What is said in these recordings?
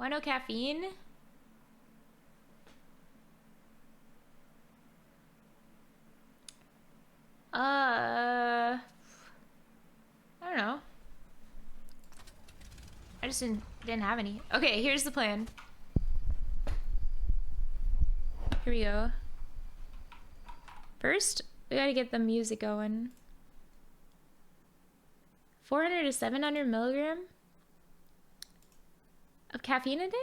Why no caffeine? I don't know. I just didn't have any. Okay, here's the plan. Here we go. First, we gotta get the music going. 400 to 700 milligram of caffeine a day?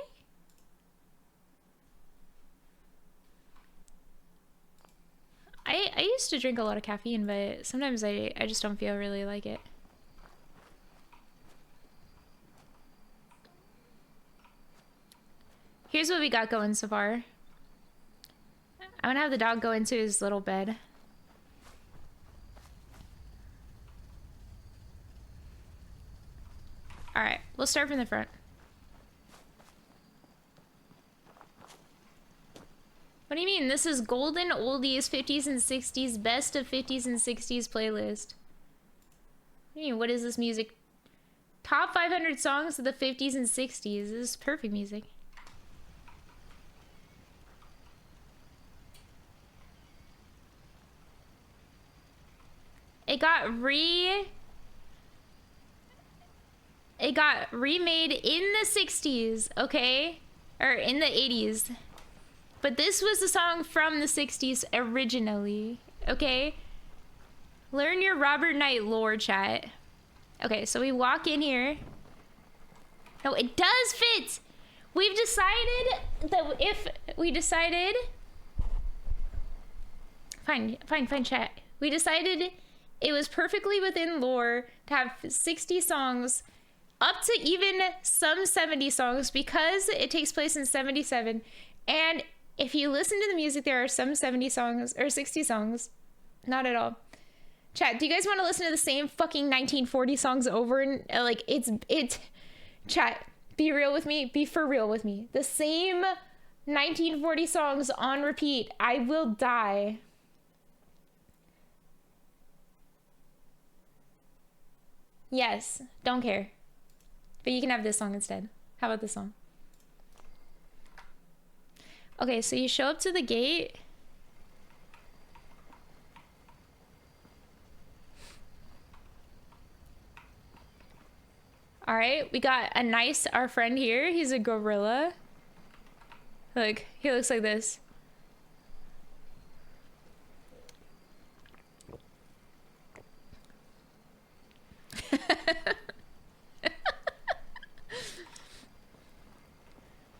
I used to drink a lot of caffeine, but sometimes I just don't feel really like it. Here's what we got going so far. I'm gonna have the dog go into his little bed. Alright, we'll start from the front. What do you mean? This is Golden Oldies 50s and 60s Best of 50s and 60s playlist. What do you mean, what is this music? Top 500 songs of the 50s and 60s. This is perfect music. It got remade in the 60s, okay? Or in the 80s. But this was a song from the 60s originally, okay? Learn your Robert Knight lore, chat. Okay, so we walk in here. No, it does fit! We've decided that if we decided... Fine, chat. We decided it was perfectly within lore to have 60 songs, up to even some 70 songs, because it takes place in 77. And if you listen to the music, there are some 70 songs, or 60 songs. Not at all. Chat, do you guys want to listen to the same fucking 1940 songs over and, like, chat, be real with me, be for real with me. The same 1940 songs on repeat. I will die. Yes, don't care. But you can have this song instead. How about this song? Okay, so you show up to the gate. All right, we got our friend here. He's a gorilla. Look, he looks like this.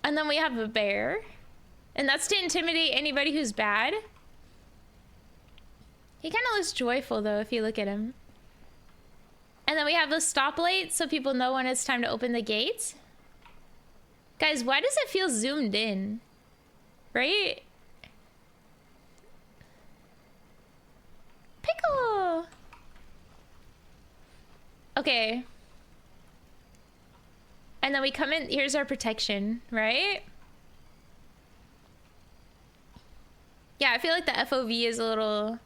And then we have a bear. And that's to intimidate anybody who's bad. He kind of looks joyful, though, if you look at him. And then we have a stoplight so people know when it's time to open the gate. Guys, why does it feel zoomed in? Right? Pickle! Okay. And then we come in. Here's our protection, right? Yeah, I feel like the FOV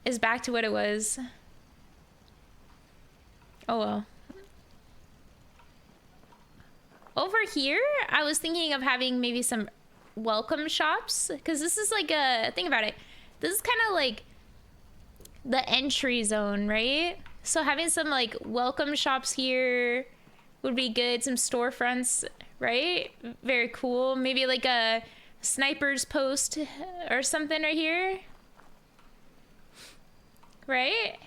is back to what it was. Oh well. Over here, I was thinking of having maybe some welcome shops, because this is like think about it. This is kind of like the entry zone, right? So having some like welcome shops here would be good. Some storefronts, right? Very cool. Maybe like a sniper's post or something right here, right?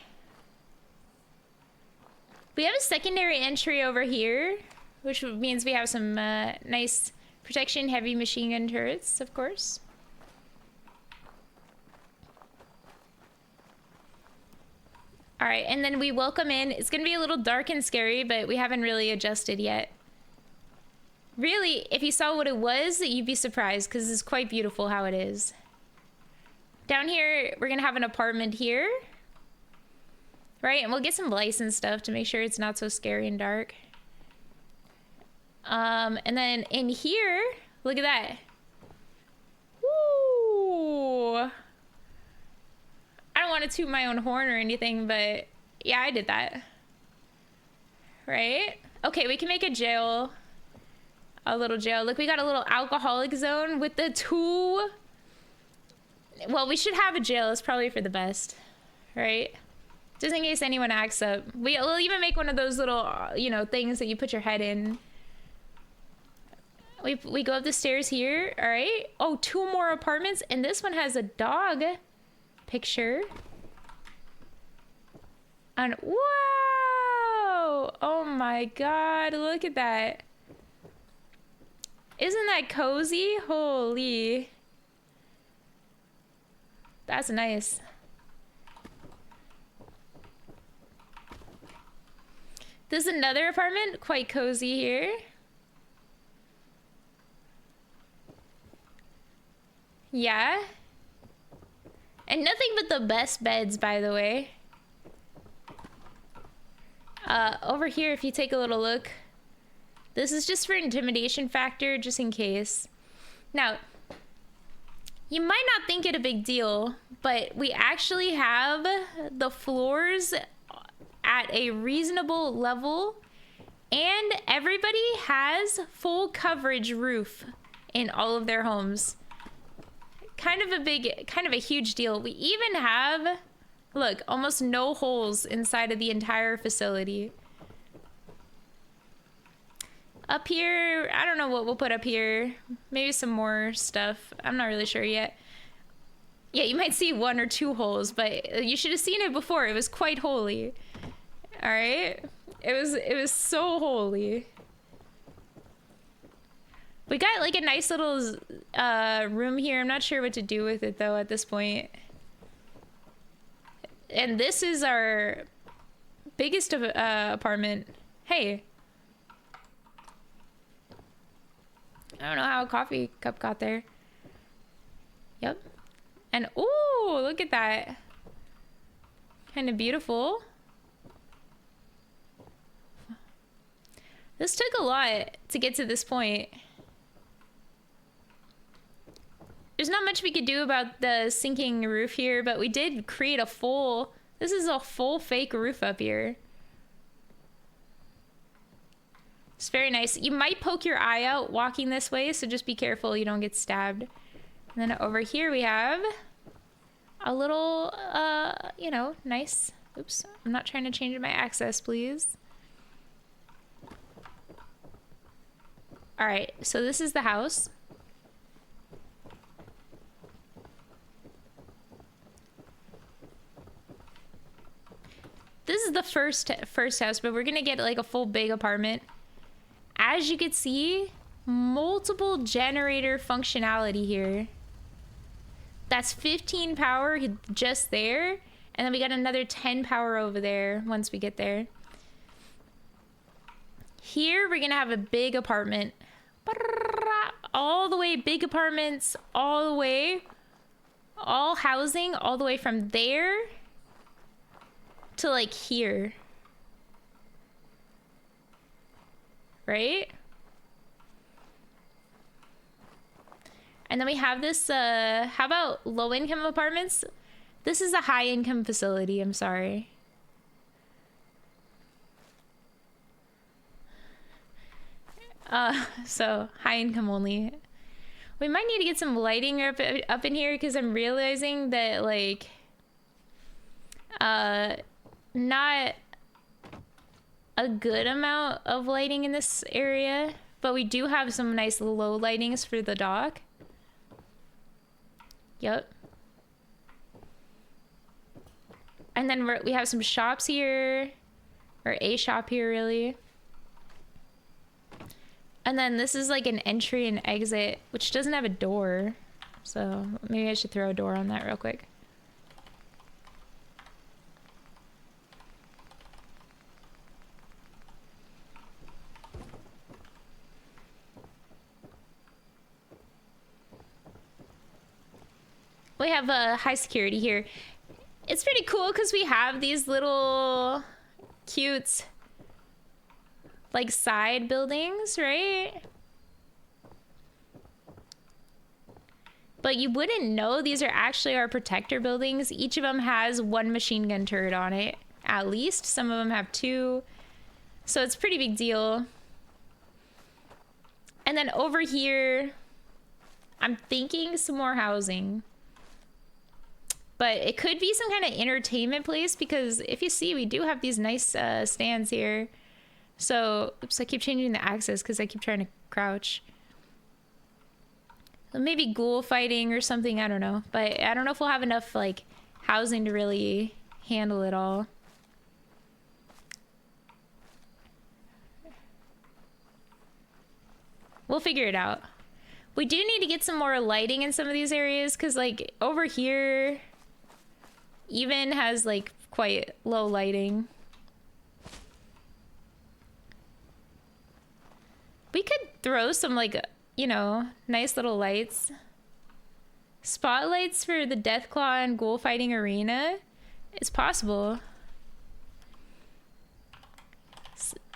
We have a secondary entry over here, which means we have some nice protection, heavy machine gun turrets, of course. All right, and then we welcome in. It's gonna be a little dark and scary, but we haven't really adjusted yet. Really, if you saw what it was, you'd be surprised, because it's quite beautiful how it is. Down here, we're gonna have an apartment here. Right, and we'll get some lights and stuff to make sure it's not so scary and dark. And then in here, look at that. Woo! I don't want to toot my own horn or anything, but yeah, I did that. Right? Okay, we can make a jail. a little jail. Look, we got a little alcoholic zone with the two. Well, we should have a jail. It's probably for the best, right? Just in case anyone acts up. We'll even make one of those little, you know, things that you put your head in. We go up the stairs here, all right? Oh, 2 more apartments, and this one has a dog picture. And whoa! Oh my God, look at that. Isn't that cozy? Holy. That's nice. This is another apartment, quite cozy here. Yeah. And nothing but the best beds, by the way. Over here, if you take a little look, this is just for intimidation factor, just in case. Now, you might not think it a big deal, but we actually have the floors at a reasonable level, and everybody has full coverage roof in all of their homes. Kind of a huge deal. We even have, look, almost no holes inside of the entire facility. Up here, I don't know what we'll put up here. Maybe some more stuff. I'm not really sure yet. Yeah, you might see 1 or 2 holes, but you should have seen it before. It was quite holy. All right? It was so holy. We got like a nice little room here. I'm not sure what to do with it though at this point. And this is our biggest apartment. Hey. I don't know how a coffee cup got there. Yep. And ooh, look at that. Kind of beautiful. This took a lot to get to this point. There's not much we could do about the sinking roof here, but we did create a full, this is a full fake roof up here. It's very nice. You might poke your eye out walking this way, so just be careful you don't get stabbed. And then over here we have a little, you know, nice, oops, I'm not trying to change my access, please. All right, so this is the house. This is the first house, but we're gonna get like a full big apartment. As you can see, multiple generator functionality here. That's 15 power just there, and then we got another 10 power over there once we get there. Here we're gonna have a big apartment. All the way, big apartments, all the way, all housing, all the way from there to like here. Right? And then we have this, how about low income apartments? This is a high income facility, I'm sorry. So high income only. We might need to get some lighting up in here because I'm realizing that like, not a good amount of lighting in this area, but we do have some nice low lightings for the dock. Yep. And then we have some shops here, or a shop here really. And then this is like an entry and exit, which doesn't have a door. So maybe I should throw a door on that real quick. We have a high security here. It's pretty cool because we have these little cute like side buildings, right? But you wouldn't know these are actually our protector buildings. Each of them has 1 machine gun turret on it, at least. Some of them have 2. So it's a pretty big deal. And And then over here, I'm thinking some more housing. But it could be some kind of entertainment place because if you see, we do have these nice stands here. So, oops, I keep changing the axis because I keep trying to crouch. Maybe ghoul fighting or something, I don't know. But I don't know if we'll have enough, like, housing to really handle it all. We'll figure it out. We do need to get some more lighting in some of these areas because, like, over here even has, like, quite low lighting. We could throw some, like, you know, nice little lights. Spotlights for the Deathclaw and Ghoul Fighting Arena. It's possible.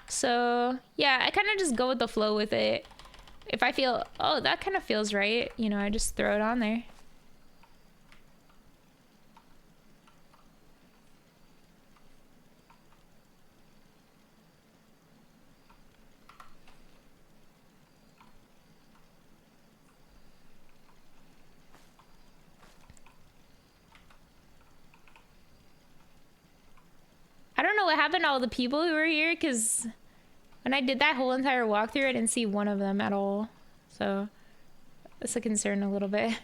So, yeah, I kind of just go with the flow with it. If I feel, oh, that kind of feels right, you know, I just throw it on there. I don't know what happened to all the people who were here, because when I did that whole entire walkthrough, I didn't see one of them at all. So, that's a concern a little bit.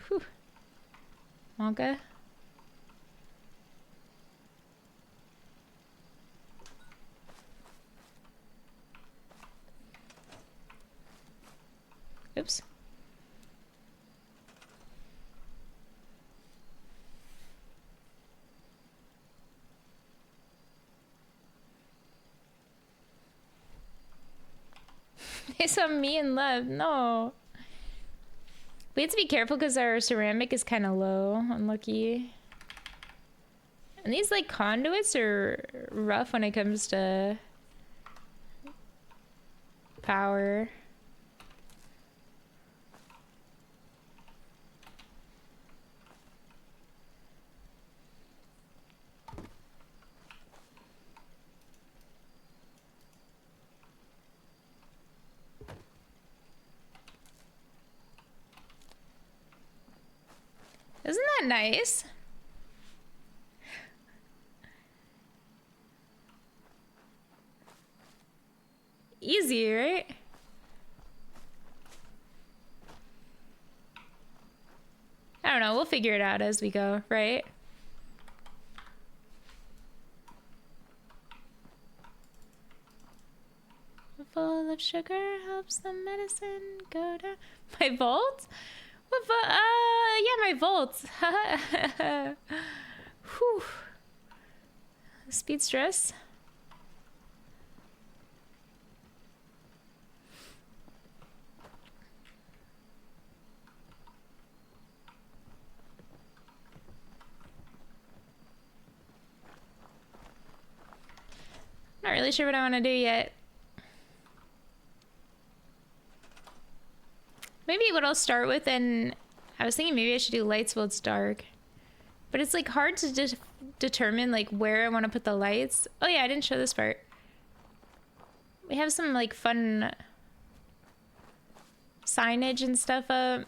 Whew. Wonka. Oops. They saw me and left. No. We have to be careful because our ceramic is kind of low. Unlucky. And these, like, conduits are rough when it comes to power. Isn't that nice? Easy, right? I don't know, we'll figure it out as we go, right? Full of sugar helps the medicine go down. My vault? What yeah, my vault. Whew. Speed stress. Not really sure what I want to do yet. Maybe what I'll start with, and I was thinking maybe I should do lights while it's dark. But it's like hard to just determine like where I want to put the lights. Oh yeah, I didn't show this part. We have some like fun signage and stuff up.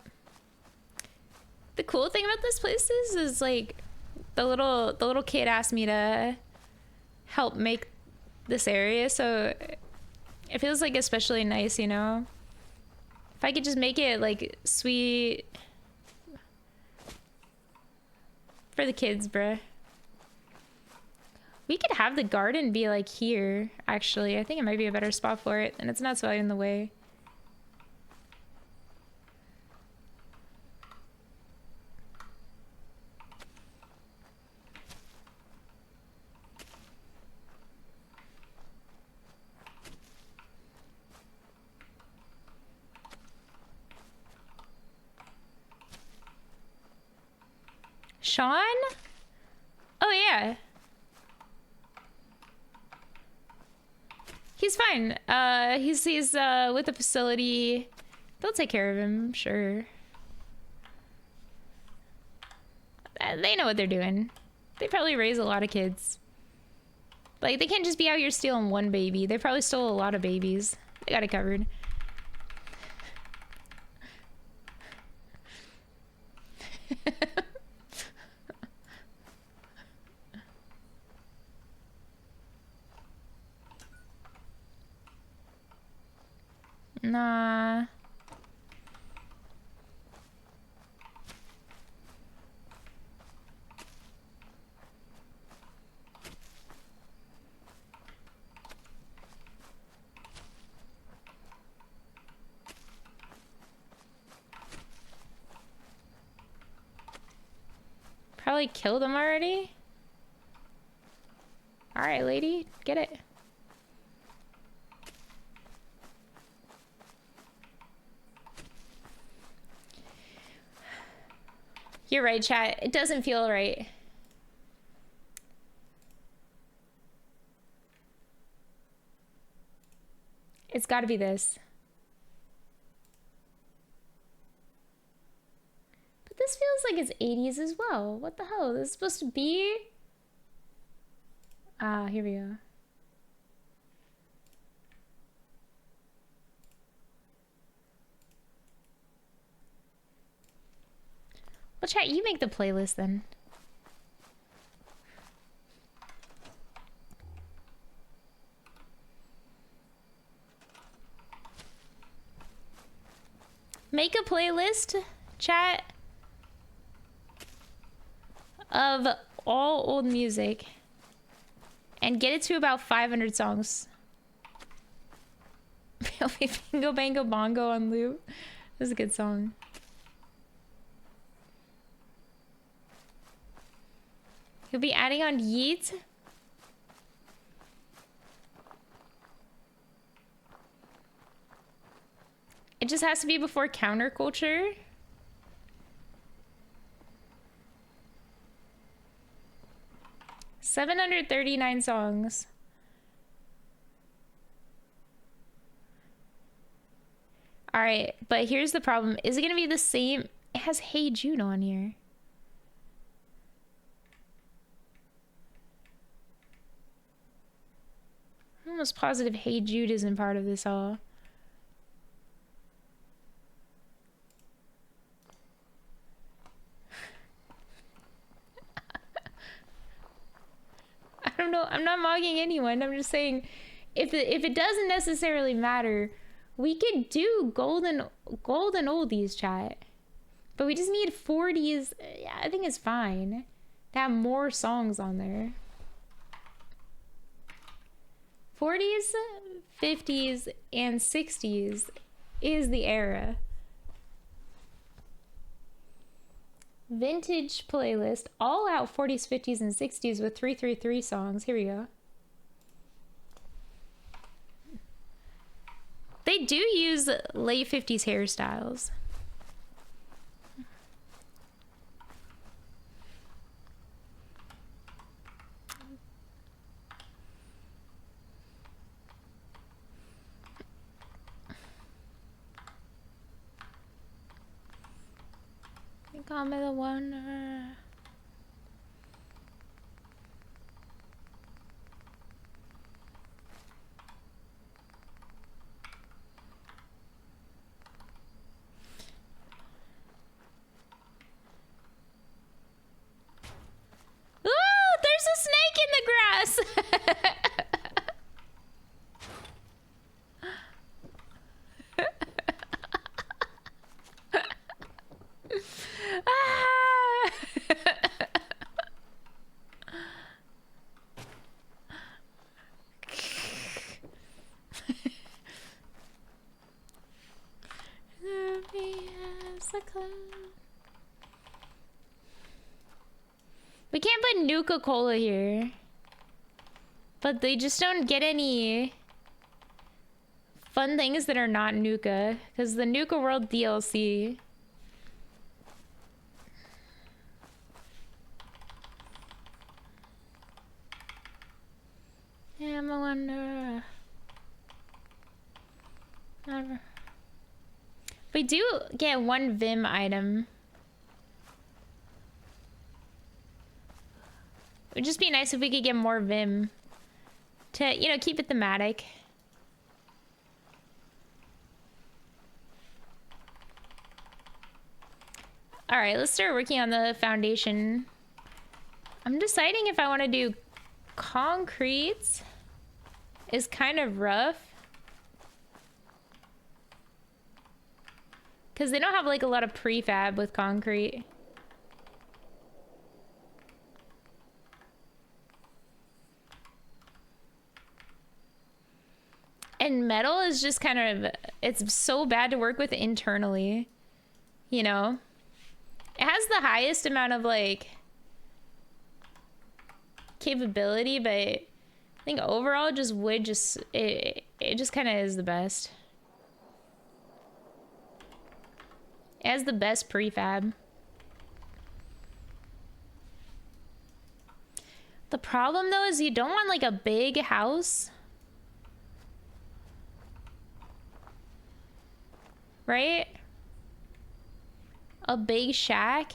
The cool thing about this place is like the little kid asked me to help make this area, so it feels like especially nice, you know? If I could just make it like sweet for the kids, bruh. We could have the garden be like here, actually. I think it might be a better spot for it, and it's not so in the way. Sean? Oh yeah. He's fine. He's with the facility. They'll take care of him, I'm sure. They know what they're doing. They probably raise a lot of kids. Like, they can't just be out here stealing one baby. They probably stole a lot of babies. They got it covered. Nah. Probably killed him already. All right, lady, get it. You're right, chat. It doesn't feel right. It's got to be this. But this feels like it's 80s as well. What the hell? This is supposed to be... Ah, here we go. Well, chat, you make the playlist then. Make a playlist, chat, of all old music and get it to about 500 songs. Bingo Bango Bongo on loop. That's a good song. You'll be adding on Yeet. It just has to be before counterculture. $739 songs. All right, but here's the problem. Is it gonna be the same? It has Hey Jude on here. I'm almost positive Hey Jude isn't part of this all. I don't know. I'm not mocking anyone. I'm just saying, if it doesn't necessarily matter, we could do golden oldies, chat. But we just need 40s. Yeah, I think it's fine to have more songs on there. 40s, 50s, and 60s is the era. Vintage playlist, all out 40s, 50s, and 60s with 333 songs. Here we go. They do use late 50s hairstyles. You call me the wonder. Ooh, there's a snake in the grass. Ah! We can't put Nuka-Cola here. But they just don't get any fun things that are not Nuka. Because the Nuka World DLC... Yeah, I'm a wonder. Never. We do get one Vim item. It would just be nice if we could get more Vim to, you know, keep it thematic. All right, let's start working on the foundation. I'm deciding if I want to do concrete. Is kind of rough. Because they don't have like a lot of prefab with concrete. And metal is just kind of, it's so bad to work with internally. You know? It has the highest amount of like capability, but I think overall just wood just, it just kind of is the best. It has the best prefab. The problem though is you don't want like a big house. Right? A big shack.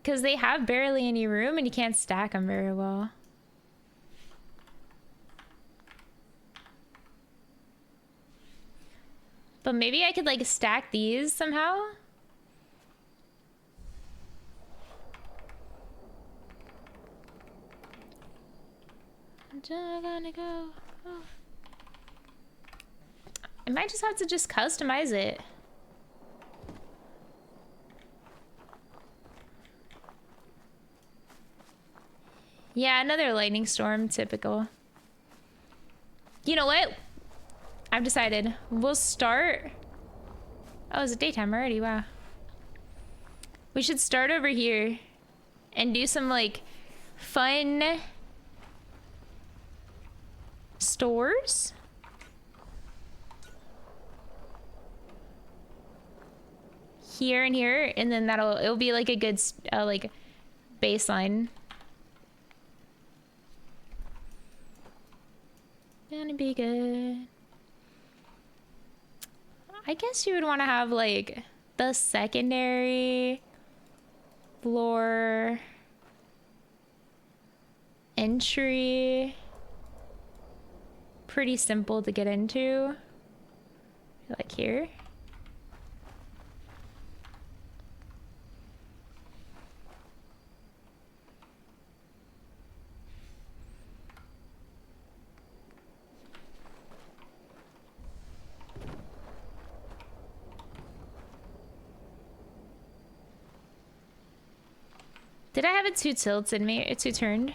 Because they have barely any room and you can't stack them very well. But maybe I could like stack these somehow. I'm gonna go. Oh. I might just have to just customize it. Yeah, another lightning storm, typical. You know what? I've decided. We'll start... Oh, it's daytime already, wow. We should start over here and do some, like, fun stores. Here and here, and then it'll be like a good, like, baseline. Gonna be good. I guess you would want to have like the secondary floor entry. Pretty simple to get into. Like here. Did I have it two tilted me? It's two turned.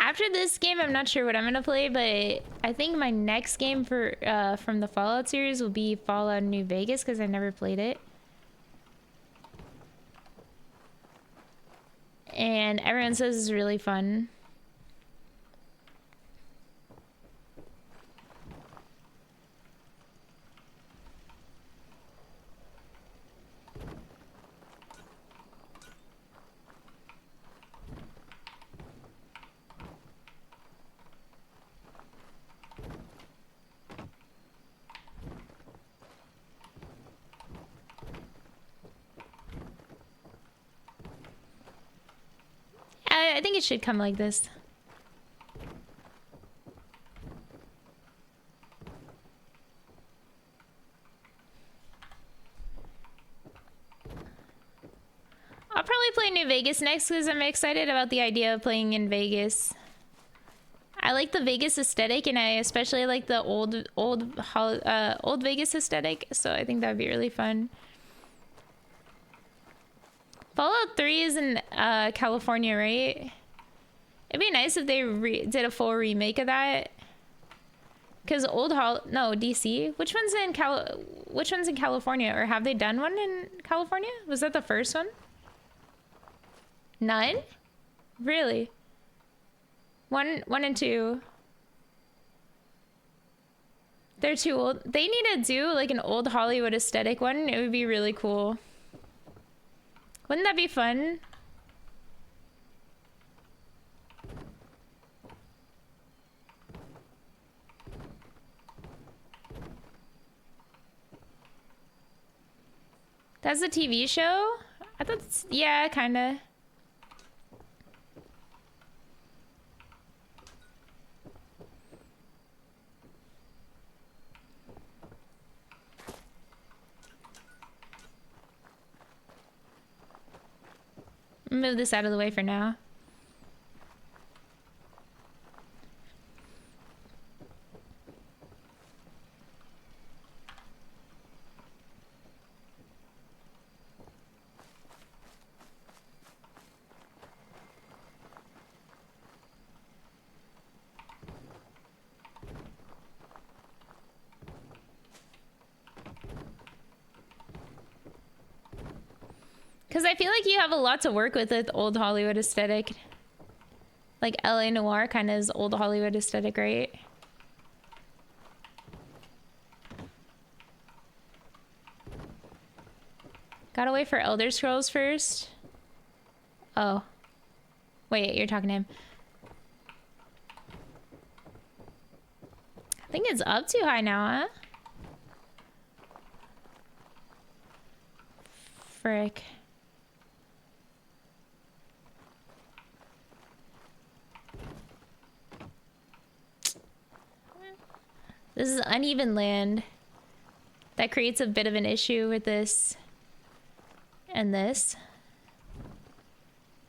After this game, I'm not sure what I'm gonna play, but I think my next game for from the Fallout series will be Fallout New Vegas because I never played it. And everyone says it's really fun. I think it should come like this. I'll probably play New Vegas next because I'm excited about the idea of playing in Vegas. I like the Vegas aesthetic, and I especially like the old Vegas aesthetic, so I think that'd be really fun. Fallout 3 is in California, right? It'd be nice if they did a full remake of that. Cause no, DC. Which one's in California, or have they done one in California? Was that the first one? None? Really? One and two. They're too old. They need to do like an old Hollywood aesthetic one. It would be really cool. Wouldn't that be fun? That's a TV show? I thought, yeah, kinda. Move this out of the way for now. Because I feel like you have a lot to work with old Hollywood aesthetic. Like LA Noire kind of is old Hollywood aesthetic, right? Gotta wait for Elder Scrolls first. Oh. Wait, you're talking to him. I think it's up too high now, huh? Frick. This is uneven land. That creates a bit of an issue with this and this.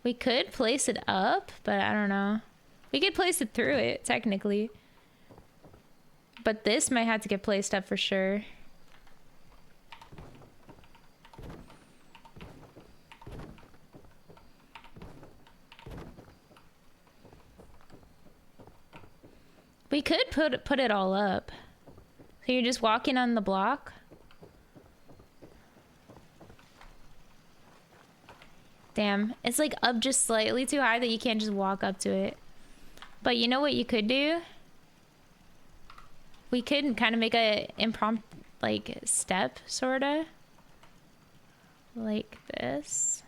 We could place it up, but I don't know. We could place it through it, technically. But this might have to get placed up for sure. We could put it all up. So you're just walking on the block? Damn, it's like up just slightly too high that you can't just walk up to it. But you know what you could do? We could kind of make a impromptu, like, step, sorta. Like this.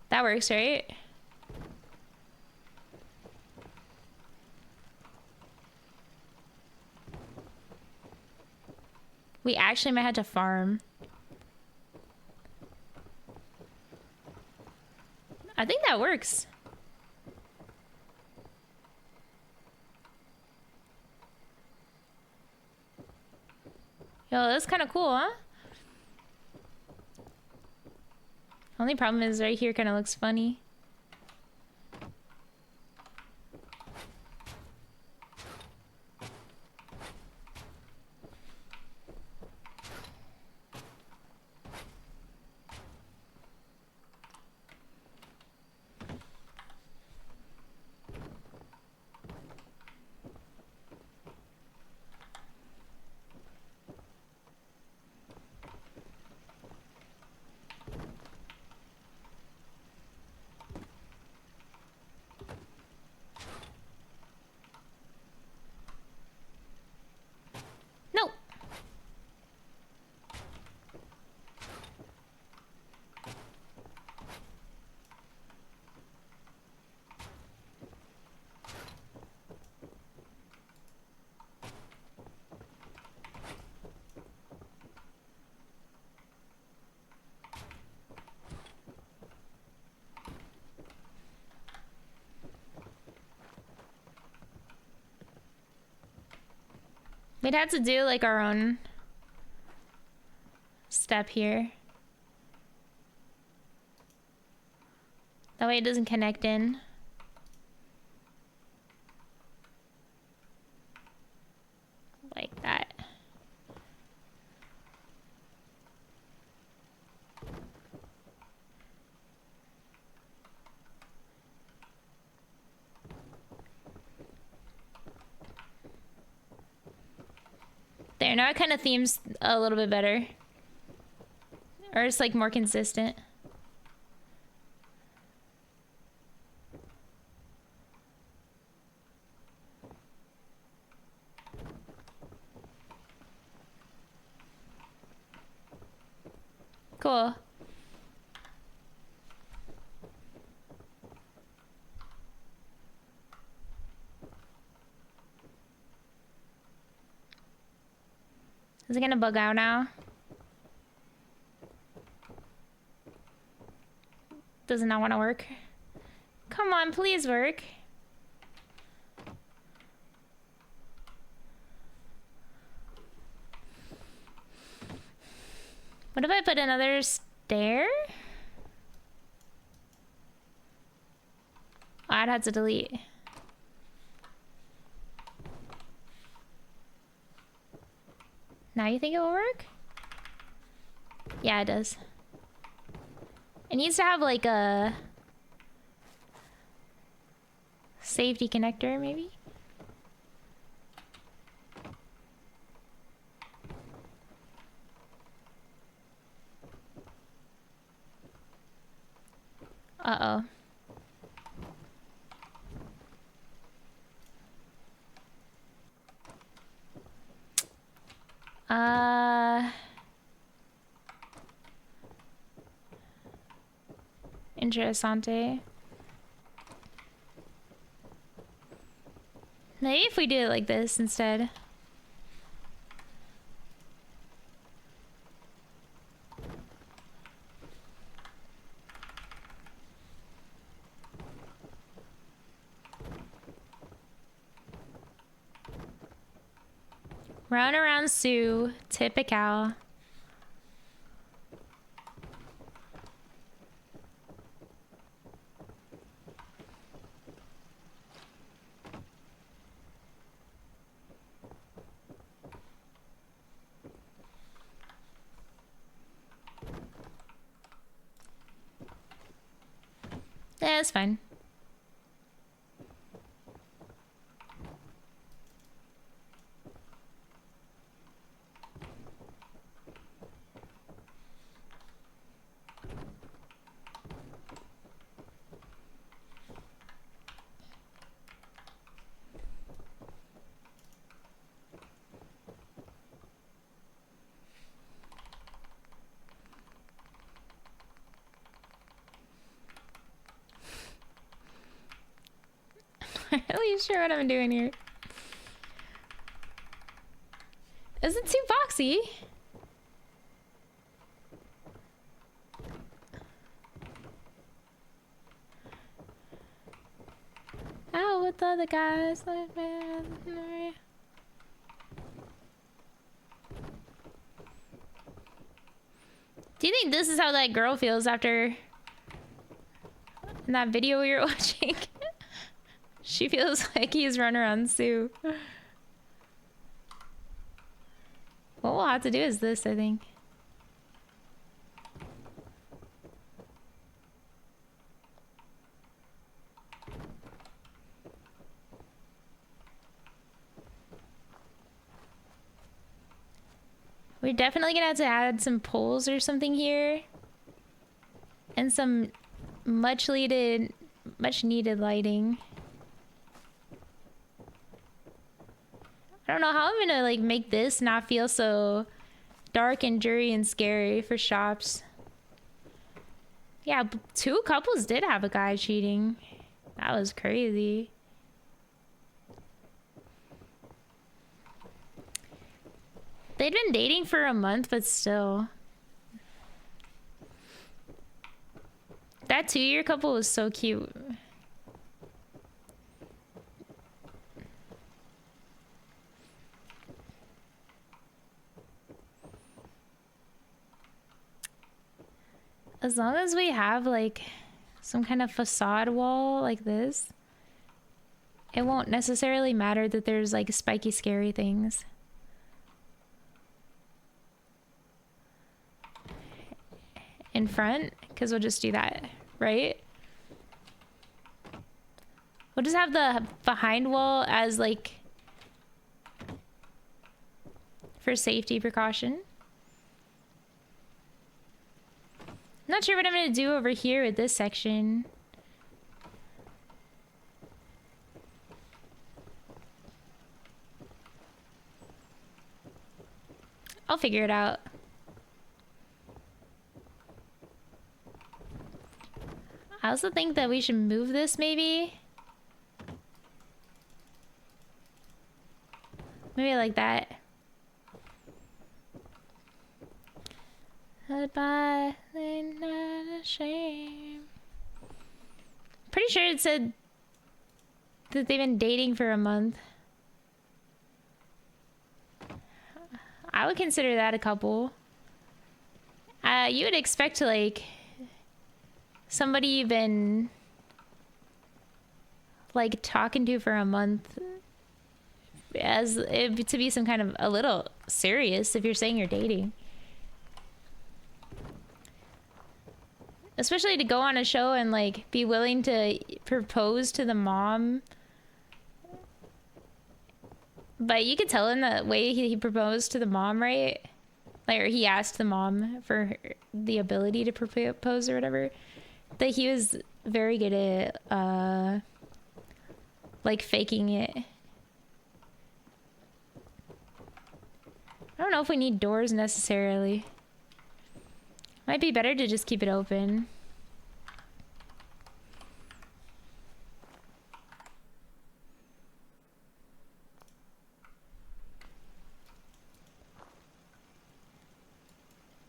That works, right? We actually might have to farm. I think that works. Yo, that's kind of cool, huh? Only problem is right here kind of looks funny. We'd have to do like our own step here. That way it doesn't connect in. Like that. There, now it kind of themes a little bit better. Or it's like more consistent. Cool. Is it gonna bug out now? Does it not want to work? Come on, please work. What if I put another stair? Oh, I'd have to delete. Now you think it will work? Yeah, it does. It needs to have like a safety connector, maybe? Uh-oh. Interessante. Maybe if we do it like this instead. Round around Sue, typical. Yeah, it's fine. Really sure what I'm doing here. Is it too boxy? Out with the other guys. Do you think this is how that girl feels after that video we were watching? She feels like he's run around Sue. What we'll have to do is this, I think. We're definitely gonna have to add some poles or something here. And some much needed lighting. I don't know how I'm gonna like make this not feel so dark and dreary and scary for shops. Yeah, 2 couples did have a guy cheating. That was crazy. They'd been dating for a month, but still. That 2-year couple was so cute. As long as we have like some kind of facade wall like this, it won't necessarily matter that there's like spiky, scary things. In front, because we'll just do that, right? We'll just have the behind wall as like for safety precaution. Not sure what I'm gonna do over here with this section. I'll figure it out. also think that we should move this maybe. Maybe like that. Goodbye, then not a shame. Pretty sure it said that they've been dating for a month. I would consider that a couple. You would expect to like somebody you've been like talking to for a month as it to be some kind of a little serious if you're saying you're dating. Especially to go on a show and like be willing to propose to the mom. But you could tell in the way he proposed to the mom, right? Like, or he asked the mom for the ability to propose or whatever. That he was very good at, like, faking it. I don't know if we need doors necessarily. Might be better to just keep it open.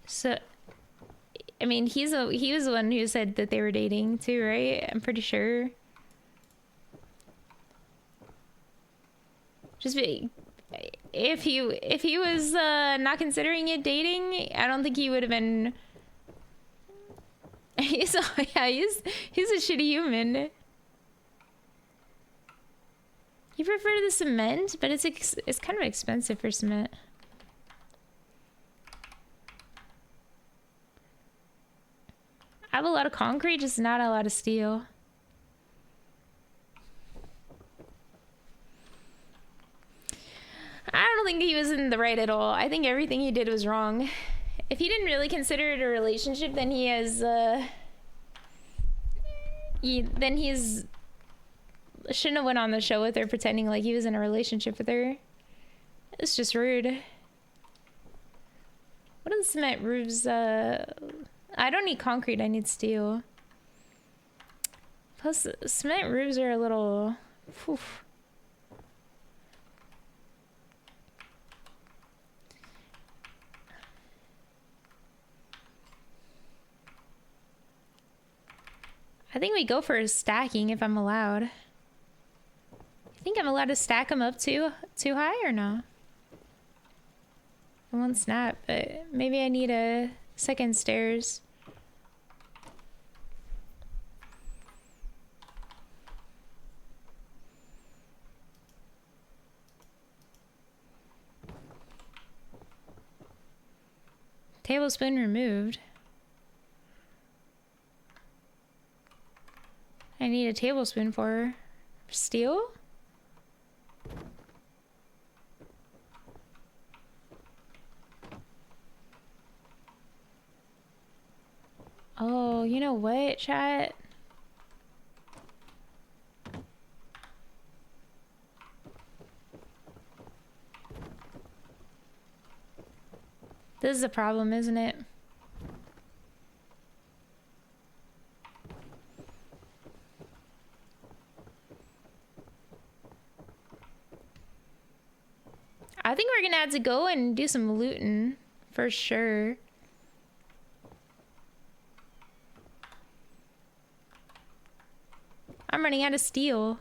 So, I mean, he was the one who said that they were dating too, right? I'm pretty sure. Just be, if he was not considering it dating, I don't think he would have been. He's a shitty human. You prefer the cement, but it's kind of expensive for cement. I have a lot of concrete, just not a lot of steel. I don't think he was in the right at all. I think everything he did was wrong. If he didn't really consider it a relationship, then he has, shouldn't have went on the show with her pretending like he was in a relationship with her. It's just rude. What are the cement roofs, I don't need concrete, I need steel. Plus, cement roofs are a little... Whew. I think we go for stacking if I'm allowed. You think I'm allowed to stack them up too high or no? I won't snap, but maybe I need a second stairs. Tablespoon removed. I need a tablespoon for steel? Oh, you know what, chat? This is a problem, isn't it? I think we're gonna have to go and do some looting for sure. I'm running out of steel.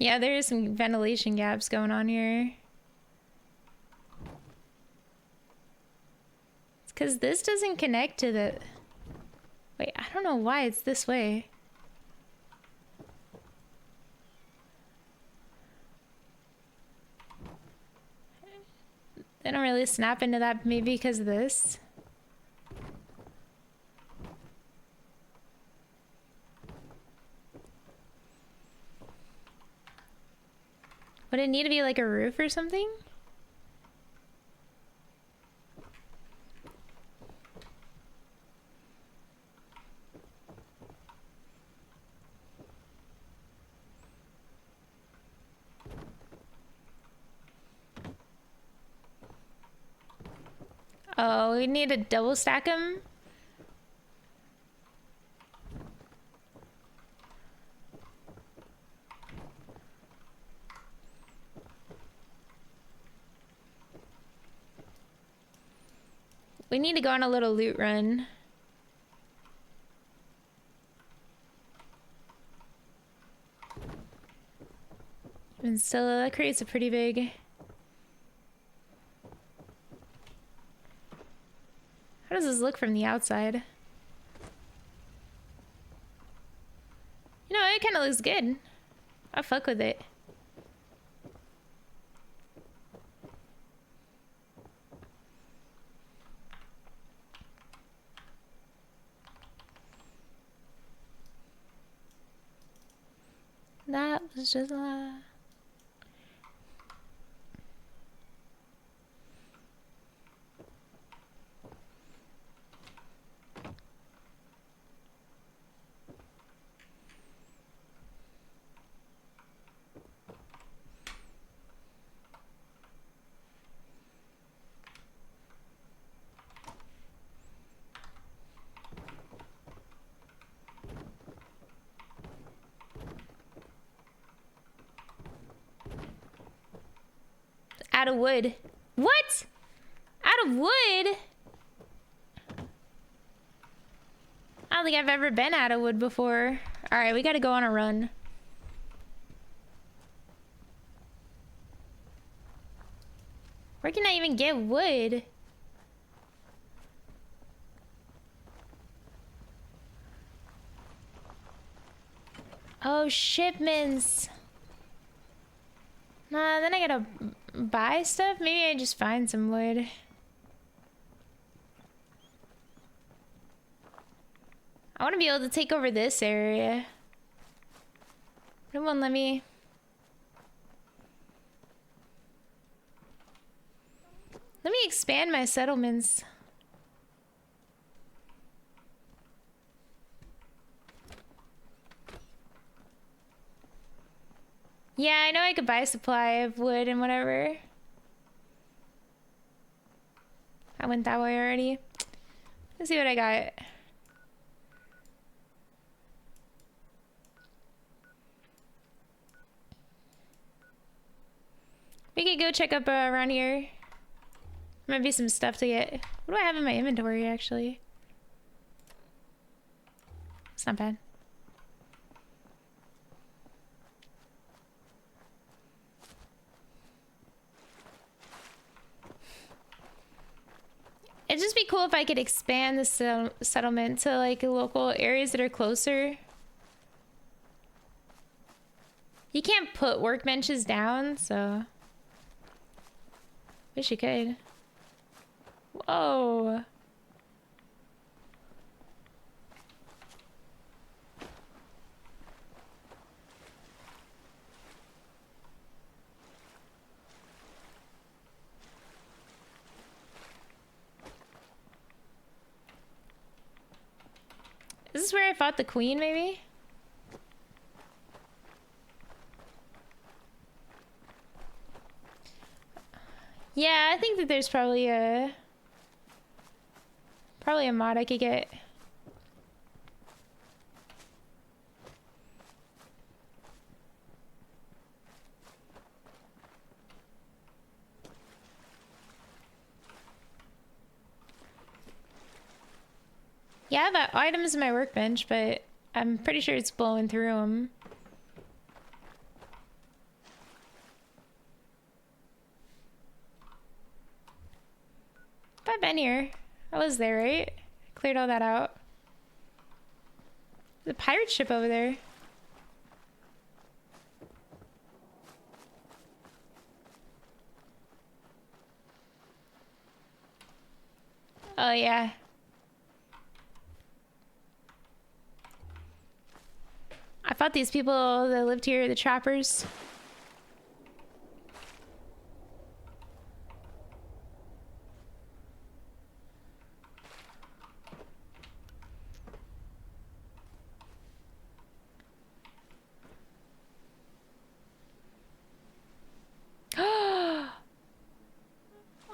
Yeah, there is some ventilation gaps going on here. It's because this doesn't connect to the... Wait, I don't know why it's this way. They don't really snap into that, maybe because of this. Would it need to be like a roof or something? Oh, we need to double stack them. We need to go on a little loot run. And still, that crate's a pretty big. How does this look from the outside? You know, it kind of looks good. I fuck with it. That was just a... Out of wood. What? Out of wood? I don't think I've ever been out of wood before. Alright, we gotta go on a run. Where can I even get wood? Oh, shipments. Nah, then I gotta buy stuff? Maybe I just find some wood. I want to be able to take over this area. It won't let me. Let me expand my settlements. Yeah, I know I could buy a supply of wood and whatever. I went that way already. Let's see what I got. We could go check up around here. Might be some stuff to get. What do I have in my inventory, actually? It's not bad. It'd just be cool if I could expand the settlement to like local areas that are closer. You can't put workbenches down, so... Wish you could. Whoa. Is this where I fought the queen, maybe? Yeah, I think that there's probably a mod I could get. Yeah, I have items in my workbench, but I'm pretty sure it's blowing through them. I've been here. I was there, right? Cleared all that out. The pirate ship over there. Oh, yeah. I fought these people that lived here, the trappers.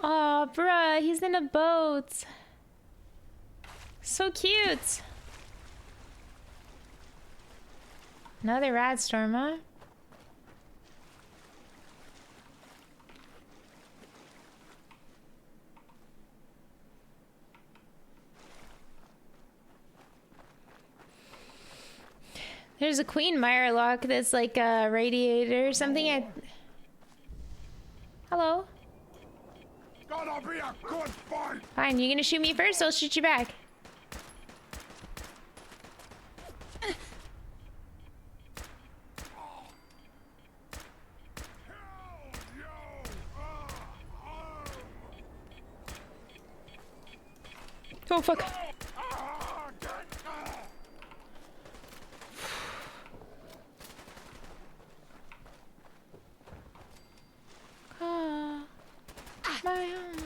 Oh, bruh, he's in a boat. So cute. Another rad storm, huh? There's a Queen Mirelocke that's like a radiator or something. Hello? Gonna be a good fight. Fine, you're gonna shoot me first, I'll shoot you back. Oh fuck. My own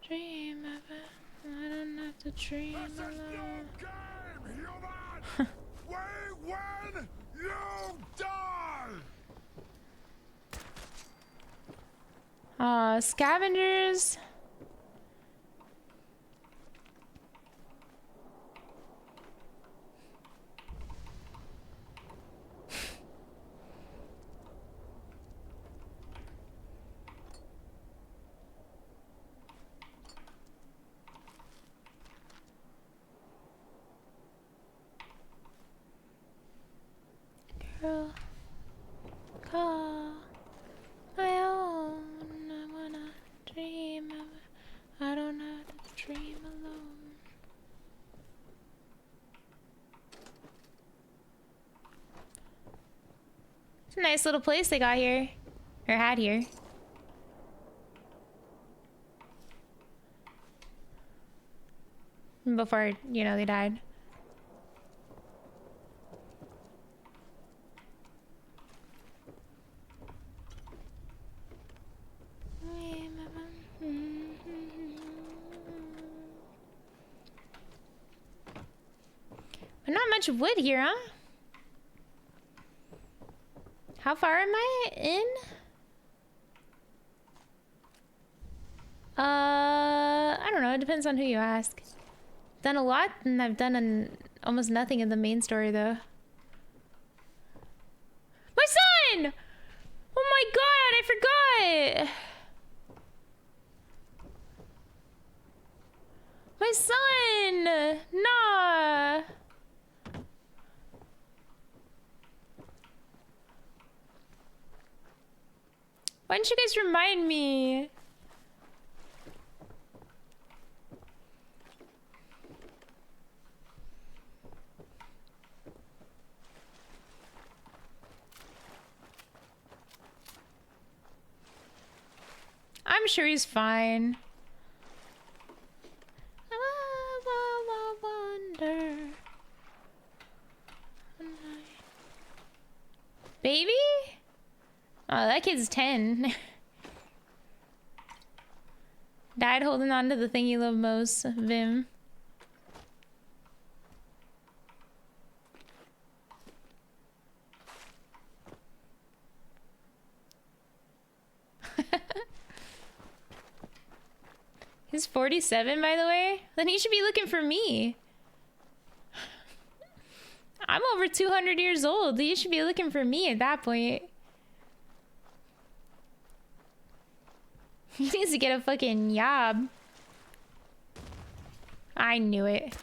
dream of it. I don't have to dream alone. Wait when you die. Scavengers. Girl, call my own. I wanna dream of it. I don't have to dream alone. It's a nice little place they got here, or had here. Before, you know, they died. But not much wood here, huh? How far am I in? I don't know. It depends on who you ask. Done a lot, and I've done almost nothing in the main story, though. My son! Oh my god, I forgot! My son! Nah! Why didn't you guys remind me? I'm sure he's fine. I wonder. Baby? Oh, that kid's 10. Died holding on to the thing you love most, Vim. He's 47, by the way? Then he should be looking for me. I'm over 200 years old. He should be looking for me at that point. He needs to get a fucking job. I knew it.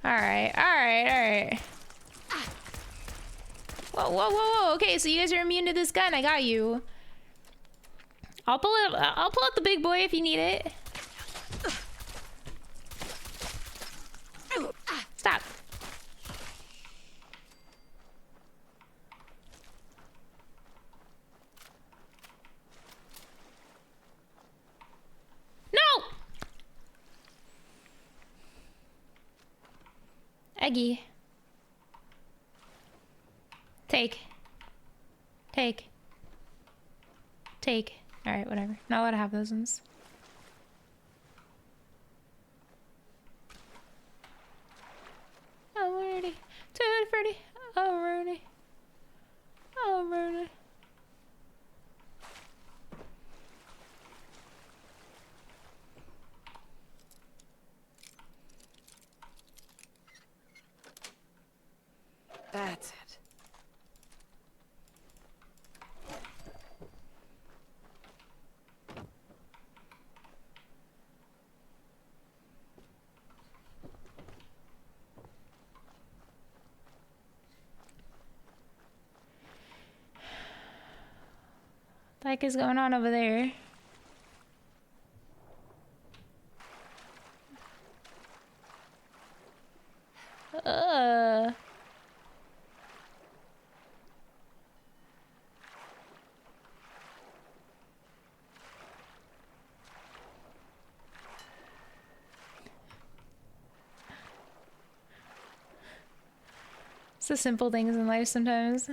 Alright, alright, alright. Whoa, whoa, whoa, whoa. Okay, so you guys are immune to this gun. I got you. I'll pull out the big boy if you need it. Stop. No! Eggy. Take. Take. Take. Alright, whatever. Not allowed to have those ones. Oh, Rudy. Tutti Frutti. Oh, Rudy. Oh, Rudy. That's it. The heck is going on over there? Uh. It's the simple things in life sometimes.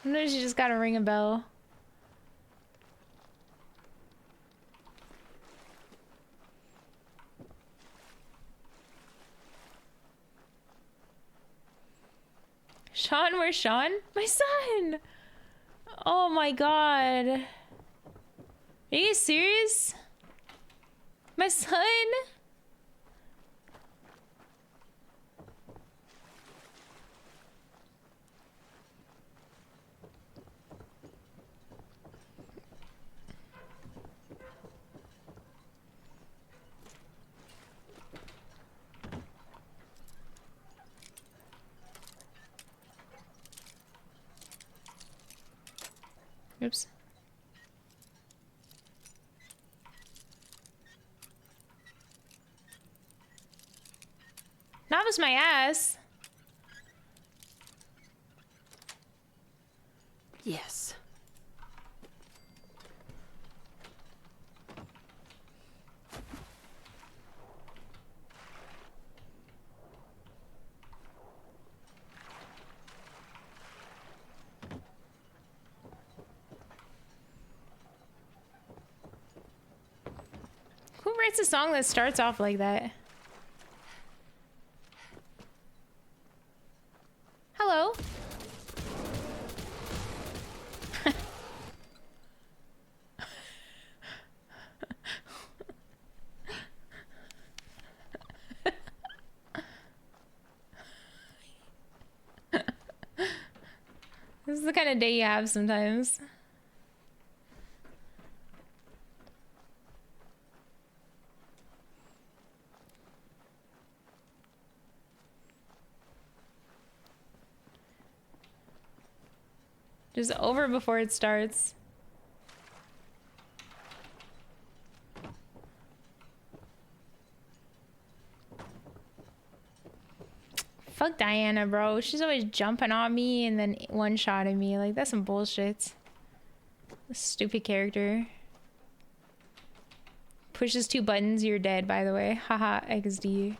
Sometimes you just gotta ring a bell. Sean, where's Sean? My son! Oh my god. Are you serious? My son? Oops. Novice my ass. Yes. Who writes a song that starts off like that? Hello? This is the kind of day you have sometimes. Just over before it starts. Fuck Diana, bro. She's always jumping on me and then one-shotting me. Like, that's some bullshit. Stupid character. Pushes 2 buttons, you're dead, by the way. Haha, XD.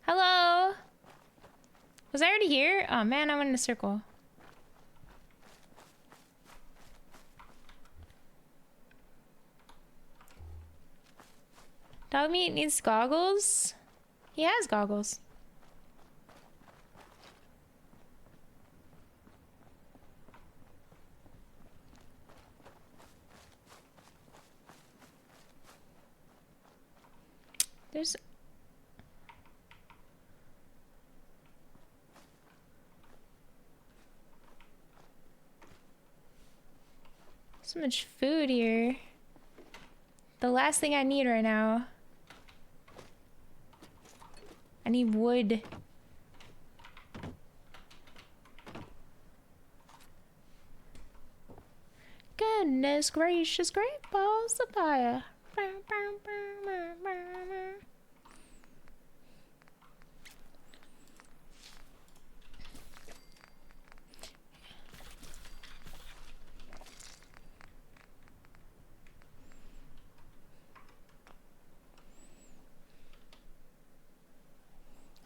Hello? Was I already here? Oh man, I went in a circle. Dog meat needs goggles? He has goggles. There's... so much food here. The last thing I need right now. I need wood. Goodness gracious, great balls of fire.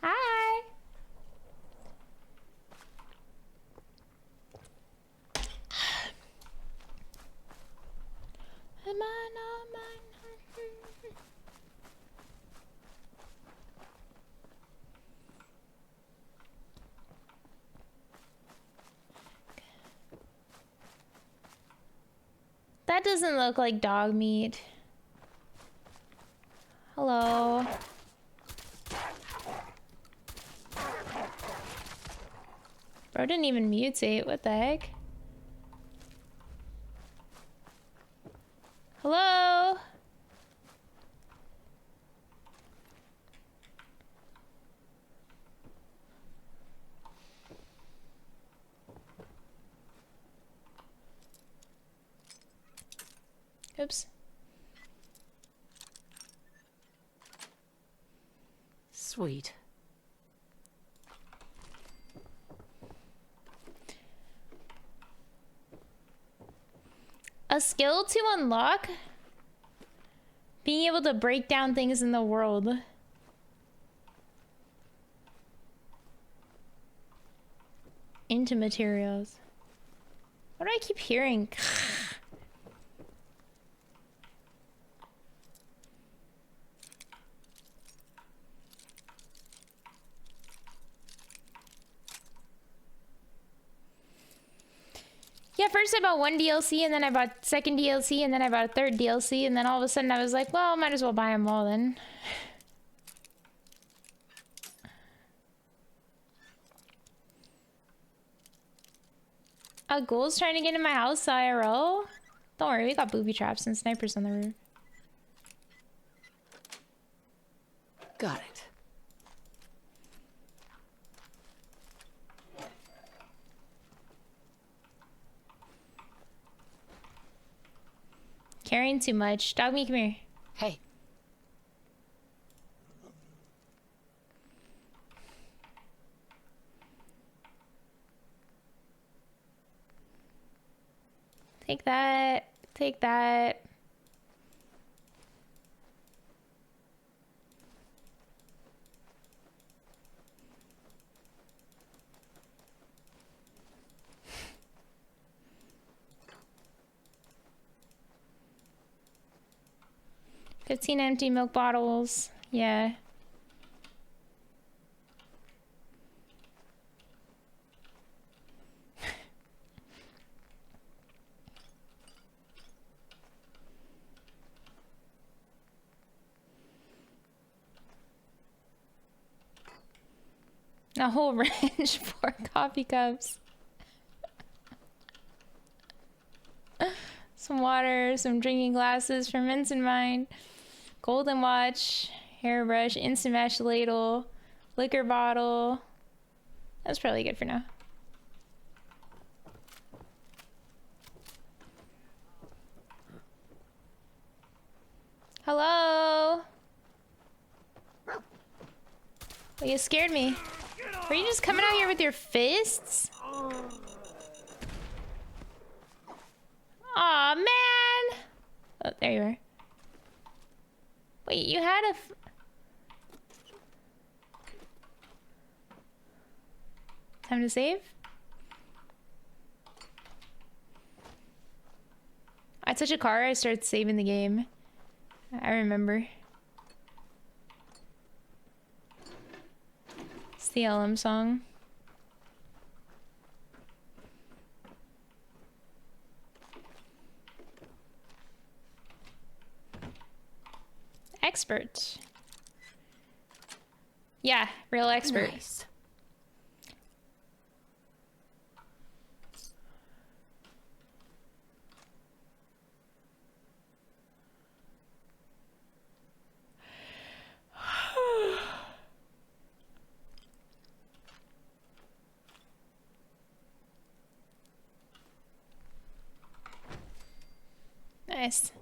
Hi. Am I not mine? doesn't look like dog meat. Hello. Bro didn't even mutate. What the heck? Hello? Oops. Sweet. A skill to unlock? Being able to break down things in the world. Into materials. What do I keep hearing? Yeah, first I bought one DLC, and then I bought second DLC, and then I bought a third DLC, and then all of a sudden I was like, well, might as well buy them all then. A ghoul's trying to get in my house, IRL? Don't worry, we got booby traps and snipers on the roof. Got it. Carrying too much. Dog me, come here. Hey. Take that. Take that. $15 empty milk bottles. Yeah. A whole range for coffee cups. Some water, some drinking glasses from Ensign Mine. Golden watch, hairbrush, instant mash ladle, liquor bottle. That's probably good for now. Hello? Oh, you scared me. Were you just coming out here with your fists? Aw, man! Oh, there you are. Wait, you had a... Time to save? I touch a car, I start saving the game. I remember. It's the LM song. Expert. Yeah, real expert. Nice. Nice.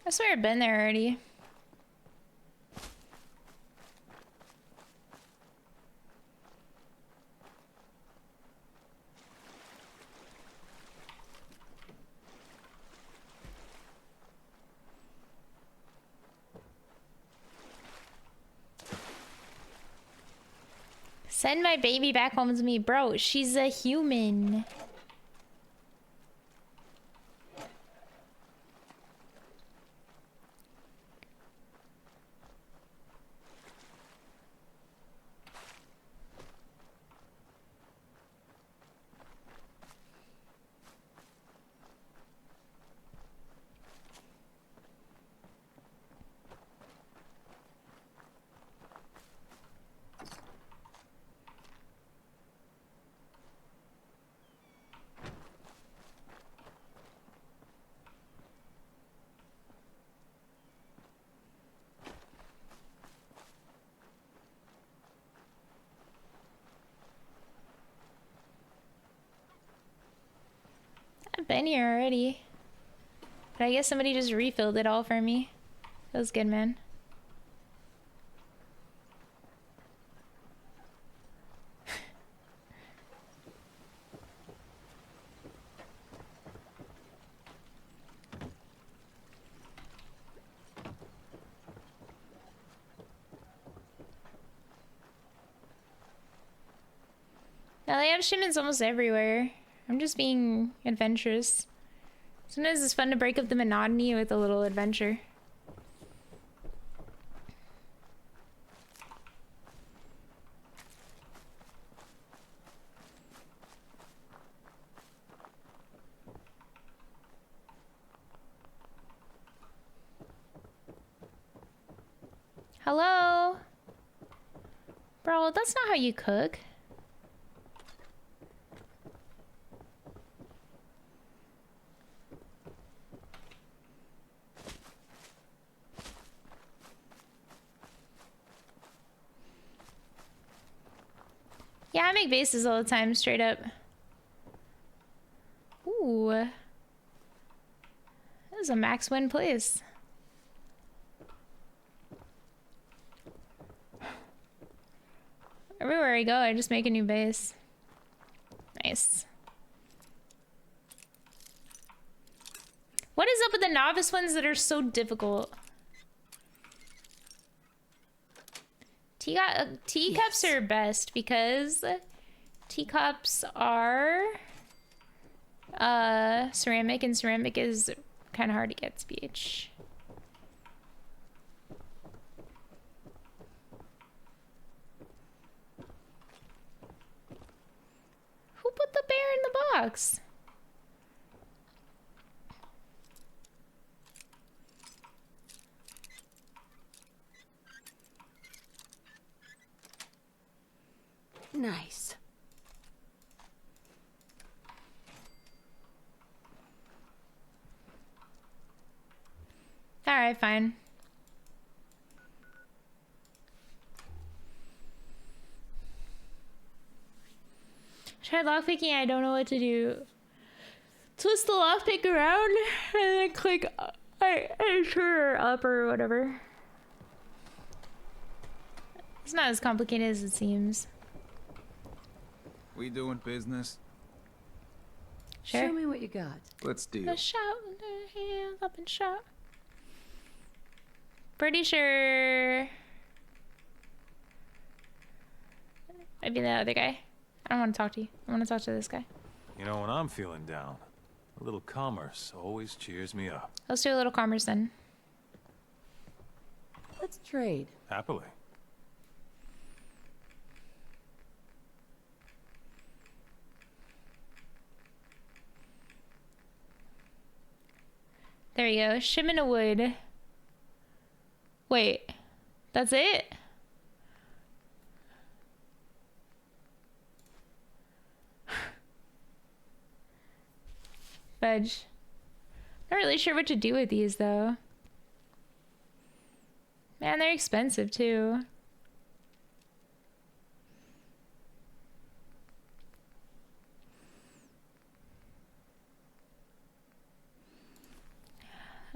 I swear I've been there already. Send my baby back home to me. Bro, she's a human. I've been here already. But I guess somebody just refilled it all for me. That was good, man. Now they have shipments almost everywhere. I'm just being adventurous. Sometimes it's fun to break up the monotony with a little adventure. Hello? Bro, that's not how you cook. Yeah, I make bases all the time, straight up. Ooh. That is a max win place. Everywhere I go, I just make a new base. Nice. What is up with the novice ones that are so difficult? Teacups are best because teacups are ceramic, and ceramic is kind of hard to get speech. Who put the bear in the box? Nice. All right, fine. Try lockpicking, I don't know what to do. Twist the lockpick around and then click enter or up or whatever. It's not as complicated as it seems. We doing business? Sure. Show me what you got. Let's deal. The shout, the hands up and shout. Pretty sure. Might be the other guy. I don't want to talk to you. I want to talk to this guy. You know, when I'm feeling down, a little commerce always cheers me up. Let's do a little commerce then. Let's trade. Happily. There we go. Shipment of wood. Wait. That's it? Fudge. Not really sure what to do with these though. Man, they're expensive too.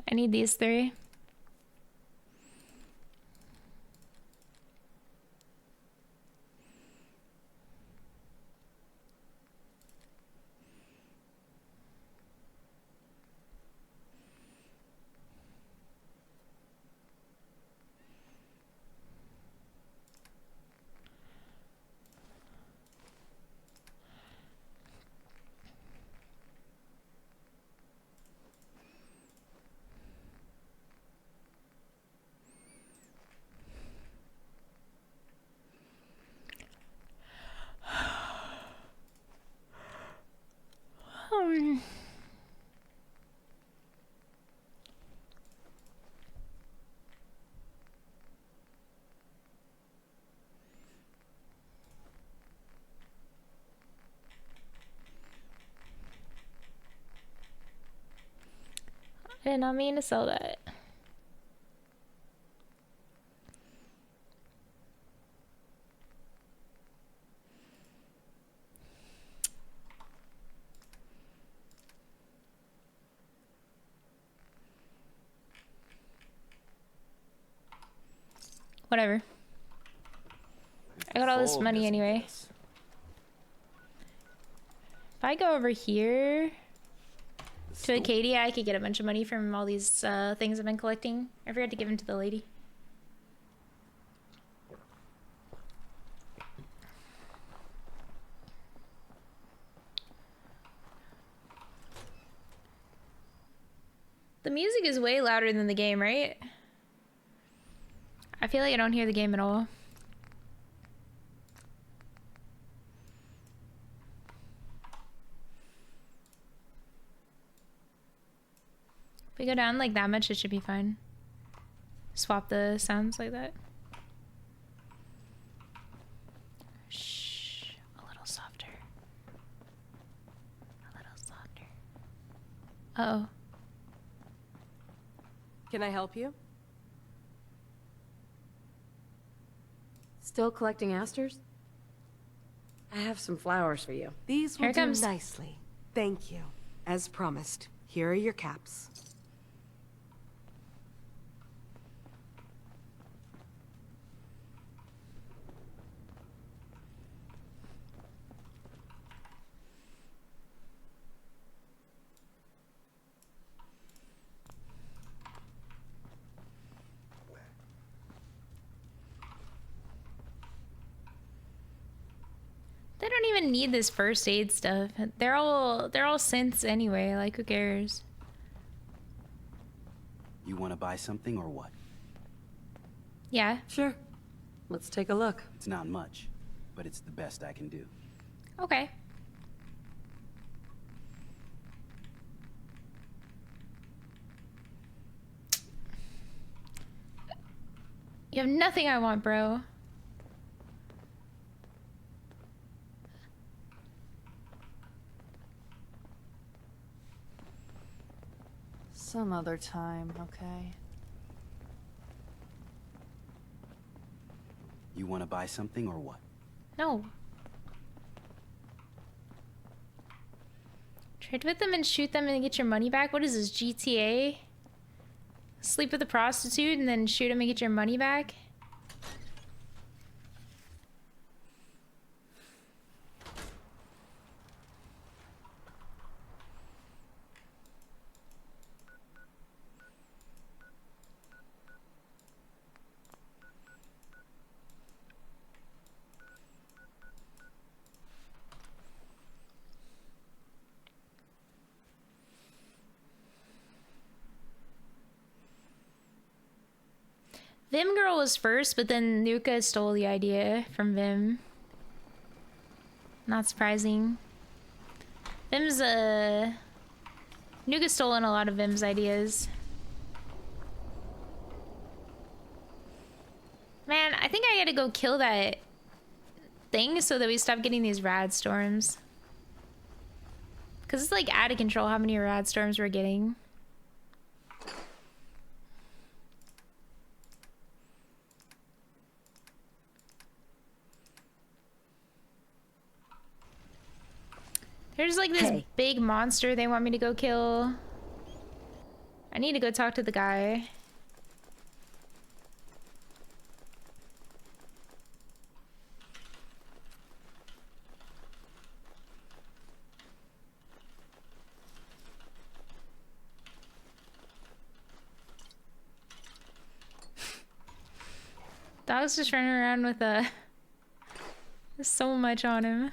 I need these 3. I did not mean to sell that. Whatever. I got all this money anyway. If I go over here to Acadia, I could get a bunch of money from all these things I've been collecting. I forgot to give them to the lady. The music is way louder than the game, right? I feel like I don't hear the game at all. If we go down like that much, it should be fine. Swap the sounds like that. Shh, a little softer. A little softer. Uh-oh. Can I help you? Still collecting asters? I have some flowers for you. These Here will it do comes. nicely. Thank you. As promised, here are your caps. They don't even need this first aid stuff. They're all synths anyway, like who cares? You want to buy something or what? Yeah. Sure. Let's take a look. It's not much, but it's the best I can do. Okay. You have nothing I want, bro. Some other time, okay? You want to buy something or what? No. Trade with them and shoot them and get your money back? What is this, GTA? Sleep with a prostitute and then shoot them and get your money back? Vim Girl was first, but then Nuka stole the idea from Vim. Not surprising. Vim's Nuka's stolen a lot of Vim's ideas. Man, I think I gotta go kill that thing so that we stop getting these rad storms. Cause it's like out of control how many rad storms we're getting. There's like this big monster they want me to go kill. I need to go talk to the guy. Dog's just running around with there's so much on him.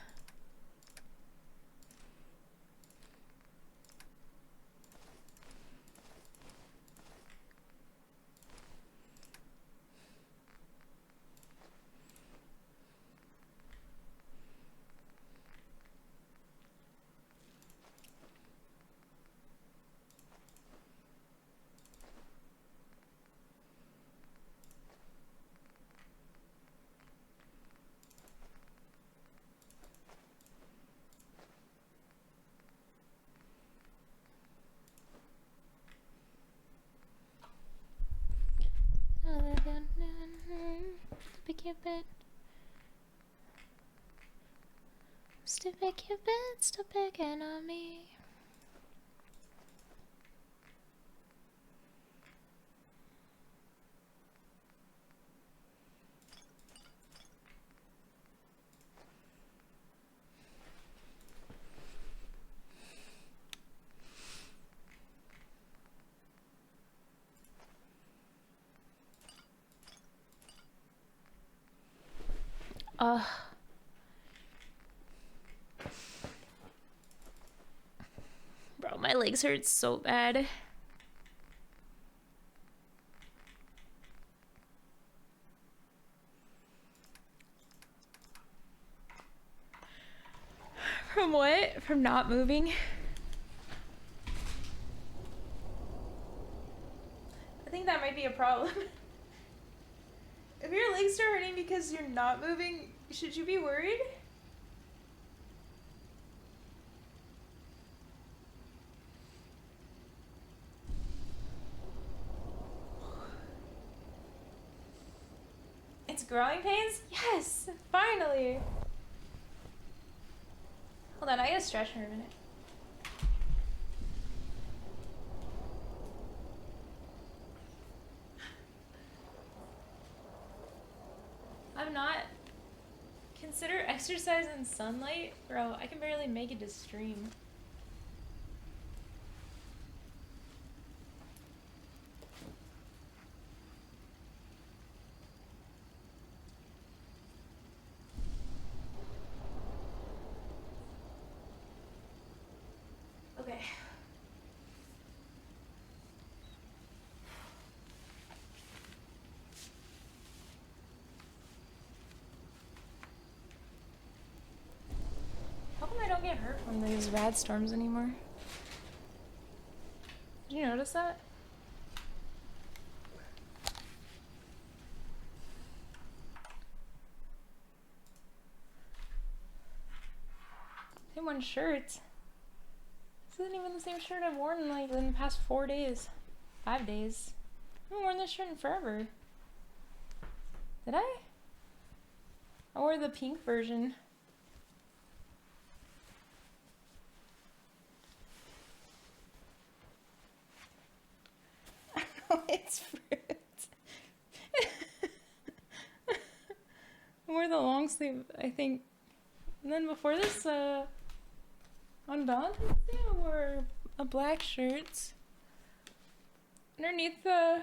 Stupid Cupid. Stupid Cupid, still picking on me. Bro, my legs hurt so bad. From what? From not moving? I think that might be a problem. If your legs are hurting because you're not moving, should you be worried? It's growing pains? Yes! Finally! Hold on, I gotta stretch for a minute. I'm not... Consider exercise in sunlight? Bro, I can barely make it to stream. Okay. How come I don't get hurt from these rad storms anymore? Did you notice that? Same one shirt. This isn't even the same shirt I've worn like in the past 4 days. 5 days. I haven't worn this shirt in forever. Did I? I wore the pink version. It's fruit. I wore the long sleeve, I think. And then before this, on Valentine's Day, I wore a black shirt. Underneath the...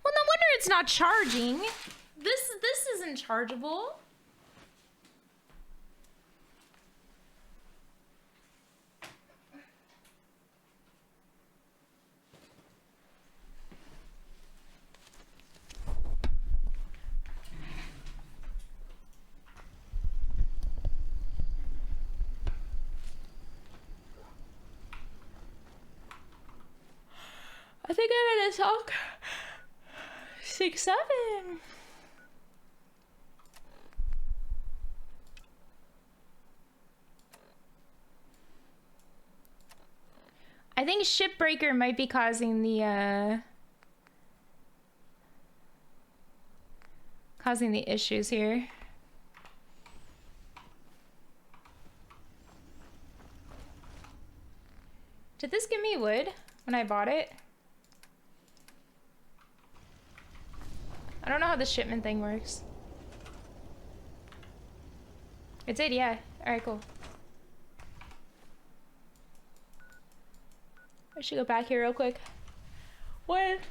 Well, no wonder it's not charging. This isn't chargeable. I think I'm gonna talk 6-7. I think Shipbreaker might be causing the issues here. Did this give me wood when I bought it? I don't know how the shipment thing works. It did, yeah. Alright, cool. I should go back here real quick. What? It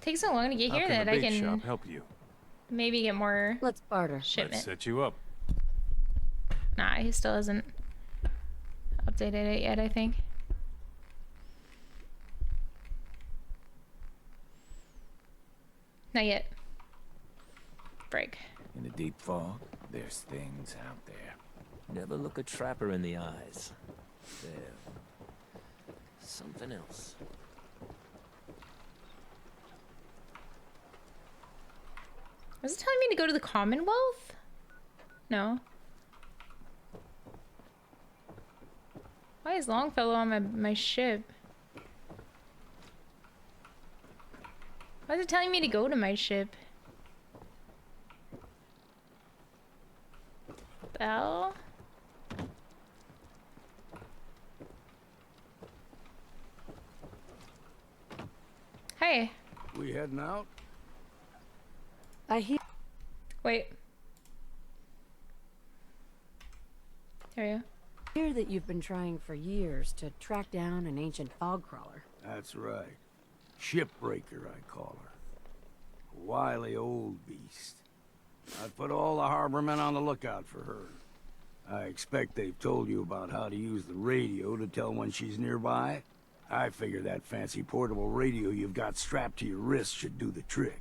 takes so long to get here that I can shop help you? maybe get more Let's barter. shipment. Let's set you up. Nah, he still hasn't updated it yet, I think. Not yet. Break. In the deep fog, there's things out there. Never look a trapper in the eyes. There. something else. Was it telling me to go to the Commonwealth? No. Why is Longfellow on my ship? Why is it telling me to go to my ship? Bell? Hey. We heading out? I hear. Wait. There we go. That you've been trying for years to track down an ancient fog crawler. That's right. Shipbreaker, I call her. A wily old beast. I've put all the harbormen on the lookout for her. I expect they've told you about how to use the radio to tell when she's nearby. I figure that fancy portable radio you've got strapped to your wrist should do the trick.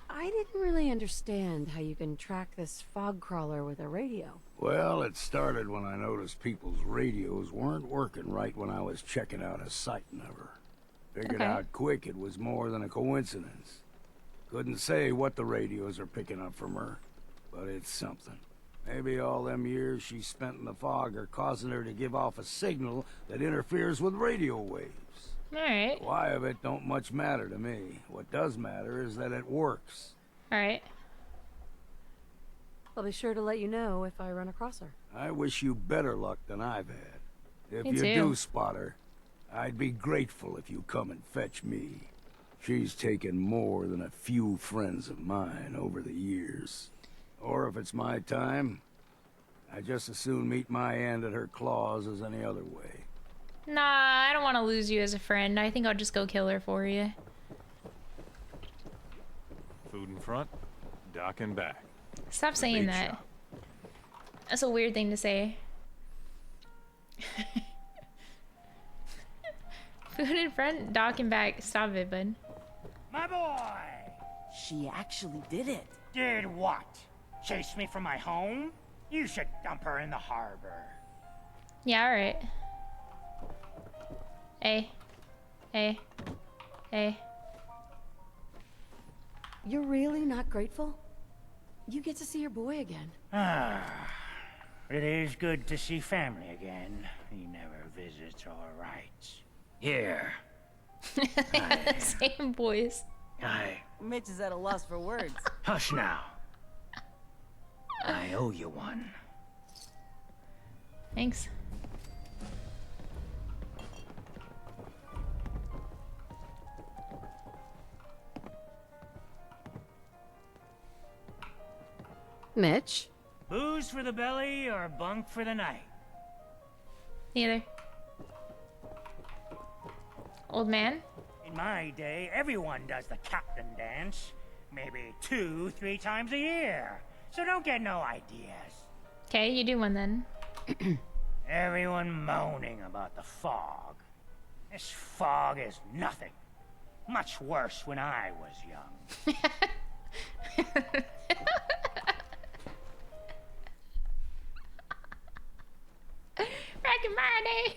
I didn't really understand how you can track this fog crawler with a radio. Well, it started when I noticed people's radios weren't working right when I was checking out a sighting of her. Figured out quick it was more than a coincidence. Couldn't say what the radios are picking up from her, but it's something. Maybe all them years she spent in the fog are causing her to give off a signal that interferes with radio waves. Alright. Why of it don't much matter to me. What does matter is that it works. Alright. I'll be sure to let you know if I run across her. I wish you better luck than I've had. If Me you too. do spot her, I'd be grateful if you come and fetch me. She's taken more than a few friends of mine over the years. Or if it's my time, I'd just as soon meet my end at her claws as any other way. Nah, I don't want to lose you as a friend. I think I'll just go kill her for you. Food in front, dock in back. Stop saying Bait that. shop. That's a weird thing to say. Food in front, dock and back. Stop it, bud. My boy! She actually did it. Did what? Chase me from my home? You should dump her in the harbor. Yeah, alright. Hey. Hey. Hey. You're really not grateful? You get to see your boy again. Ah, it is good to see family again. He never visits or writes. Here. Same voice. Mitch is at a loss for words. Hush now. I owe you one. Thanks. Mitch? Booze for the belly or bunk for the night? Neither. Old man? In my day, everyone does the captain dance. Maybe 2-3 times a year. So don't get no ideas. Okay, you do one then. Everyone moaning about the fog. This fog is nothing. Much worse when I was young. Back in my day,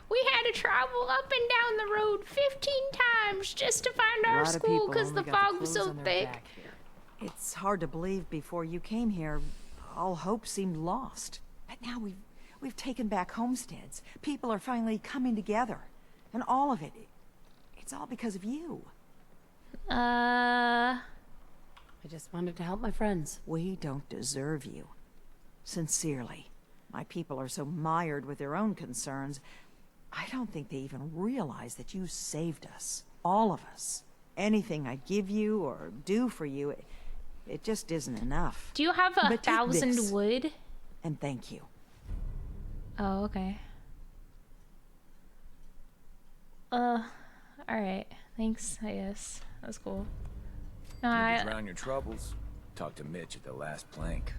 we had to travel up and down the road 15 times just to find our school because the fog was so thick. It's hard to believe before you came here, all hope seemed lost. But now we've taken back homesteads. People are finally coming together. And all of it, it's all because of you. I just wanted to help my friends. We don't deserve you. Sincerely. My people are so mired with their own concerns, I don't think they even realize that you saved us. All of us. Anything I give you or do for you, it just isn't enough. Do you have But take 1,000 this, wood? and thank you. Oh, okay. Alright. Thanks, I guess. That's cool. No, You can drown your troubles. Talk to Mitch at the last plank.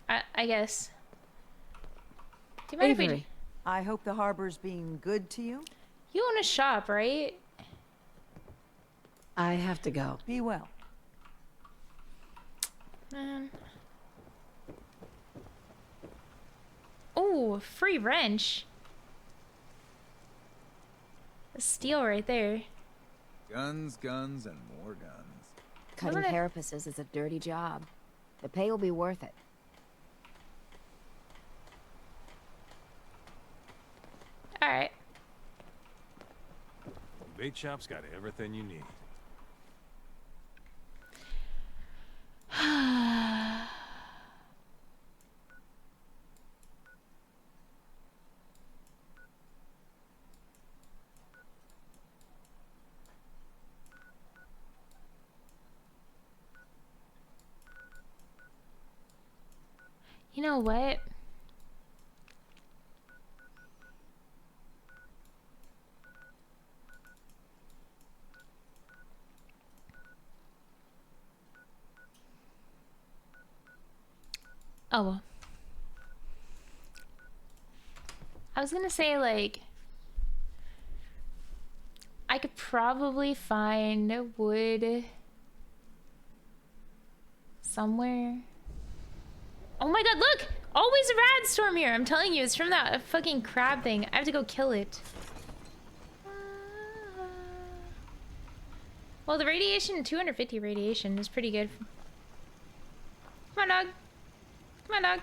I guess. Do you mind if we... Avery. I hope the harbor's being good to you. You own a shop, right? I have to go. Be well. Man. Oh, Ooh, free wrench. A steal right there. Guns, guns, and more guns. Cutting carapaces is a dirty job. The pay will be worth it. Alright. Bait shop's got everything you need. You know what? Oh well. I was gonna say, like, I could probably find wood somewhere. Oh my god, look! Always a rad storm here! I'm telling you, it's from that fucking crab thing. I have to go kill it. Well, the radiation, 250 radiation is pretty good. Come on, dog. Come on, dog.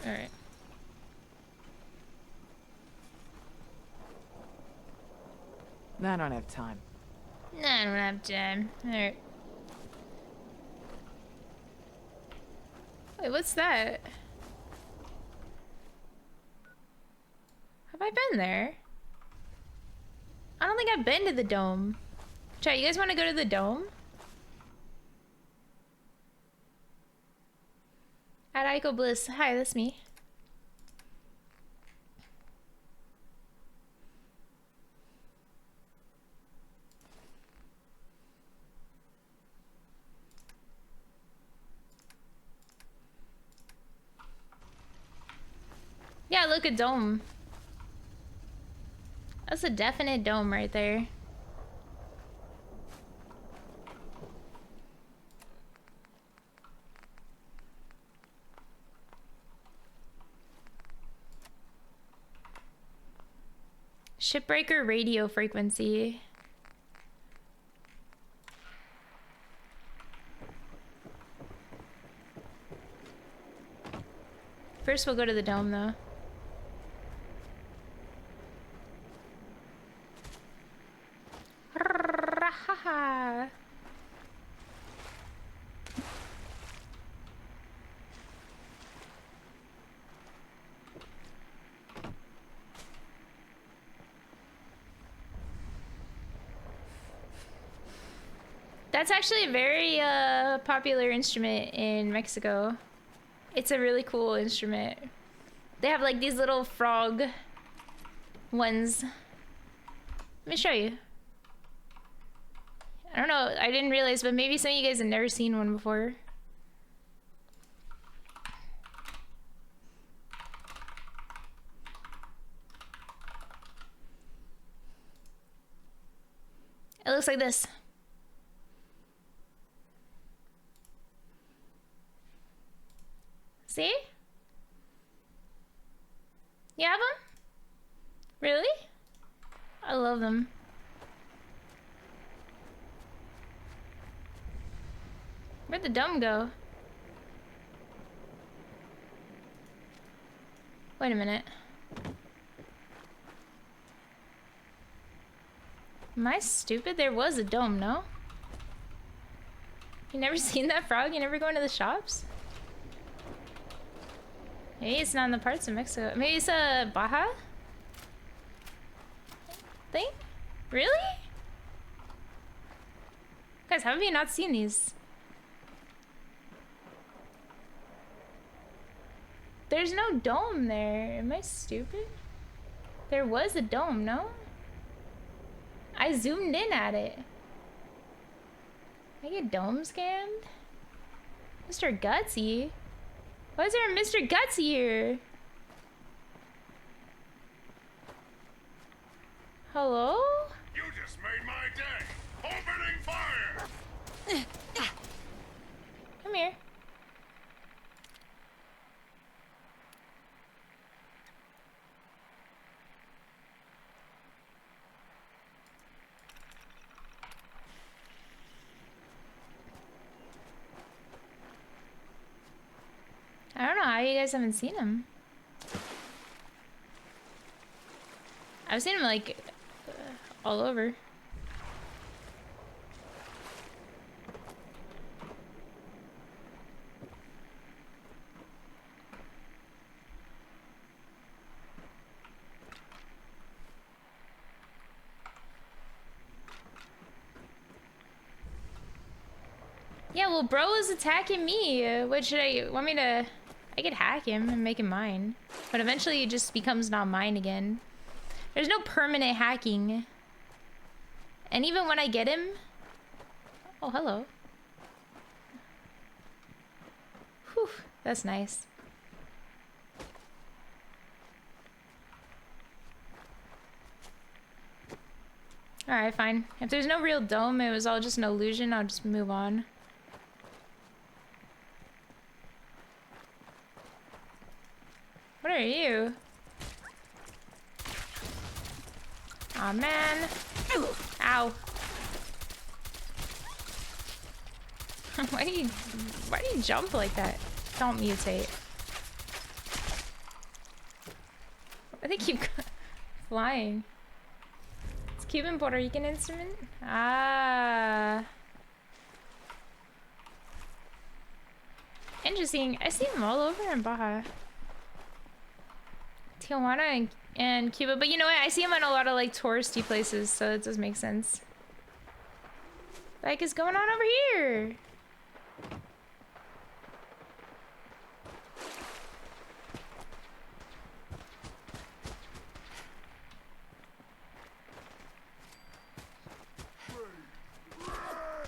Alright. I don't have time. Nah, I don't have time. Alright. Wait, what's that? Have I been there? I don't think I've been to the dome. Chat, you guys want to go to the dome? At AikoBliss. Hi, that's me. Yeah, look, a dome. That's a definite dome right there. Shipbreaker radio frequency. First we'll go to the dome though. That's actually a very popular instrument in Mexico. It's a really cool instrument. They have like these little frog ones. Let me show you. I don't know, I didn't realize, but maybe some of you guys have never seen one before. It looks like this. See? You have them? Really? I love them. Where'd the dome go? Wait a minute. Am I stupid? There was a dome, no? You never seen that frog? You never go into the shops? Maybe it's not in the parts of Mexico. Maybe it's a Baja thing? Really? Guys, how have you not seen these? There's no dome there. Am I stupid? There was a dome, no? I zoomed in at it. I get dome scammed? Mr. Gutsy? Why is there a Mr. Gutsy here? Hello? You just made my day. Opening fire. Come here. guys haven't seen him. I've seen him like all over. Yeah, well, bro was attacking me. What should I want me to? I could hack him and make him mine, but eventually it just becomes not mine again. There's no permanent hacking. And even when I get him... Oh, hello. Whew, that's nice. Alright, fine. If there's no real dome, it was all just an illusion, I'll just move on. What are you? Aw, man. Ow. Why do you jump like that? Don't mutate. Why do they keep flying? Is Cuban Puerto Rican instrument? Ah. Interesting. I see them all over in Baja. Tijuana and Cuba, but you know what? I see them in a lot of like touristy places, so it does make sense. What the heck is going on over here?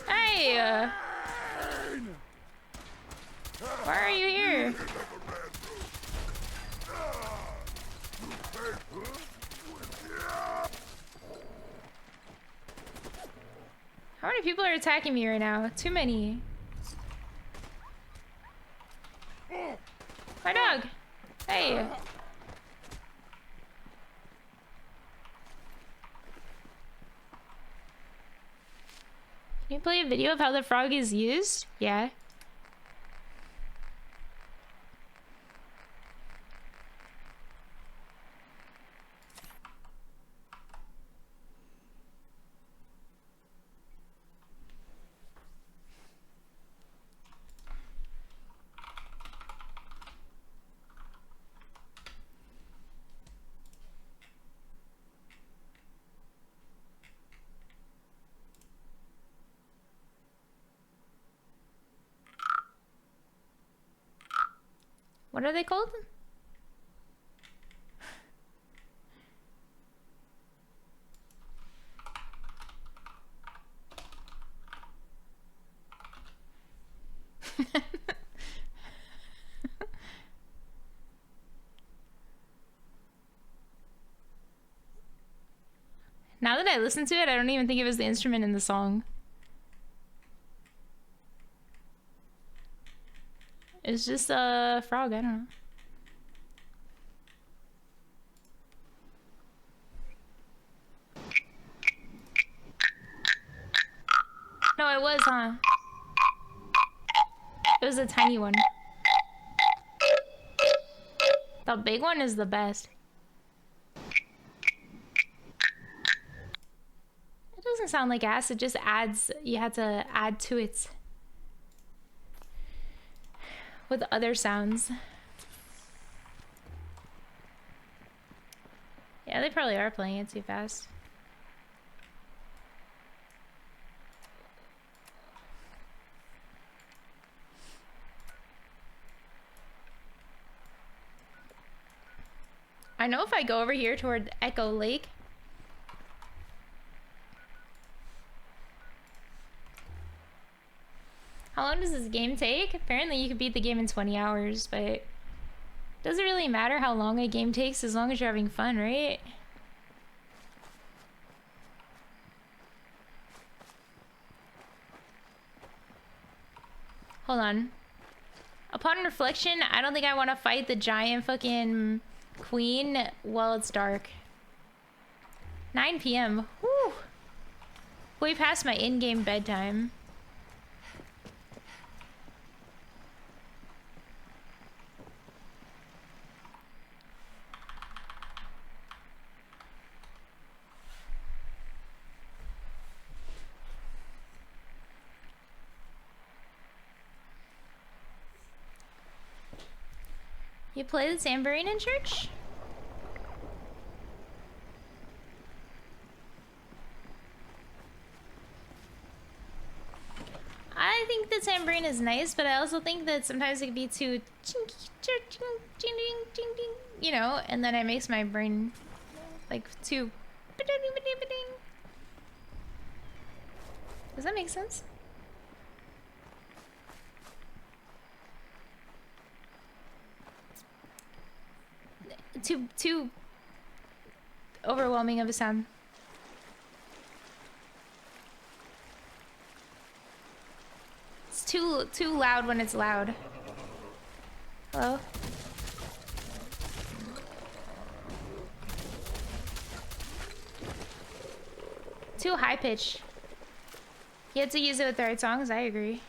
Hey! Why are you here? How many people are attacking me right now? Too many. My dog! Hey! Can you play a video of how the frog is used? Yeah. What are they called? Now that I listen to it, I don't even think it was the instrument in the song. It's just a frog, I don't know. No, it was, huh? It was a tiny one. The big one is the best. It doesn't sound like ass, it just adds, you had to add to it with other sounds. Yeah, they probably are playing it too fast. I know if I go over here toward Echo Lake. How long does this game take? Apparently you could beat the game in 20 hours, but it doesn't really matter how long a game takes as long as you're having fun, right? Hold on. Upon reflection, I don't think I want to fight the giant fucking queen while it's dark. 9 p.m. Whew. Way past my in-game bedtime. You play the tambourine in church? I think the tambourine is nice, but I also think that sometimes it can be too you know, and then it makes my brain like too. Does that make sense? Too overwhelming of a sound. It's too loud when it's loud. Hello? Too high pitch. You have to use it with the right songs, I agree.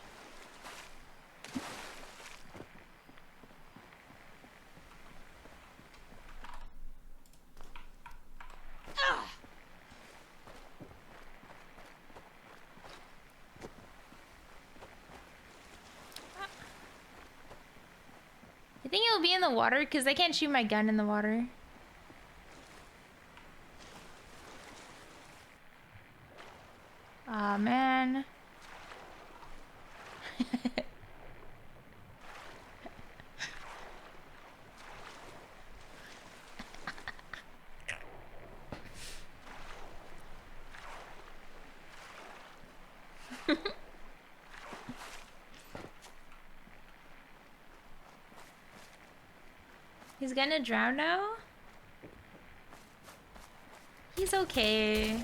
I think it'll be in the water because I can't shoot my gun in the water. Aw, man. He's gonna drown now? He's okay. I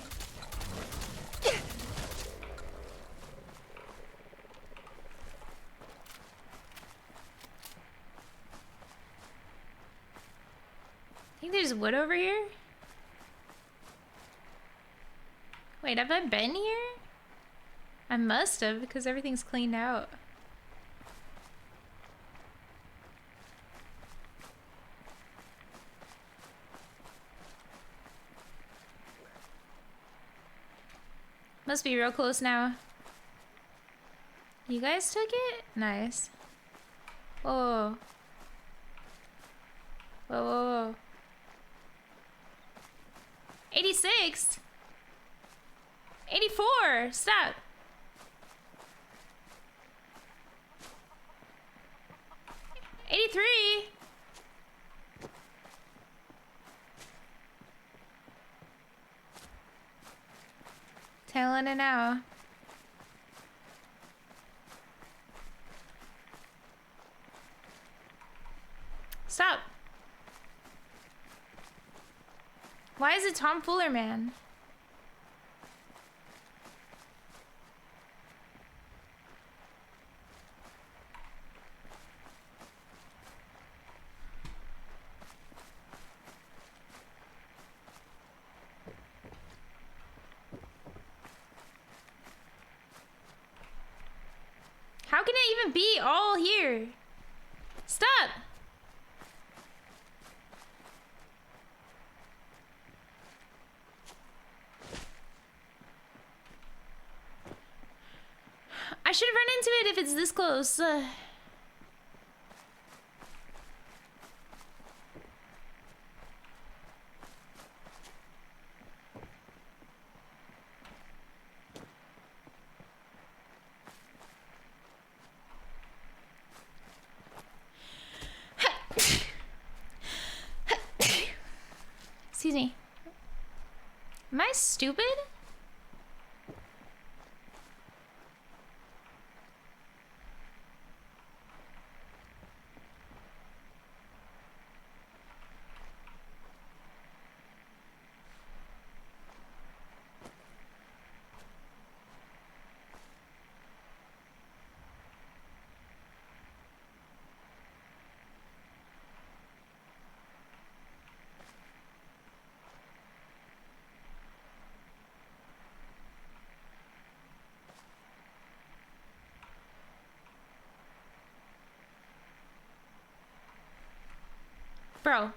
think there's wood over here. Wait, have I been here? I must have, because everything's cleaned out. Must be real close now. You guys took it? Nice. Whoa. Whoa, whoa, whoa. 86? 84! Stop! 83! Tailing it now. Stop! Why is it Tom Fuller, man? How can it even be all here? Stop! I should have run into it if it's this close. Excuse me. Am I stupid? Bro.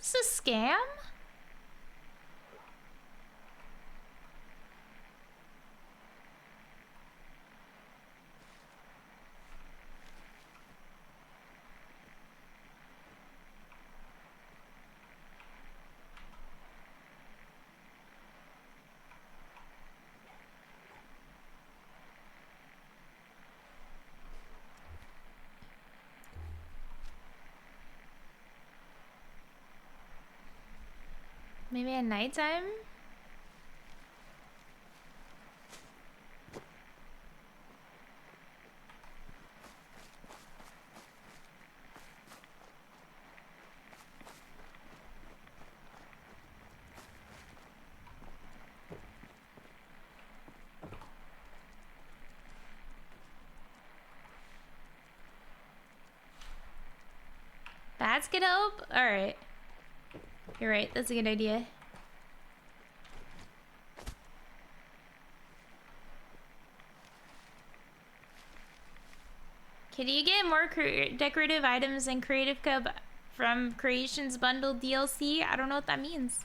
Is this a scam? Maybe at nighttime? That's gonna help? Alright. You're right, that's a good idea. Can you get more decorative items in Creative Club from Creations Bundle DLC? I don't know what that means.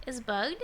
Is bugged?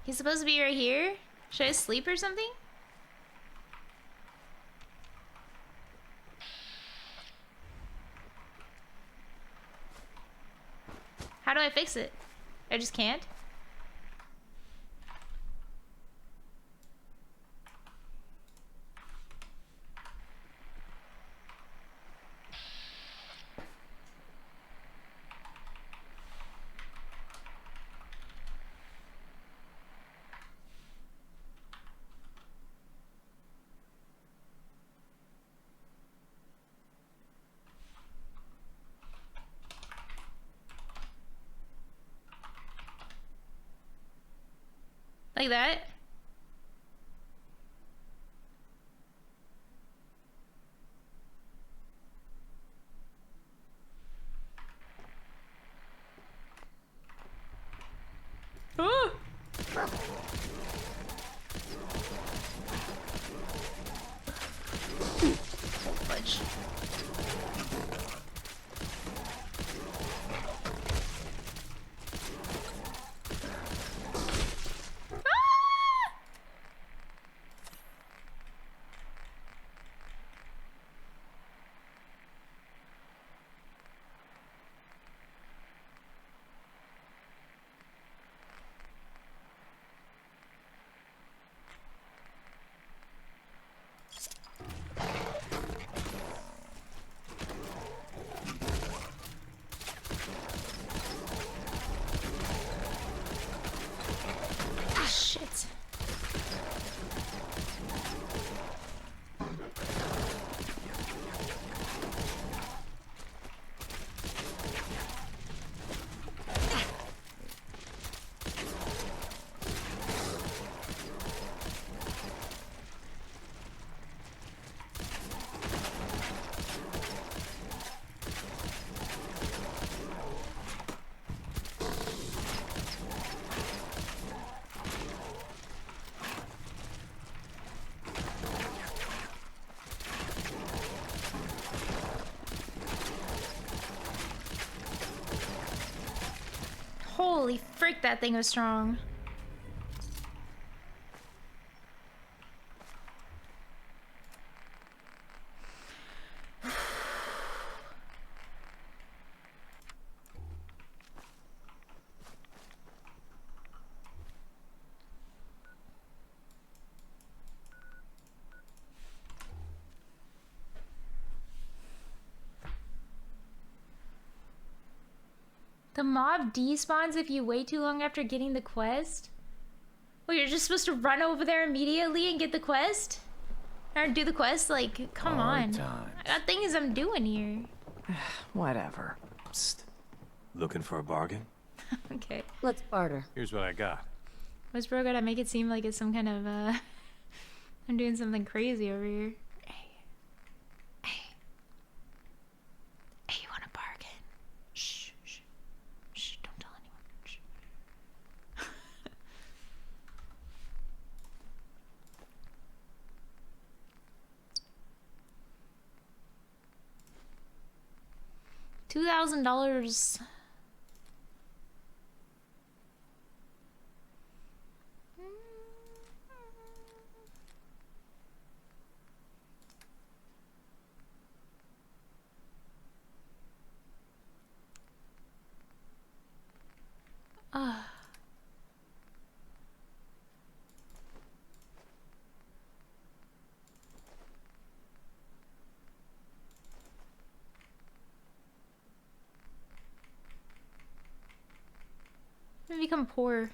He's supposed to be right here? Should I sleep or something? How do I fix it? I just can't? Like that? Oh! Fudge. Shit. Holy frick, that thing was strong. The mob despawns if you wait too long after getting the quest? Well, you're just supposed to run over there immediately and get the quest? Or do the quest? Like, come on. I got things I'm doing here. Whatever. Psst. Looking for a bargain? Okay. Let's barter. Here's what I got. What's bro gotta make it seem like it's some kind of, I'm doing something crazy over here. Hey, you want a bargain? Shh, don't tell anyone. Shh. $2,000. I'm gonna become poor.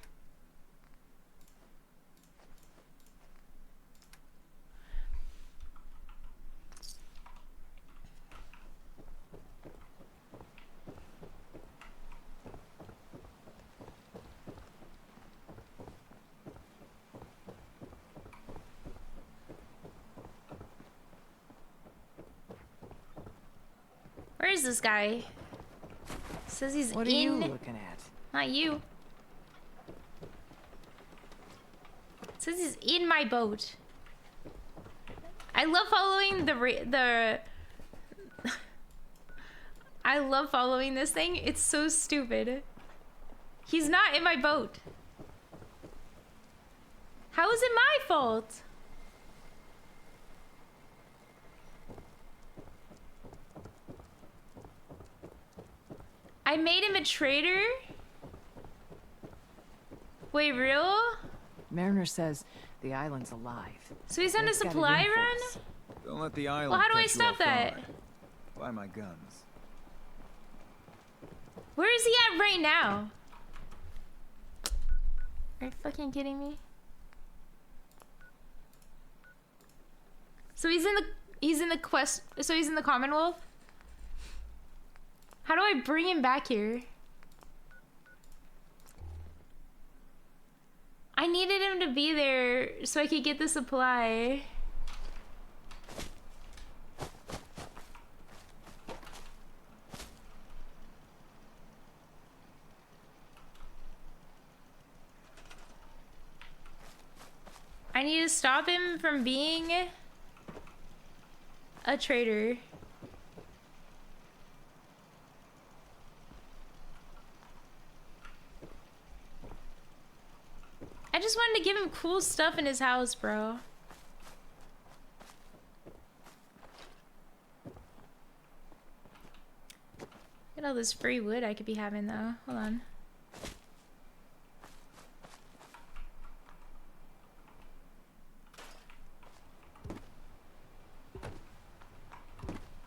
Where is this guy? Says he's What are you looking at? Not you. Says he's in my boat. I love following I love following this thing. It's so stupid. He's not in my boat. How is it my fault? I made him a traitor? Wait, real? Mariner says the island's alive. So he's on a Let's get it supply in for run? us. Don't let the island. Well, how do I catch you stop off that? guard. Buy my guns. Where is he at right now? Are you fucking kidding me? So he's in the quest, so he's in the Commonwealth? How do I bring him back here? I needed him to be there so I could get the supply. I need to stop him from being a traitor. I just wanted to give him cool stuff in his house, bro. Look at all this free wood I could be having, though. Hold on.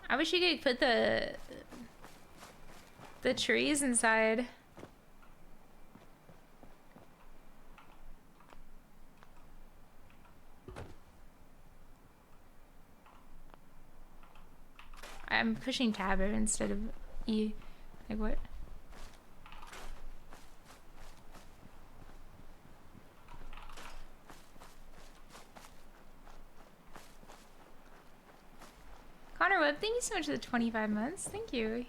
I wish you could put the trees inside. I'm pushing tab instead of E. Like what? Connor Webb, thank you so much for the 25 months. Thank you.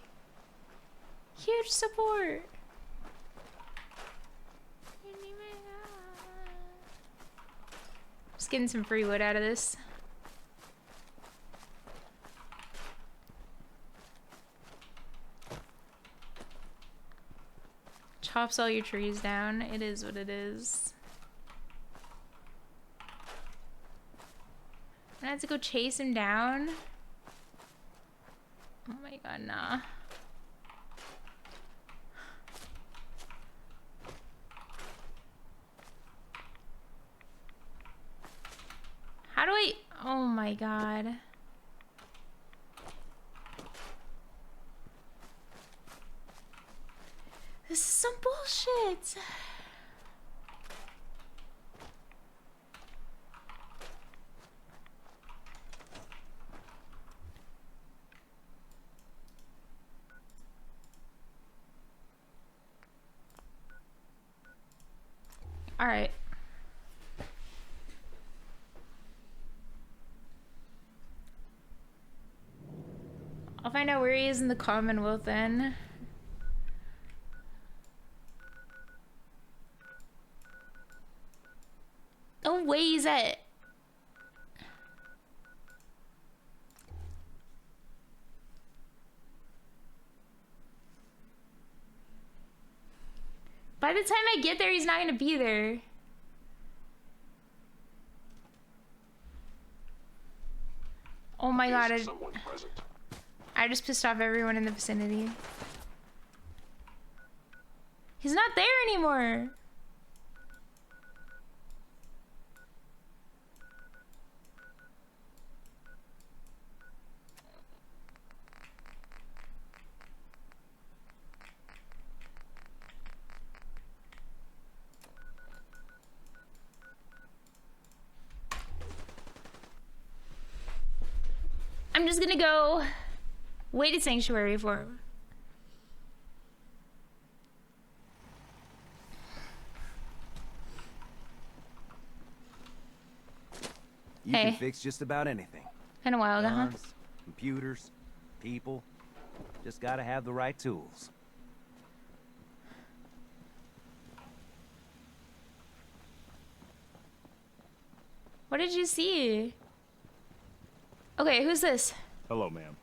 Huge support. Just getting some free wood out of this. Chops all your trees down. It is what it is. I have to go chase him down. Oh my god, nah. How do I... Oh my god. This is some bullshit. All right. I'll find out where he is in the Commonwealth then. No way he's at. By the time I get there, he's not gonna be there. Oh my god, I just pissed off everyone in the vicinity. He's not there anymore. I'm just gonna go wait at Sanctuary for him. You Hey. can fix just about anything. Been a while ago, huh? Guns, computers, people. Just gotta have the right tools. What did you see? Okay, who's this? Hello, ma'am.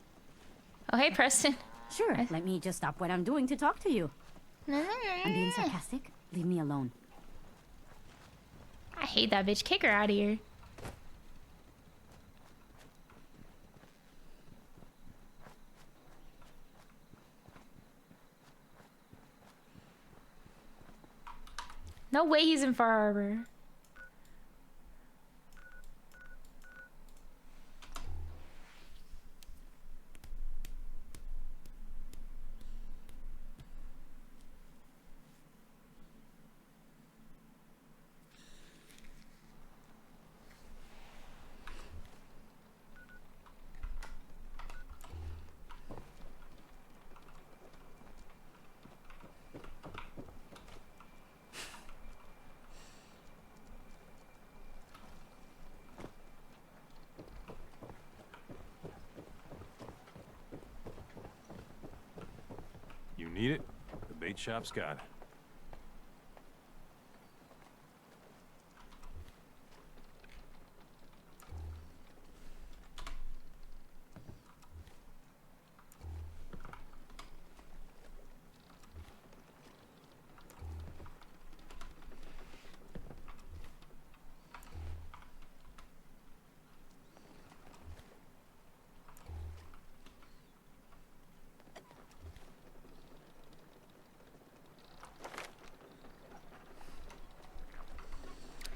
Oh, hey, Preston. Sure, let me just stop what I'm doing to talk to you. I'm being sarcastic. Leave me alone. I hate that bitch. Kick her out of here. No way he's in Far Harbor. You need it? The bait shop's got it.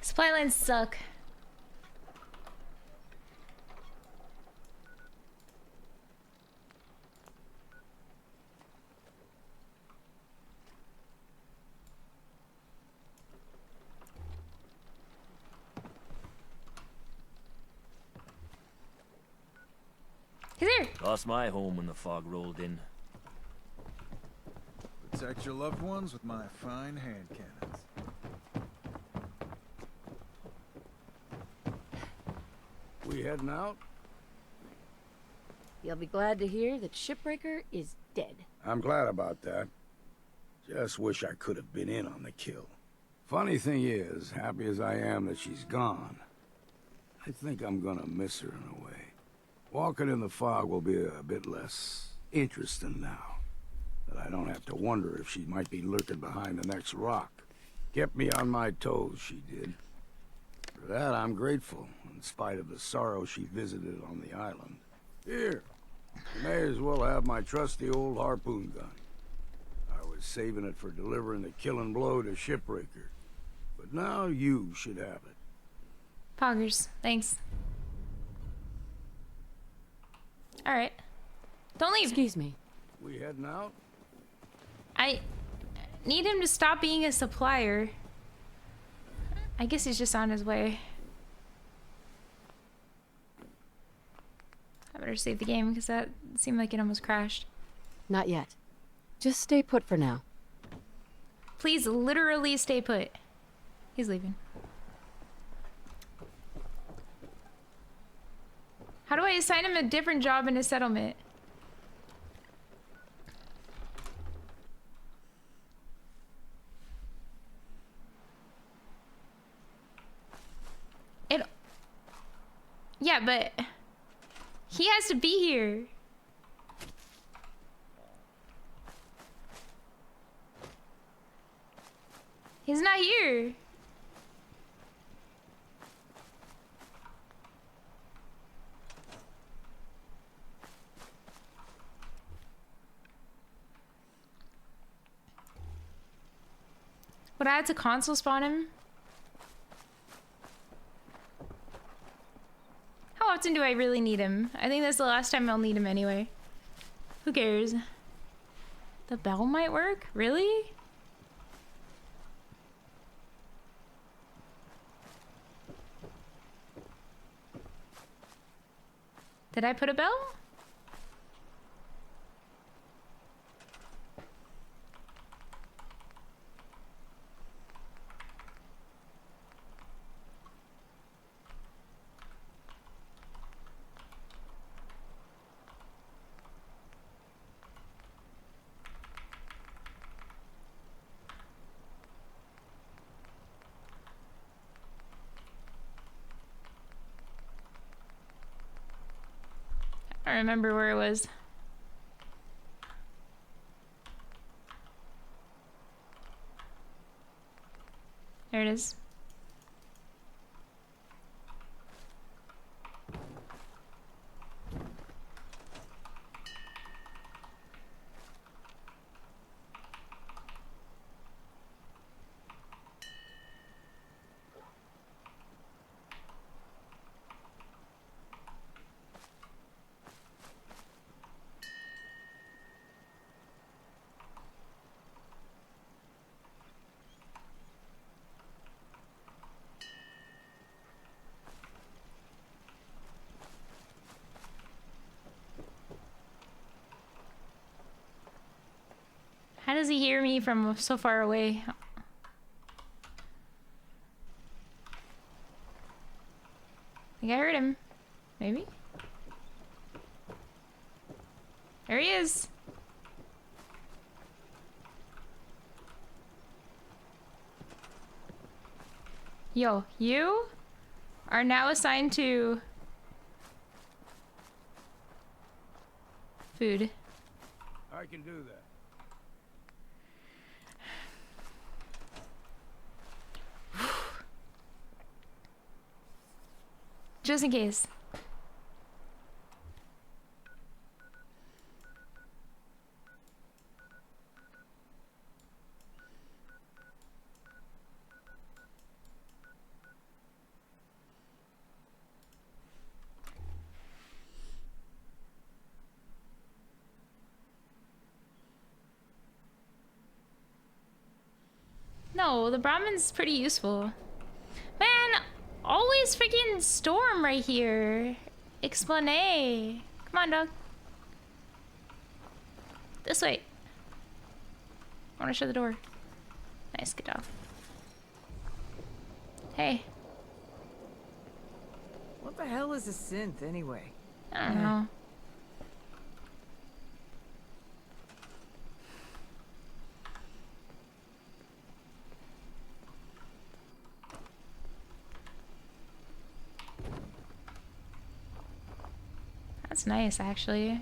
Supply lines suck. He's here. Lost my home when the fog rolled in. Protect your loved ones with my fine hand cannons. We heading out? You'll be glad to hear that Shipbreaker is dead. I'm glad about that. Just wish I could have been in on the kill. Funny thing is, happy as I am that she's gone, I think I'm gonna miss her in a way. Walking in the fog will be a bit less interesting now. That I don't have to wonder if she might be lurking behind the next rock. Kept me on my toes, she did. For that, I'm grateful, in spite of the sorrow she visited on the island. Here, you may as well have my trusty old harpoon gun. I was saving it for delivering the killing blow to Shipbreaker. But now you should have it. Poggers. Thanks. Alright. Don't leave. Excuse me. We heading out? need him to stop being a supplier. I guess he's just on his way. I better save the game because that seemed like it almost crashed. Not yet. Just stay put for now. Please literally stay put. He's leaving. How do I assign him a different job in a settlement? Yeah, but he has to be here. He's not here. Would I have to console spawn him? How often do I really need him? I think that's the last time I'll need him anyway. Who cares? The bell might work? Really? Did I put a bell? I don't remember where it was. There it is. How does he hear me from so far away? I think I heard him. Maybe? There he is. Yo, you are now assigned to food. I can do that. Just in case. No, the Brahmin's pretty useful. Man, always freaking storm right here. Explain. Come on, dog. This way. I want to shut the door. Nice, good job. Hey. What the hell is a synth, anyway? I don't know. That's nice, actually.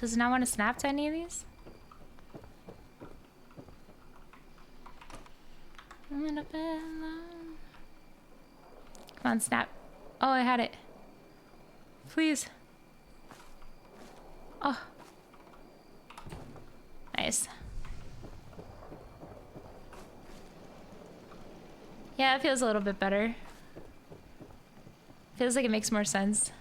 Does it not want to snap to any of these? I'm gonna be alone. Come on, snap. Oh, I had it. Please. Oh. Nice. Yeah, it feels a little bit better. Feels like it makes more sense.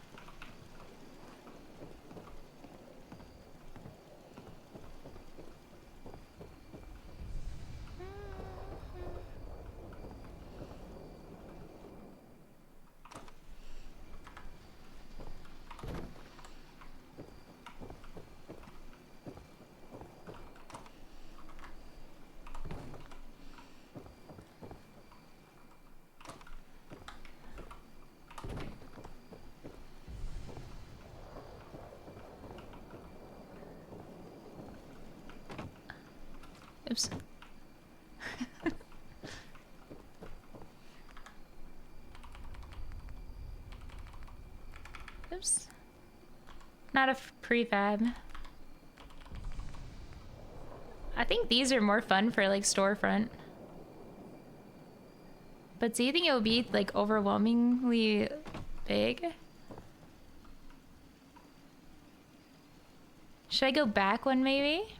Oops. Oops. Not a prefab. I think these are more fun for like storefront. But do you think it would be like overwhelmingly big? Should I go back one maybe?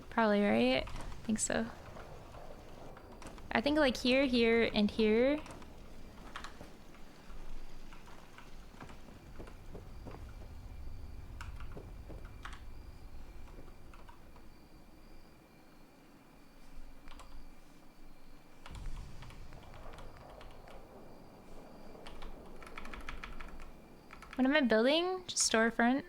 Probably, right? I think so. I think like here, here, and here. What am I building? Just storefront.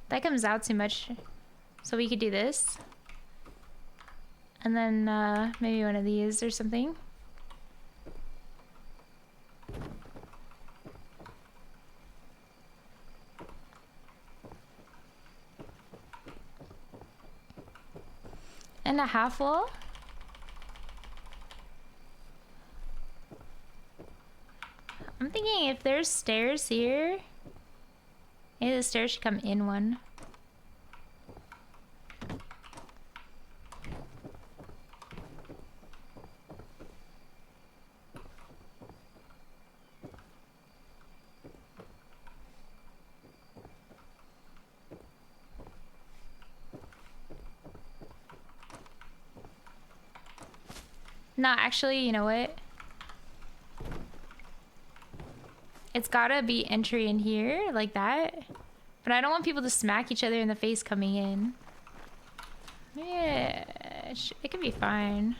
That comes out too much. So we could do this. And then maybe one of these or something. And a half wall. I'm thinking if there's stairs here, maybe the stairs should come in one. No, actually, you know what? It's gotta be entry in here, like that. But I don't want people to smack each other in the face coming in. Yeah, it can be fine.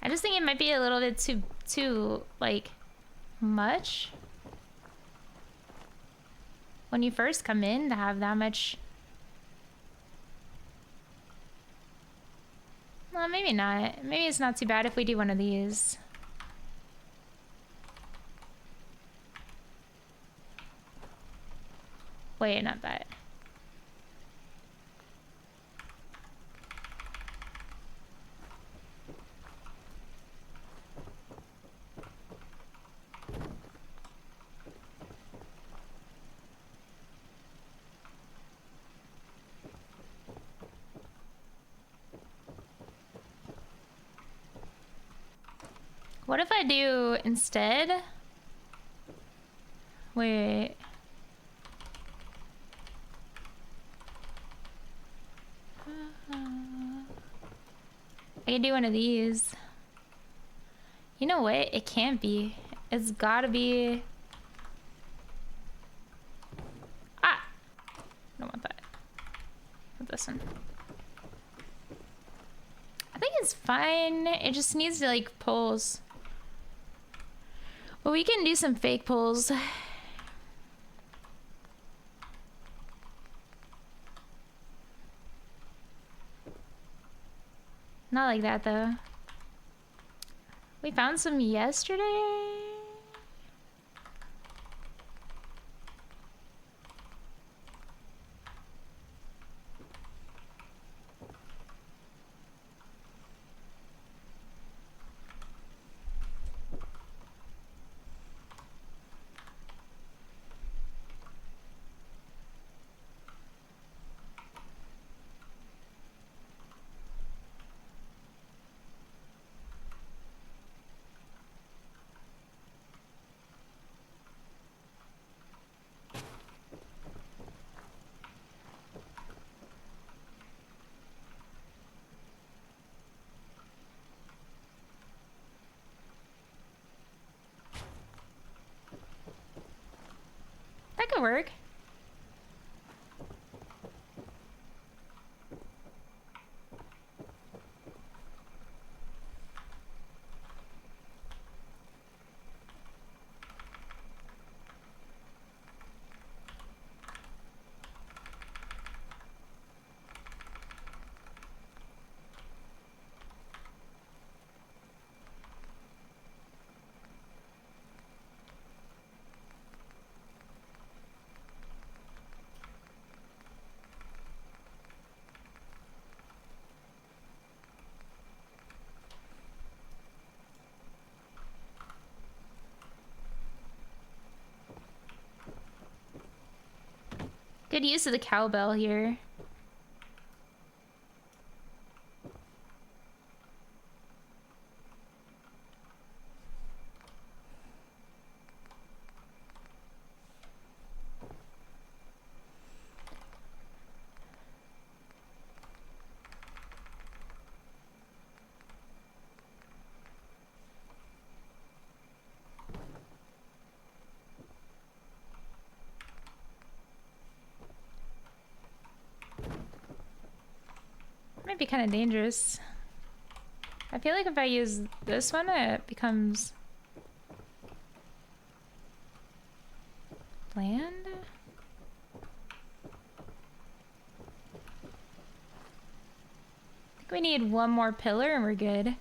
I just think it might be a little bit too like much when you first come in to have that much. Well, maybe not. Maybe it's not too bad if we do one of these. Wait, not that. What if I do instead? Wait. I can do one of these. You know what? It can't be. It's gotta be. Ah! I don't want that. Want this one. I think it's fine. It just needs to like pulls. But we can do some fake pulls. Not like that though. We found some yesterday. That could work. Good use of the cowbell here. Might be kind of dangerous. I feel like if I use this one, it becomes bland. I think we need one more pillar and we're good.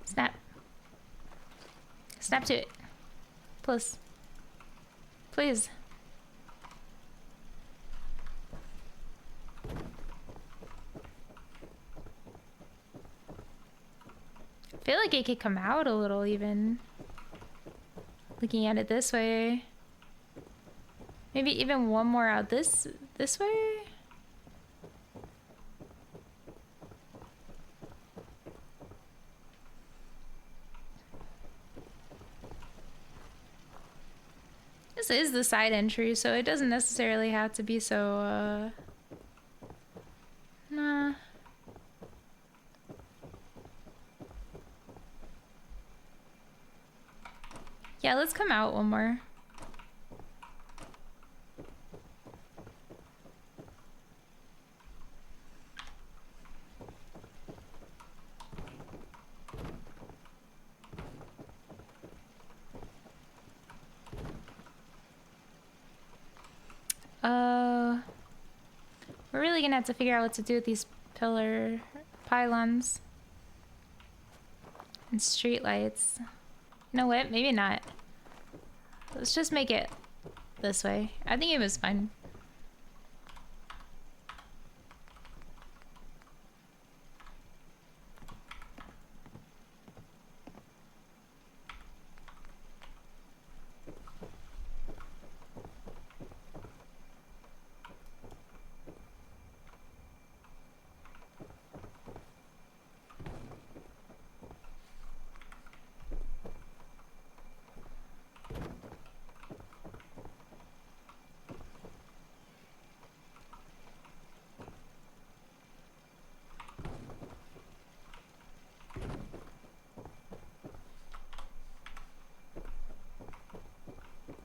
Snap. Snap to it. Plus. Please. I feel like it could come out a little even. Looking at it this way. Maybe even one more out this way? This is the side entry, so it doesn't necessarily have to be so, nah. Yeah, let's come out one more. really gonna have to figure out what to do with these pillar pylons and street lights. You know what? Maybe not. Let's just make it this way. I think it was fun.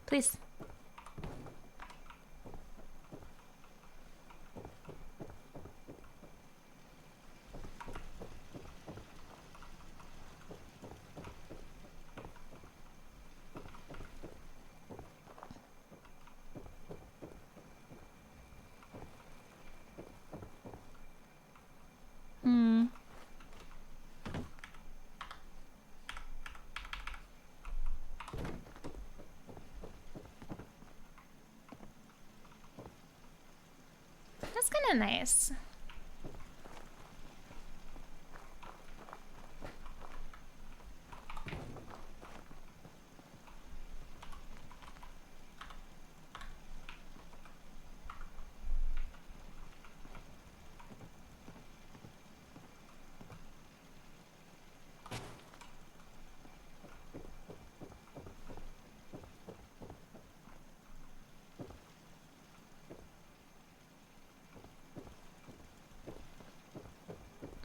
Please. That's kind of nice.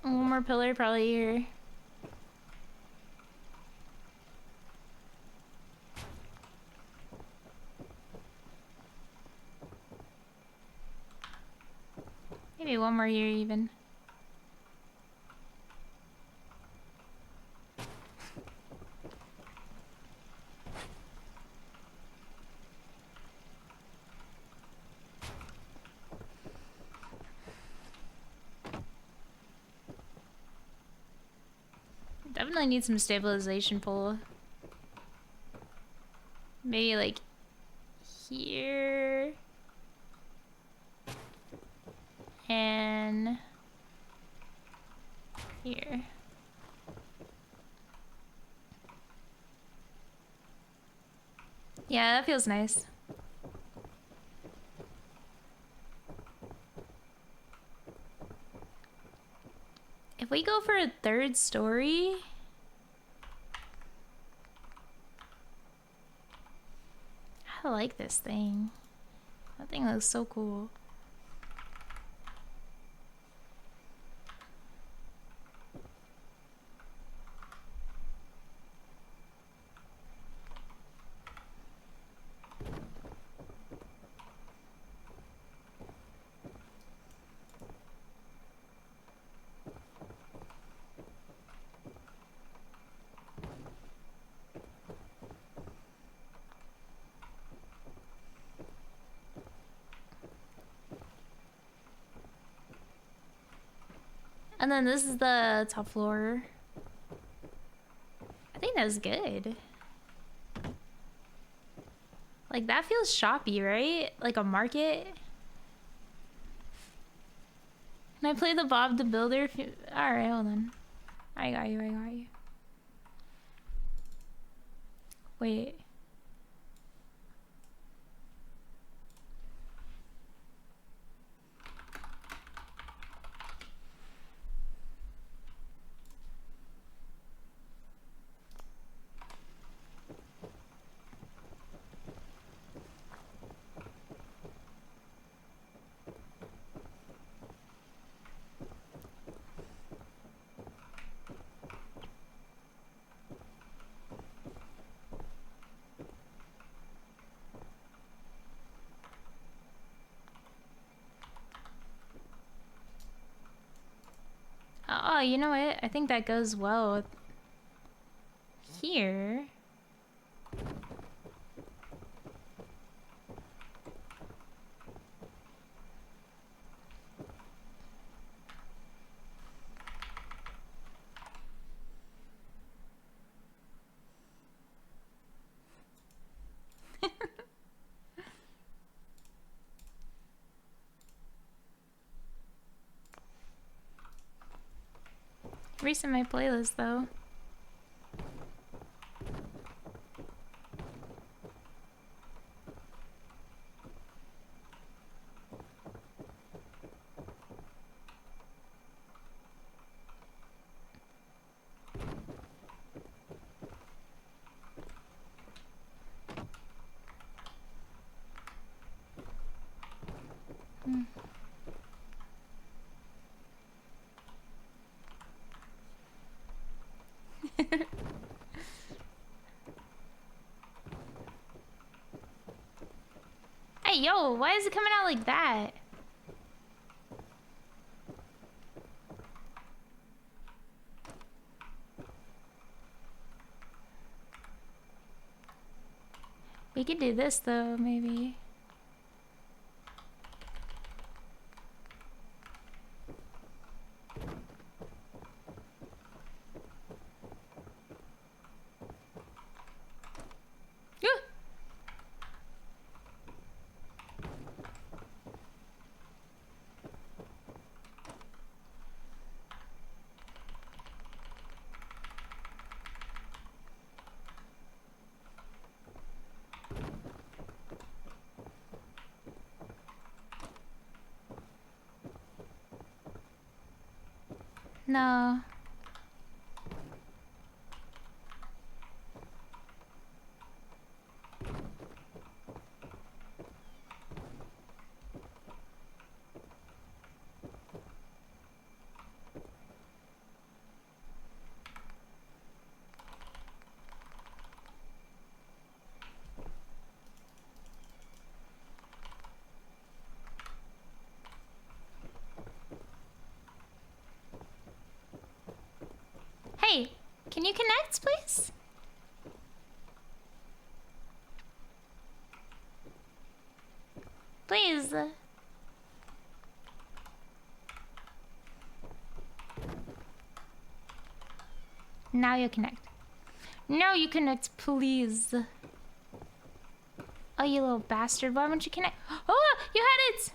One more pillar probably here. Maybe one more here even. Definitely need some stabilization pole. Maybe like here. And here. Yeah, that feels nice. If we go for a third story, I like this thing. That thing looks so cool. And then this is the top floor. I think that's good. Like that feels shoppy, right? Like a market. Can I play the Bob the Builder? Alright, hold on. I got you, I got you. Wait. Oh, you know what? I think that goes well with here. Recent my playlist though. Hey, yo, why is it coming out like that? We could do this though, maybe. No. Hey, can you connect, please? Please. Now you connect. Now you connect, please. Oh, you little bastard. Why won't you connect? Oh, you had it!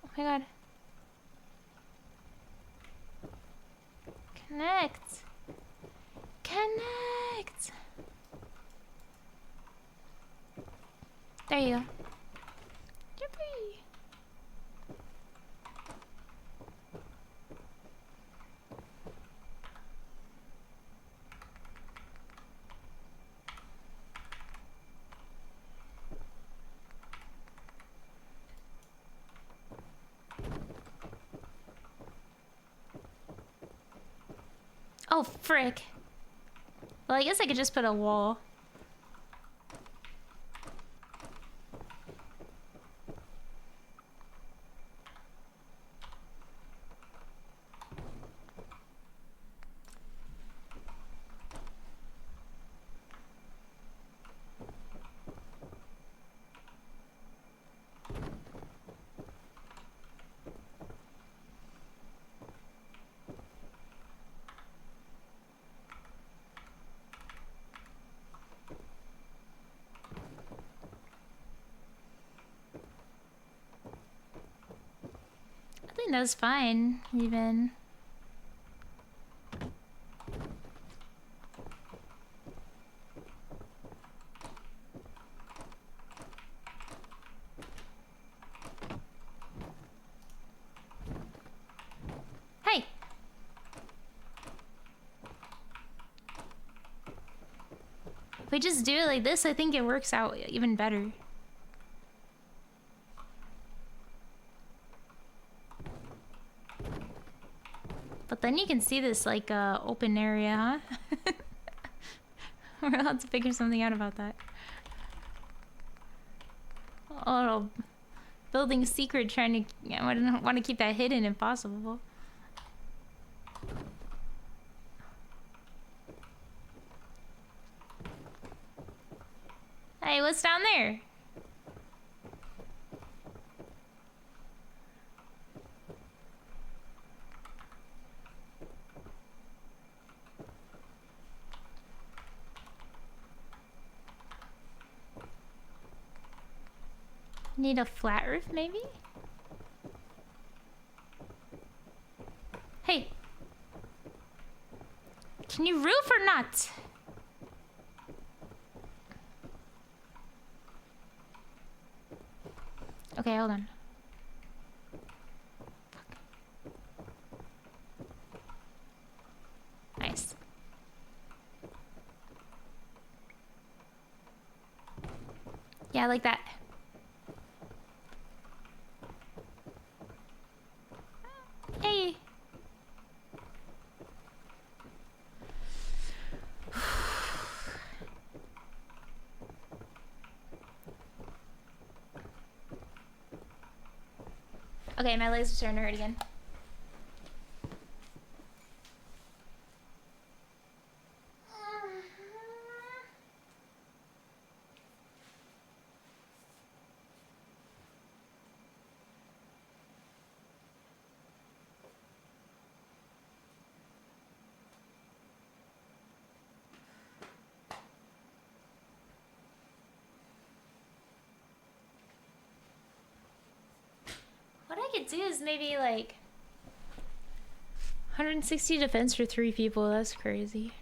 Oh my god. Connect. Connect. There you go. Yippee. Oh, frick. Well, I guess I could just put a wall. I think that's fine, even. Hey! If we just do it like this, I think it works out even better. But then you can see this like open area, huh? We're allowed to figure something out about that. A little building secret, trying to. I want to keep that hidden if possible. Hey, what's down there? Need a flat roof, maybe? Can you roof or not? Okay, hold on. Fuck. Nice. Yeah, I like that. Hey. Okay, my legs are starting to hurt again. What I could do is maybe like 160 defense for 3 people. That's crazy.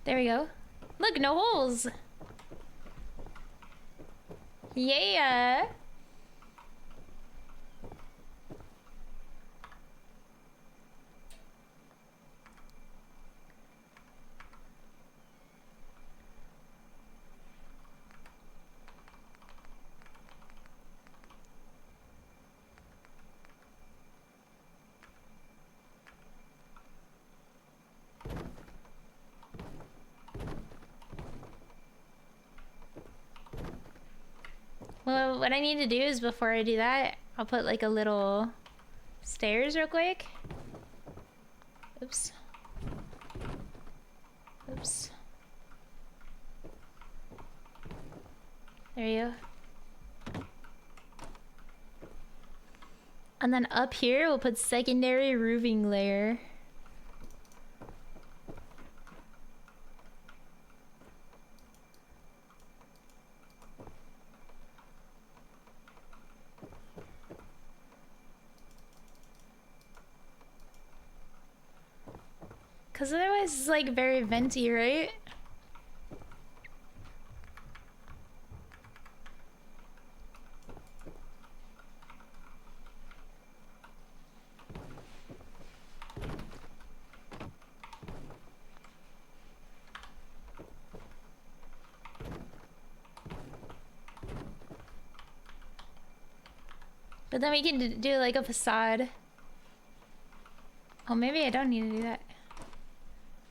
There we go. Look, no holes. Yeah. Well, what I need to do is before I do that, I'll put like a little stairs real quick. Oops. Oops. There you go. And then up here, we'll put secondary roofing layer. Because otherwise it's like very venty, right? But then we can do like a facade. Oh, maybe I don't need to do that.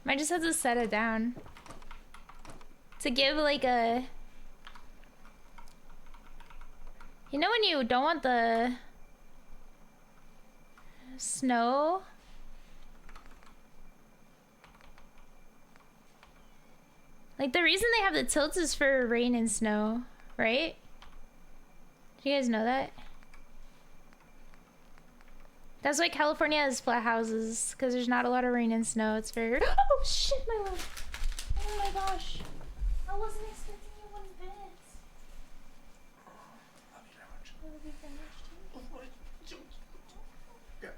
Might just have to set it down to give like a, you know, when you don't want the snow, like the reason they have the tilts is for rain and snow, right? Do you guys know that? That's why California has flat houses, because there's not a lot of rain and snow. It's very... Oh shit, my love! Oh my gosh. I wasn't expecting you 1 bit. Love you very much. Love you very much too. Yeah.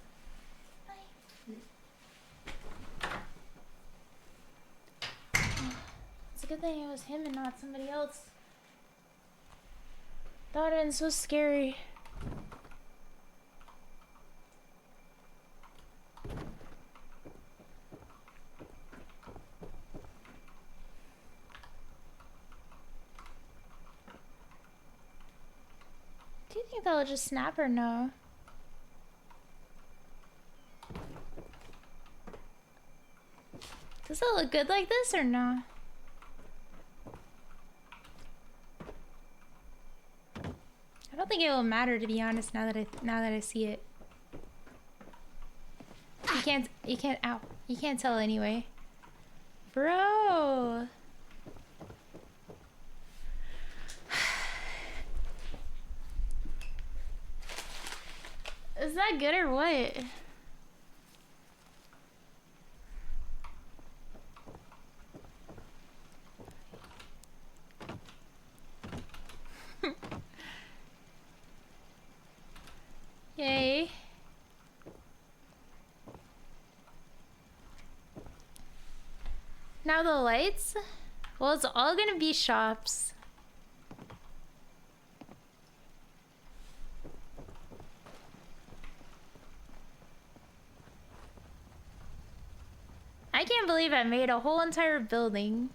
Bye. It's a good thing it was him and not somebody else. That would have been so scary. Do you think that'll just snap or no? Does that look good like this or no? I don't think it will matter, to be honest, now that I see it. You can't tell anyway. Bro. Is that good or what? Now the lights? Well, it's all gonna be shops. I can't believe I made a whole entire building.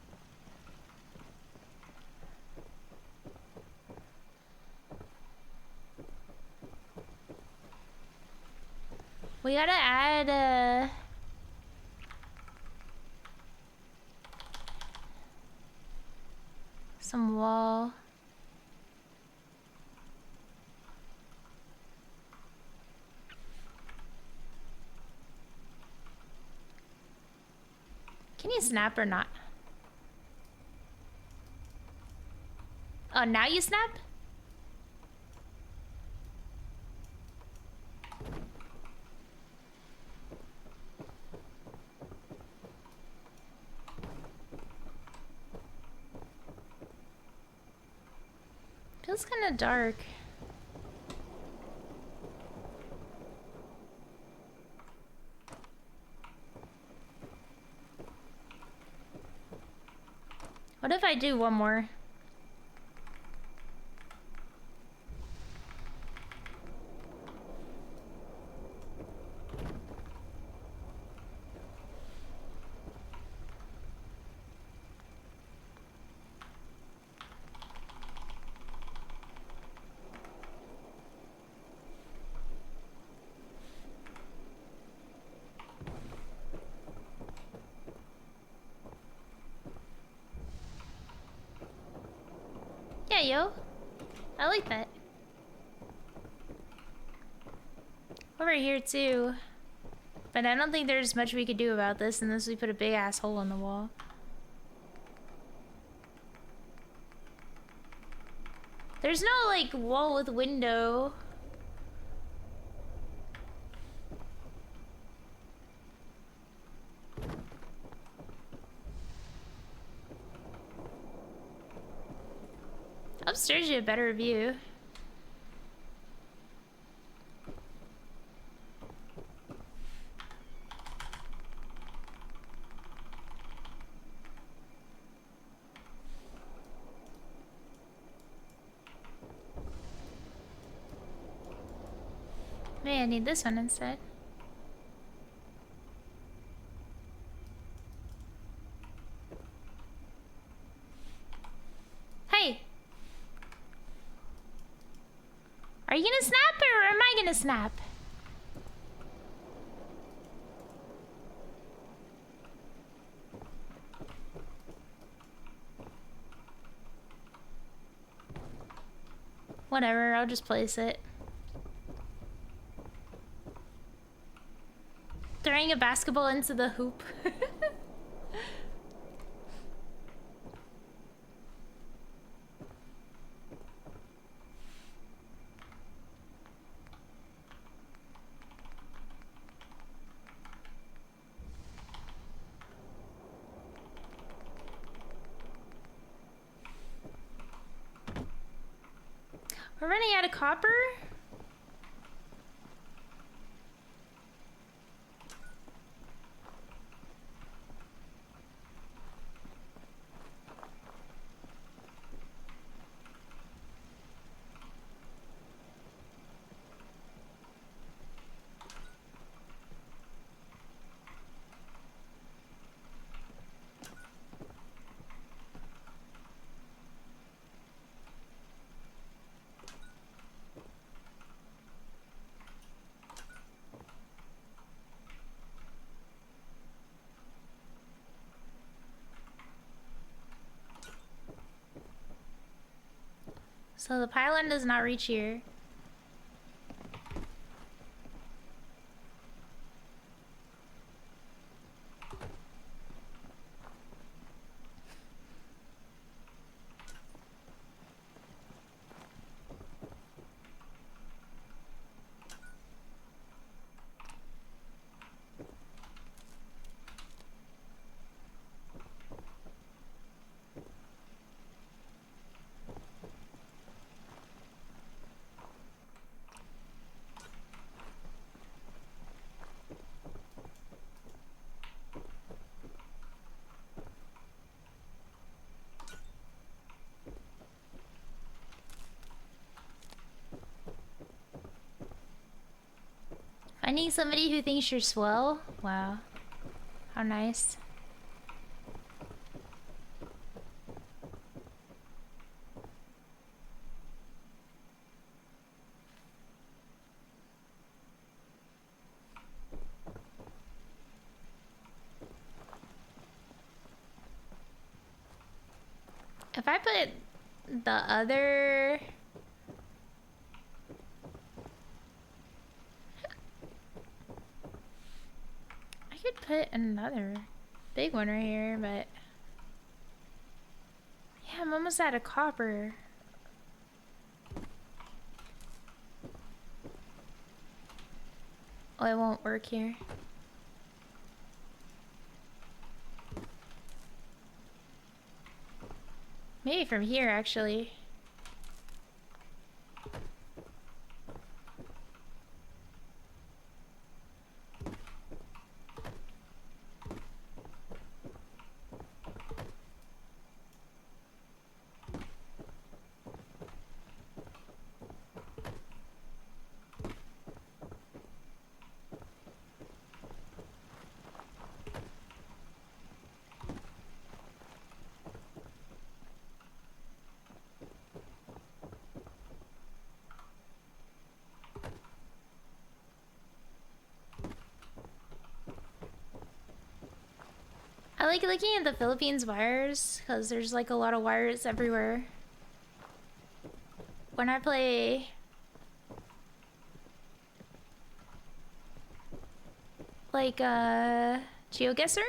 We gotta add some wall. Can you snap or not? Oh, now you snap? Feels kind of dark. What if I do one more? Yeah, yo. I like that. Over here too. But I don't think there's much we could do about this unless we put a big ass hole in the wall. There's no like wall with window. Upstairs you have a better view. Maybe I need this one instead. Hey! Are you gonna snap or am I gonna snap? Whatever, I'll just place it. Throwing a basketball into the hoop. We're running out of copper? So the pylon does not reach here. Finding somebody who thinks you're swell? Wow. How nice. If I put the other... I could put another big one right here, but... Yeah, I'm almost out of copper. Oh, it won't work here. Maybe from here, actually. I like looking at the Philippines wires because there's like a lot of wires everywhere. When I play like GeoGuessr,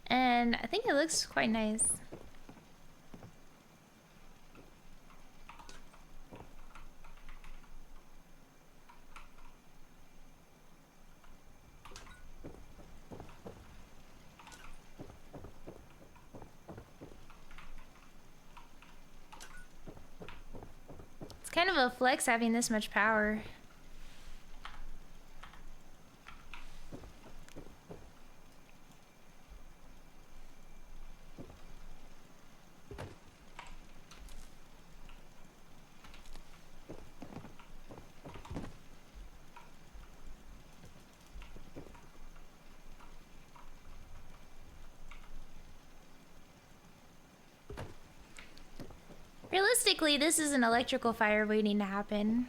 and I think it looks quite nice. Kind of a flex having this much power. Realistically, this is an electrical fire waiting to happen.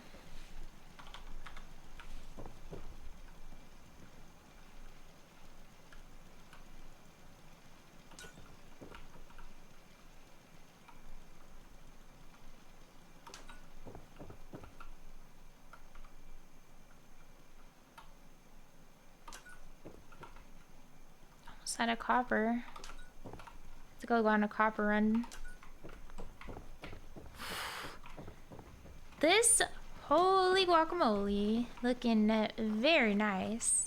Almost out of copper. Let's go on a copper run. This, holy guacamole, looking very nice.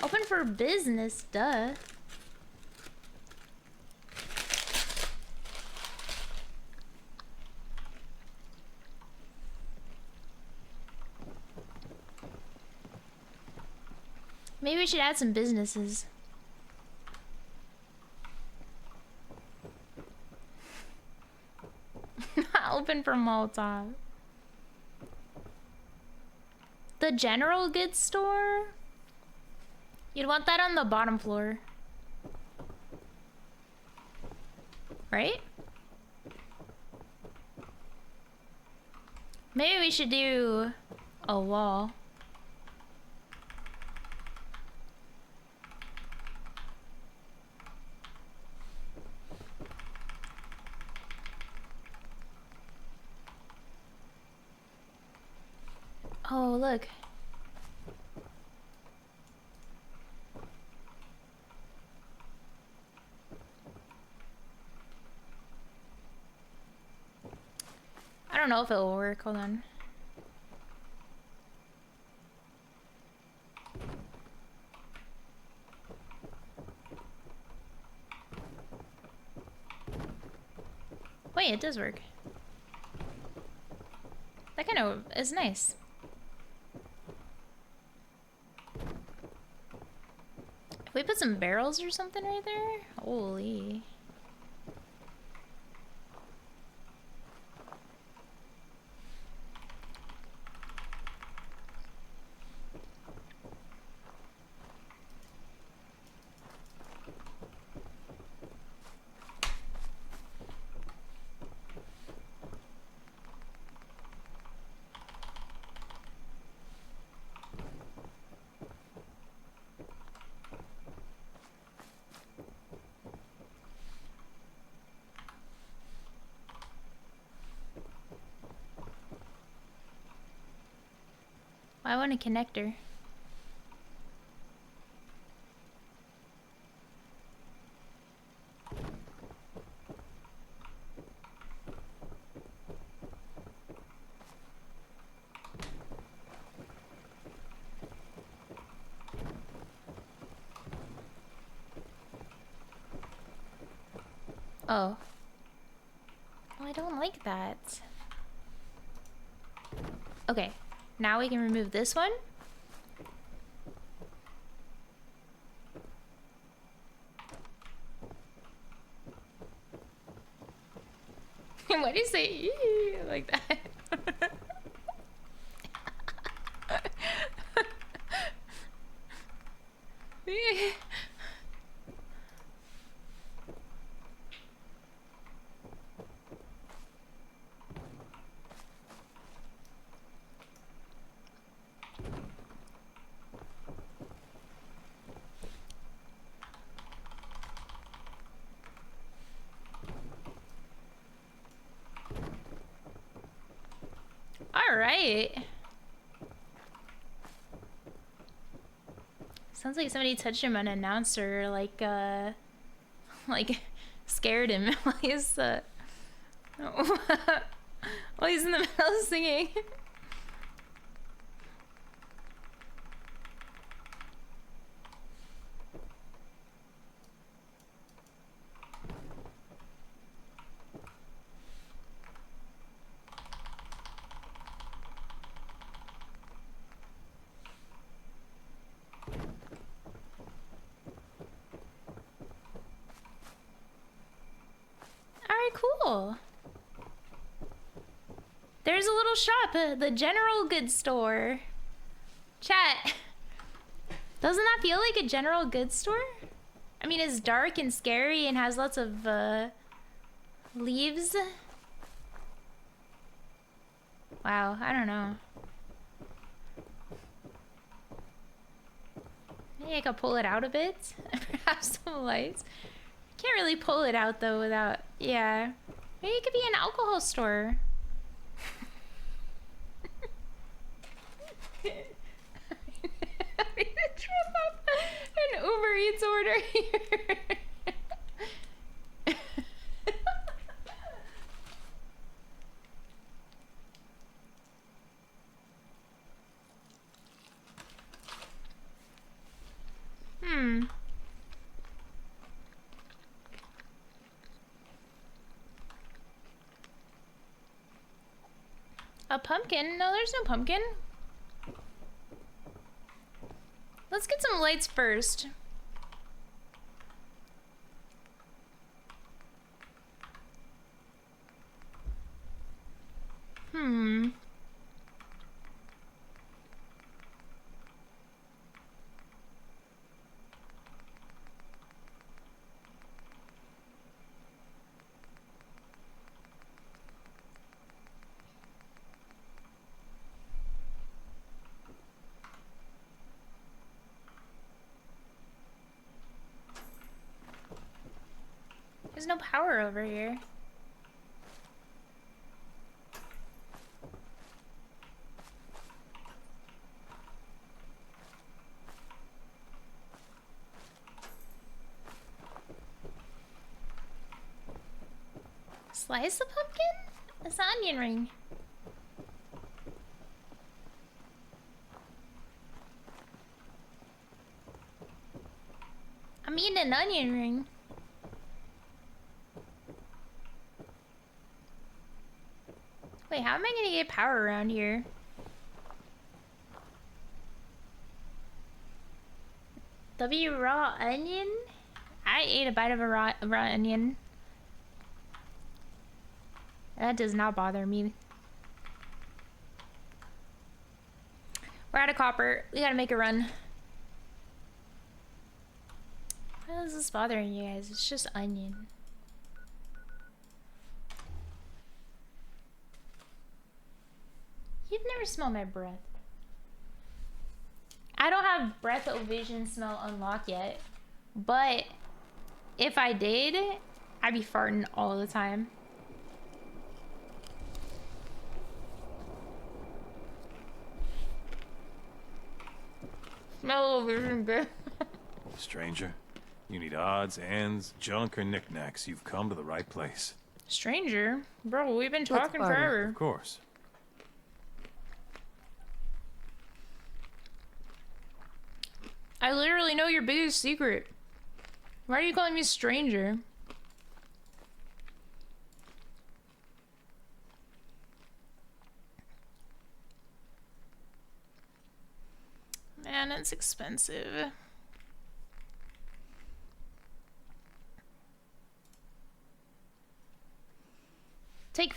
Open for business, duh. Maybe we should add some businesses. Open for Molotov. The general goods store? You'd want that on the bottom floor. Right? Maybe we should do a wall. Oh, look. I don't know if it'll work. Hold on. Wait, it does work. That kind of is nice. If we put some barrels or something right there, holy. I want a connector. Oh. Well, I don't like that. Okay. Now we can remove this one. Why do you say "ee" like that? Alright. Sounds like somebody touched him unannounced or like scared him while he's while he's in the middle of singing. Cool. There's a little shop, the general goods store. Chat. Doesn't that feel like a general goods store? I mean, it's dark and scary and has lots of leaves. Wow, I don't know. Maybe I could pull it out a bit. Perhaps some lights. Can't really pull it out though without, yeah. Maybe it could be an alcohol store. I need to trip up an Uber Eats order here. A pumpkin? No, there's no pumpkin. Let's get some lights first. There's no power over here. Slice the pumpkin? That's an onion ring. I'm eating an onion ring. Wait, how am I gonna get power around here? W raw onion? I ate a bite of a raw onion. That does not bother me. We're out of copper. We gotta make a run. Why is this bothering you guys? It's just onion. You've never smelled my breath. I don't have breath-o-vision smell unlocked yet, but if I did, I'd be farting all the time. Smell-o-vision, bitch. Stranger, you need odds, ends, junk, or knickknacks. You've come to the right place. Stranger? Bro, we've been talking forever. Of course. I literally know your biggest secret. Why are you calling me stranger? Man, it's expensive. Take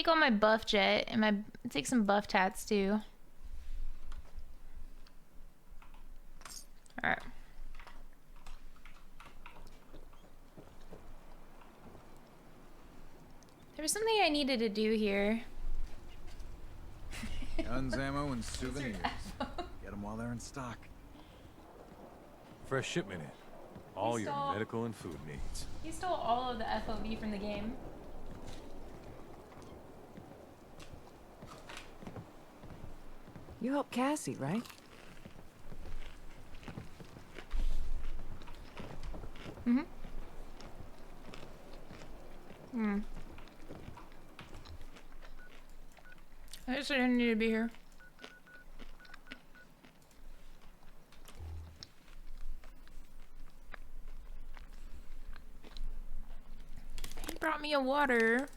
all my buff jet and take some buff tats too. All right. There was something I needed to do here. Guns, ammo, and souvenirs. Get them while they're in stock. Fresh shipment in. All your medical and food needs. You stole all of the FOB from the game. You helped Cassie, right? Mm-hmm. Hmm. I guess I didn't need to be here. He brought me a water.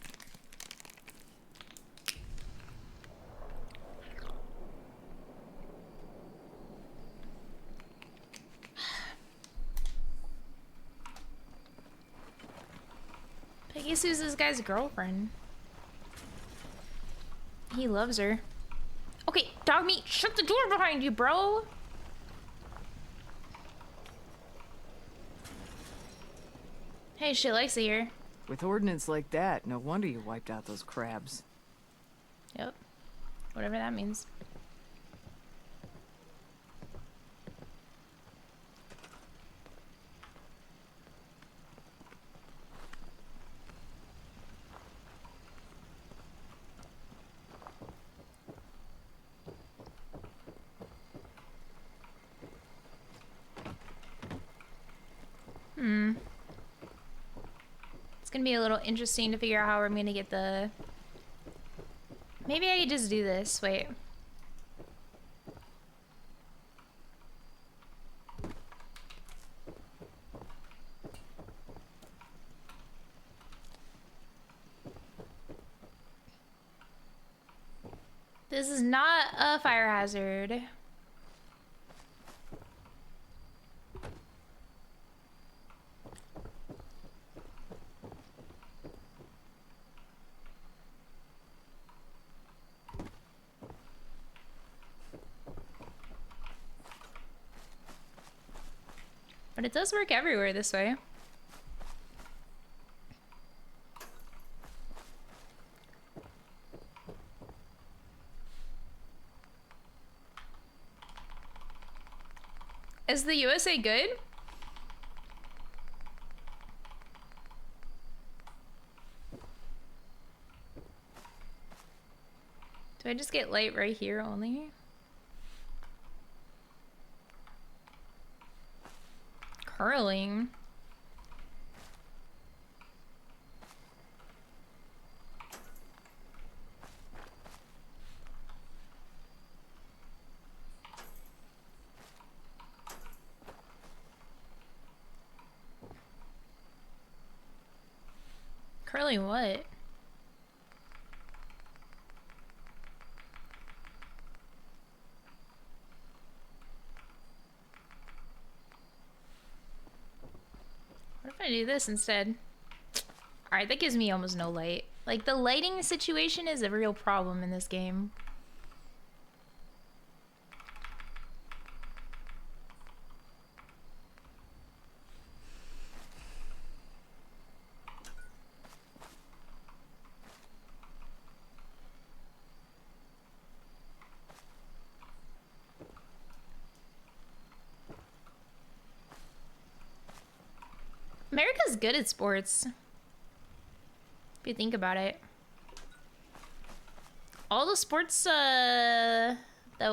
Peggy Sue's this guy's girlfriend. He loves her. Okay, dog meat, shut the door behind you, bro. Hey, she likes it here. With ordnance like that, no wonder you wiped out those crabs. Yep. Whatever that means. It's gonna be a little interesting to figure out how I'm gonna get the... Maybe I could just do this. Wait. This is not a fire hazard. But it does work everywhere this way. Is the USA good? Do I just get light right here only? Curling. Curling what? What if I do this instead? Alright, that gives me almost no light. Like, the lighting situation is a real problem in this game. America's good at sports. If you think about it. All the sports that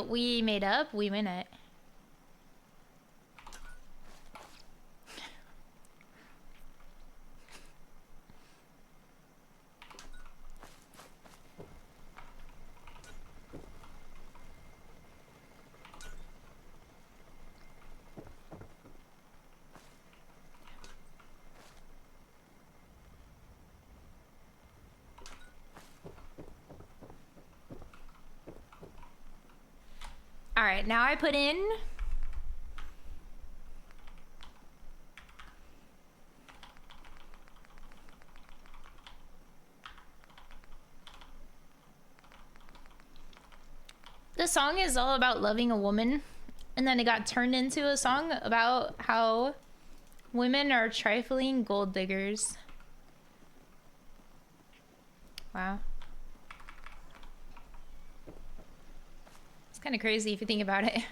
we made up, we win at. All right, now I put in the song is all about loving a woman, and then it got turned into a song about how women are trifling gold diggers. Wow. It's kind of crazy if you think about it.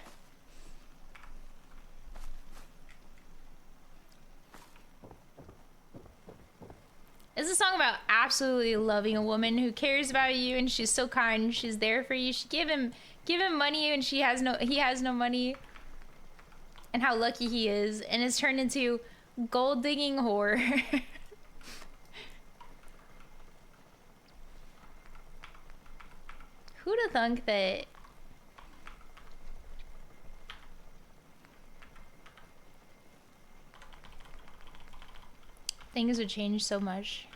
It's a song about absolutely loving a woman who cares about you, and she's so kind. She's there for you. She give him money, and he has no money, and how lucky he is. And it's turned into gold digging whore. Who'd have thunk that? Things would change so much.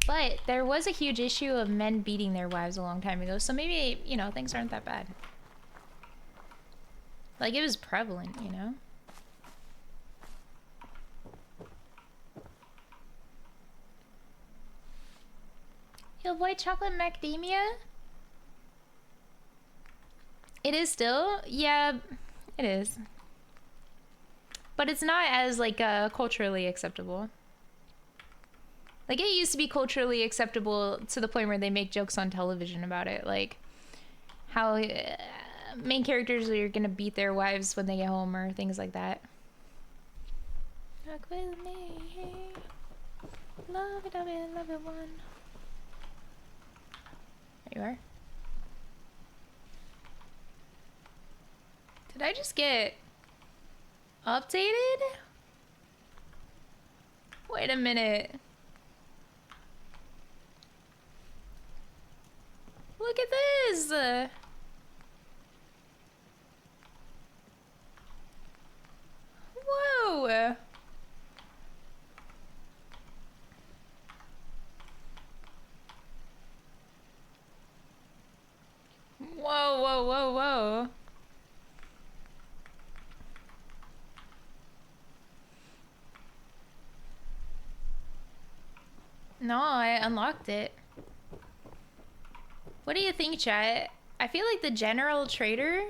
But there was a huge issue of men beating their wives a long time ago, so maybe, you know, things aren't that bad. Like, it was prevalent, you know? You have white chocolate macadamia? It is still? Yeah, it is. But it's not as, like, culturally acceptable. Like, it used to be culturally acceptable to the point where they make jokes on television about it. Like, how main characters are gonna beat their wives when they get home or things like that. Walk with me. Love it, one. There you are. Did I just get updated? Wait a minute. Look at this. Whoa. Whoa, whoa, whoa, whoa. No, I unlocked it. What do you think, chat? I feel like the general trader,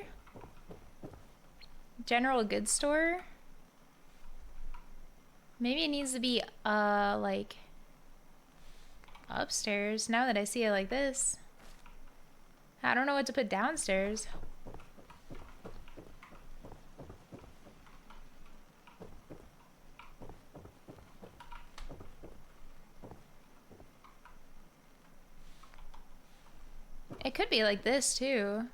general goods store, maybe it needs to be, like, upstairs now that I see it like this. I don't know what to put downstairs. It could be like this too.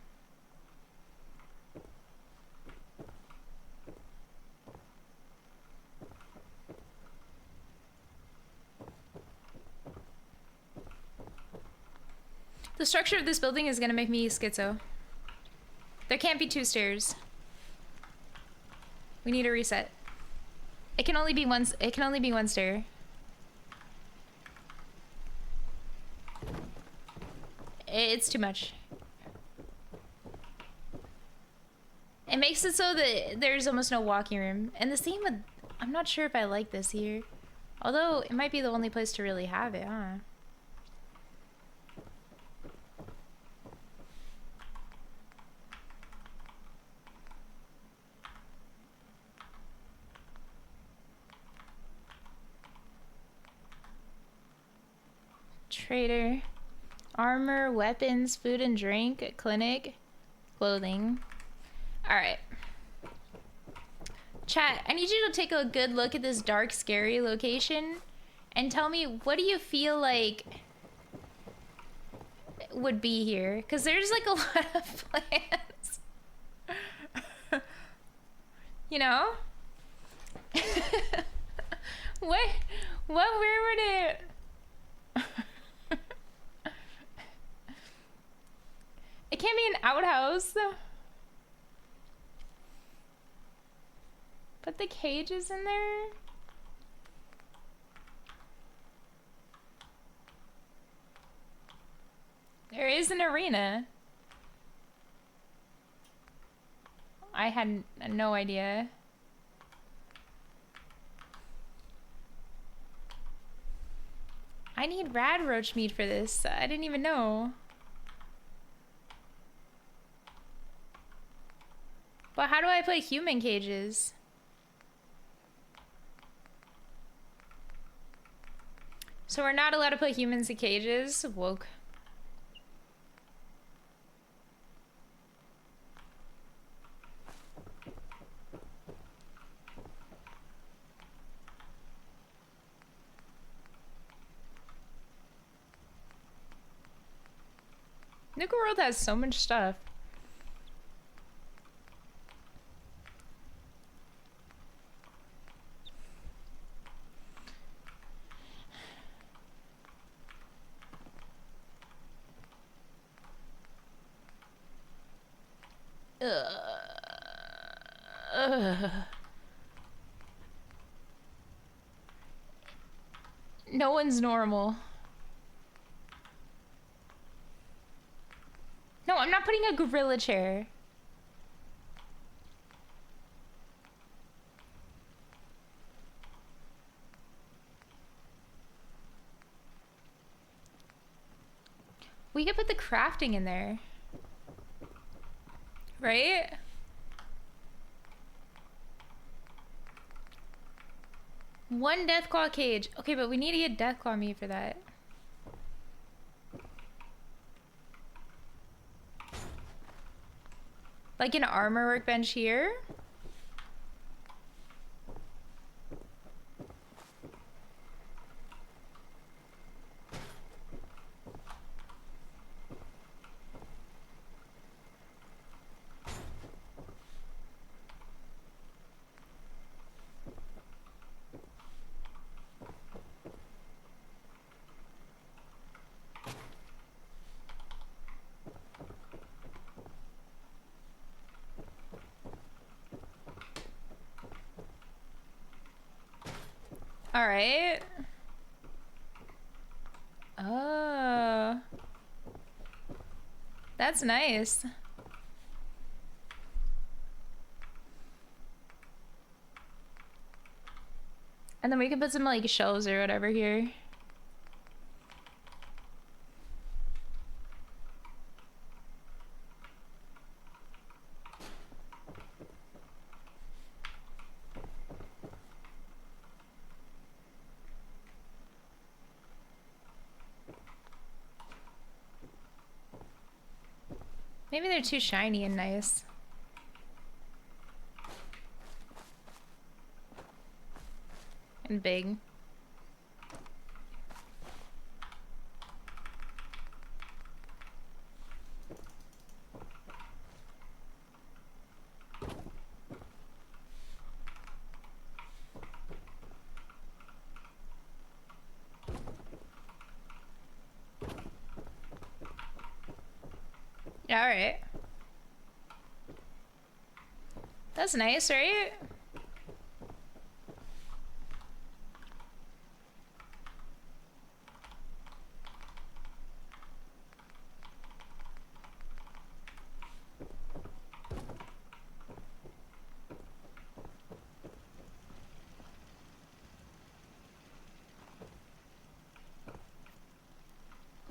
The structure of this building is gonna make me schizo. There can't be 2 stairs. We need a reset. It can only be one stair. It's too much. It makes it so that there's almost no walking room. And the same with... I'm not sure if I like this here. Although, it might be the only place to really have it, huh? Trader. Armor, weapons, food and drink, clinic, clothing. Alright. Chat, I need you to take a good look at this dark, scary location and tell me, what do you feel like would be here? Because there's like a lot of plans. You know? Where would it... It can't be an outhouse. Put the cages in there. There is an arena. I had no idea. I need rad roach meat for this. I didn't even know. But how do I put human cages? So we're not allowed to put humans in cages? Woke. Nuka World has so much stuff. No one's normal. No, I'm not putting a gorilla chair. We could put the crafting in there. Right? One Deathclaw cage. Okay, but we need to get Deathclaw meat for that. Like an armor workbench here? All right. Oh. That's nice. And then we can put some like shelves or whatever here. Maybe they're too shiny and nice. And big. All right. That's nice, right?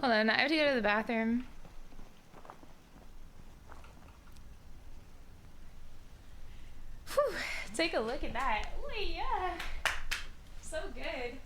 Hold on, I have to go to the bathroom. Whew, take a look at that. Oh yeah, so good.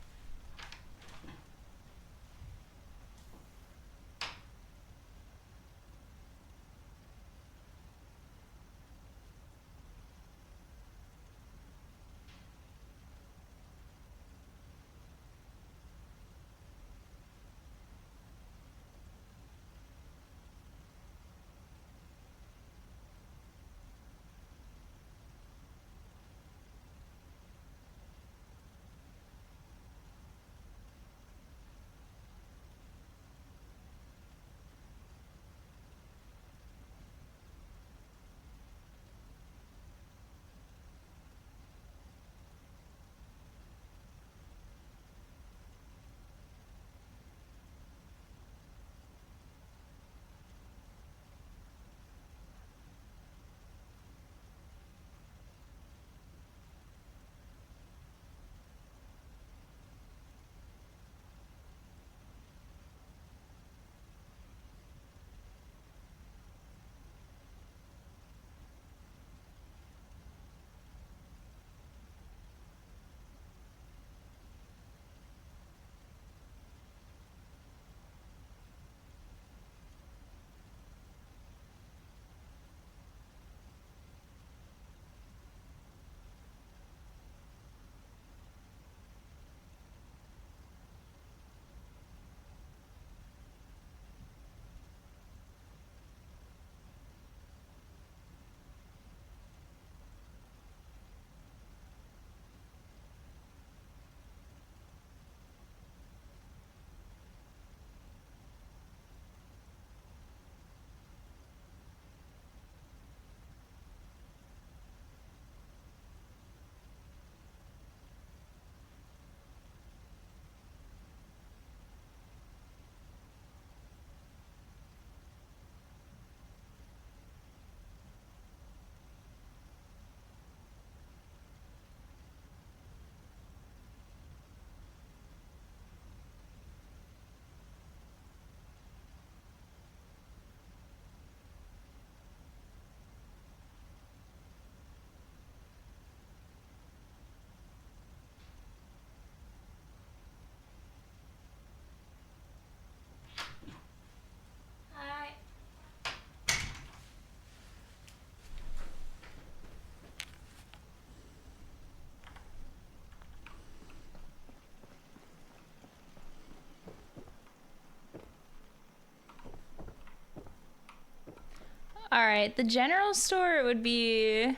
All right, the general store would be...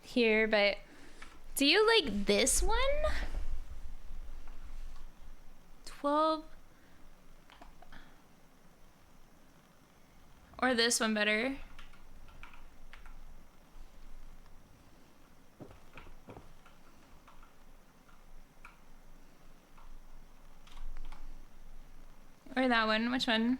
here, but do you like this one? 12 or this one better? Or that one? Which one?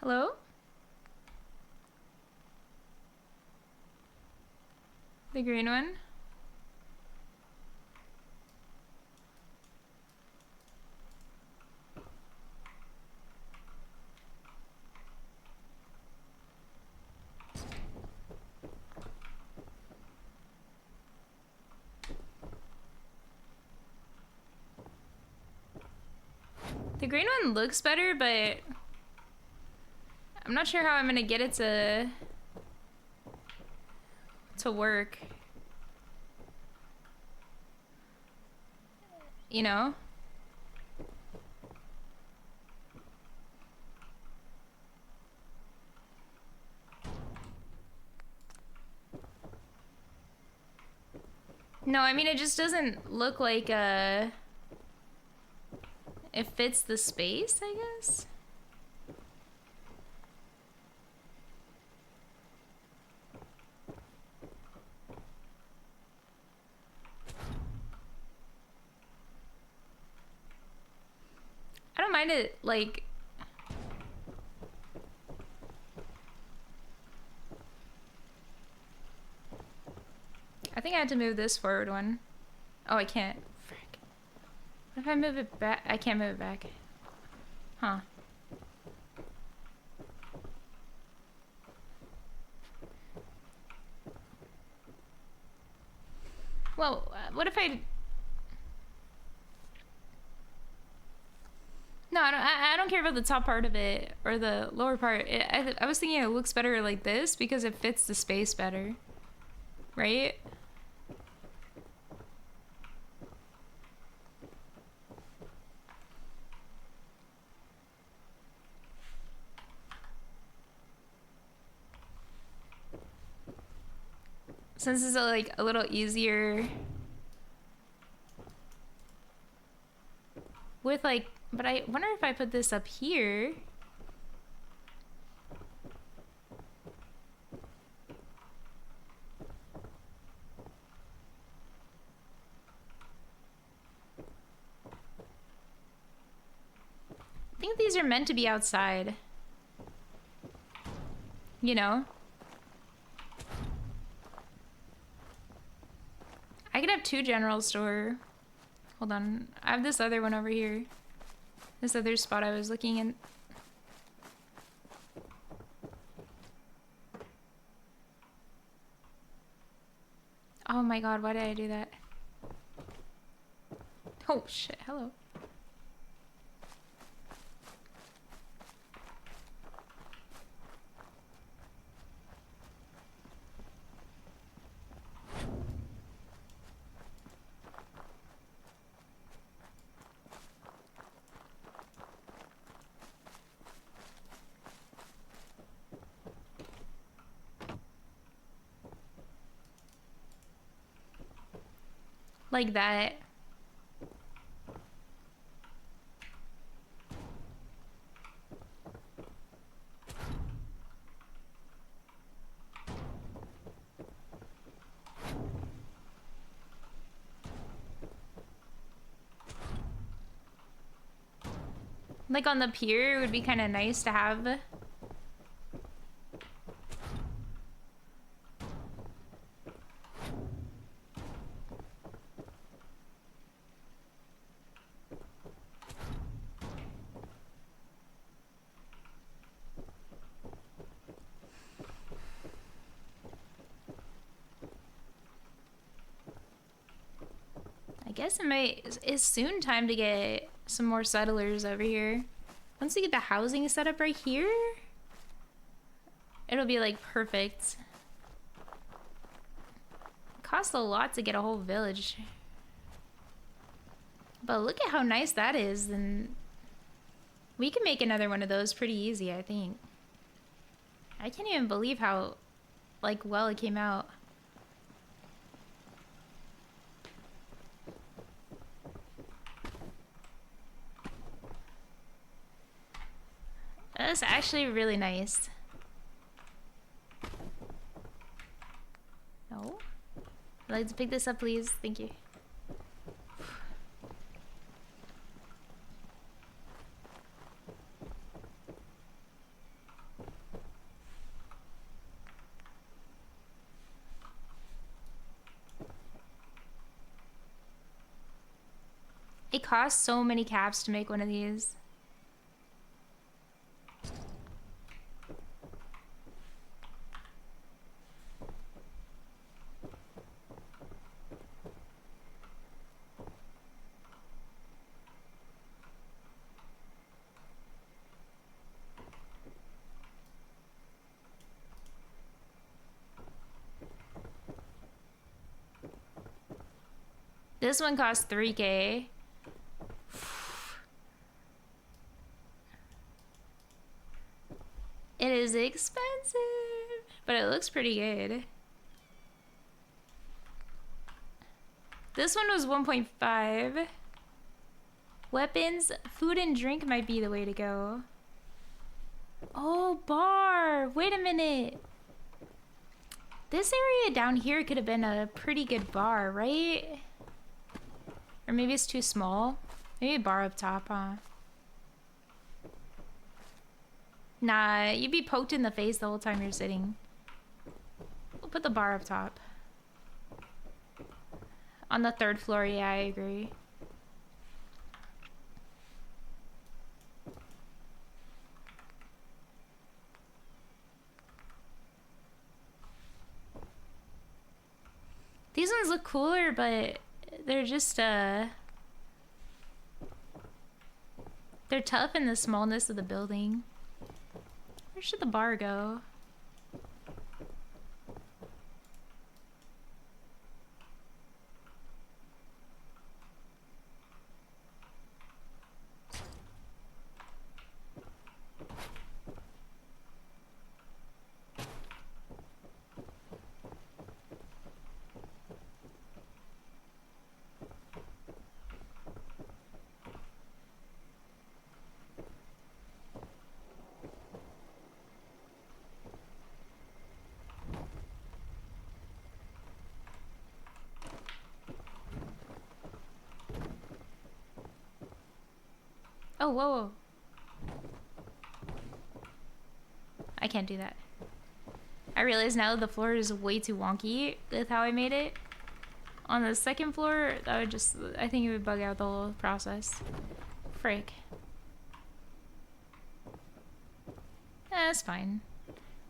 Hello? The green one? The green one looks better, but I'm not sure how I'm gonna get it to work. You know? No, I mean, it just doesn't look like it fits the space, I guess. trying to, like... I think I had to move this forward one. Oh, I can't. Frick. What if I move it back? I can't move it back. Huh. Well, what if I... No, I don't care about the top part of it or the lower part. I was thinking it looks better like this because it fits the space better. Right? Since it's like a little easier with like, but I wonder if I put this up here. I think these are meant to be outside. You know? I could have 2 general store. Hold on. I have this other one over here. This other spot I was looking in. Oh my god, why did I do that? Oh shit, hello. Like that. Like on the pier, it would be kind of nice to have. I guess it's soon time to get some more settlers over here. Once we get the housing set up right here, it'll be like perfect. It costs a lot to get a whole village. But look at how nice that is, and we can make another one of those pretty easy, I think. I can't even believe how like well it came out. That's actually really nice. No? I'd like to pick this up, please. Thank you. It costs so many caps to make one of these. This one costs 3K. It is expensive, but it looks pretty good. This one was 1.5. Weapons, food and drink might be the way to go. Oh, bar. Wait a minute. This area down here could have been a pretty good bar, right? Or maybe it's too small. Maybe a bar up top, huh? Nah, you'd be poked in the face the whole time you're sitting. We'll put the bar up top. On the 3rd floor, yeah, I agree. These ones look cooler, but they're just, they're tough in the smallness of the building. Where should the bar go? Oh, whoa, whoa. I can't do that. I realize now the floor is way too wonky with how I made it. On the 2nd floor, that would just, I think it would bug out the whole process. Frick. That's fine.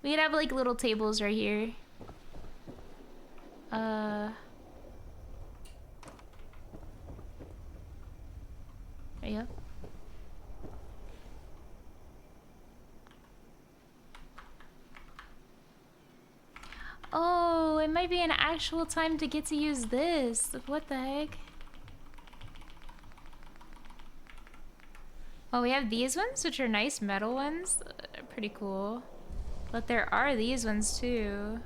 We could have like little tables right here. There you go. Oh, it might be an actual time to get to use this. What the heck? Oh, we have these ones, which are nice metal ones. Pretty cool. But there are these ones too.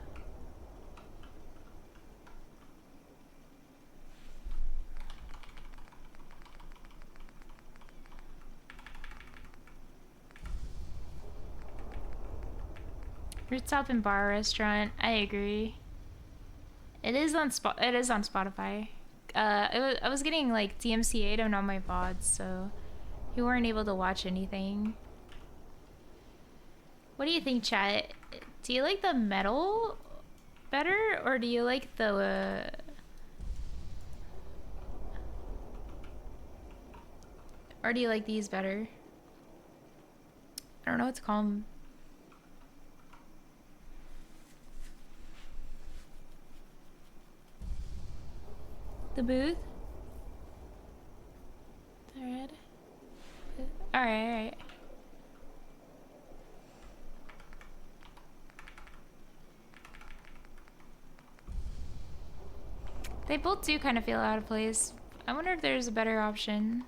Rooftop and bar restaurant. I agree. It is on Spotify. I was getting like DMCA'd on all my VODs, so you weren't able to watch anything. What do you think, chat? Do you like the metal better, or do you like the or do you like these better? I don't know what to call them. The booth? The red? Alright, alright. They both do kind of feel out of place. I wonder if there's a better option.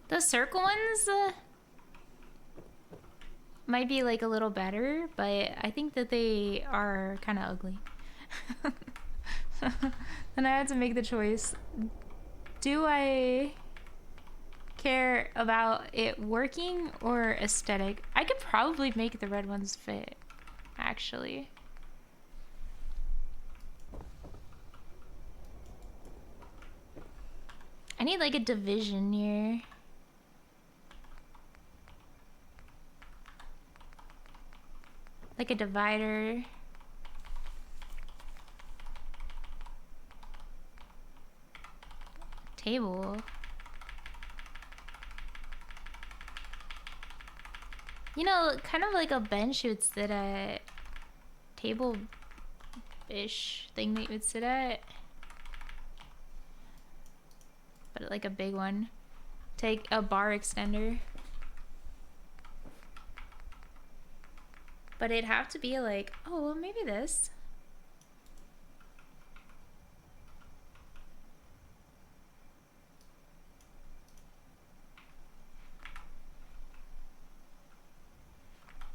The circle ones might be like a little better, but I think that they are kind of ugly. And I had to make the choice. Do I care about it working or aesthetic? I could probably make the red ones fit, actually. I need like a division here. Like a divider. Table. You know, kind of like a bench you would sit at. Table-ish thing that you would sit at. But like a big one. Take a bar extender. But it'd have to be like, oh, well, maybe this.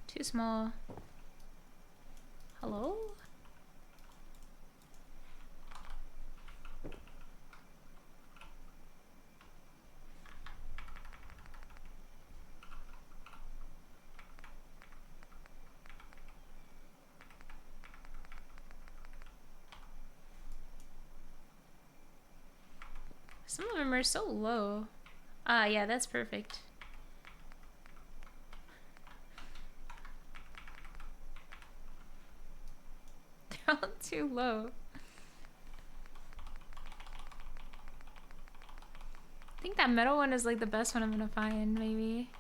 Too small. Hello? Some of them are so low. Ah, yeah, that's perfect. They're all too low. I think that metal one is like the best one I'm gonna find, maybe.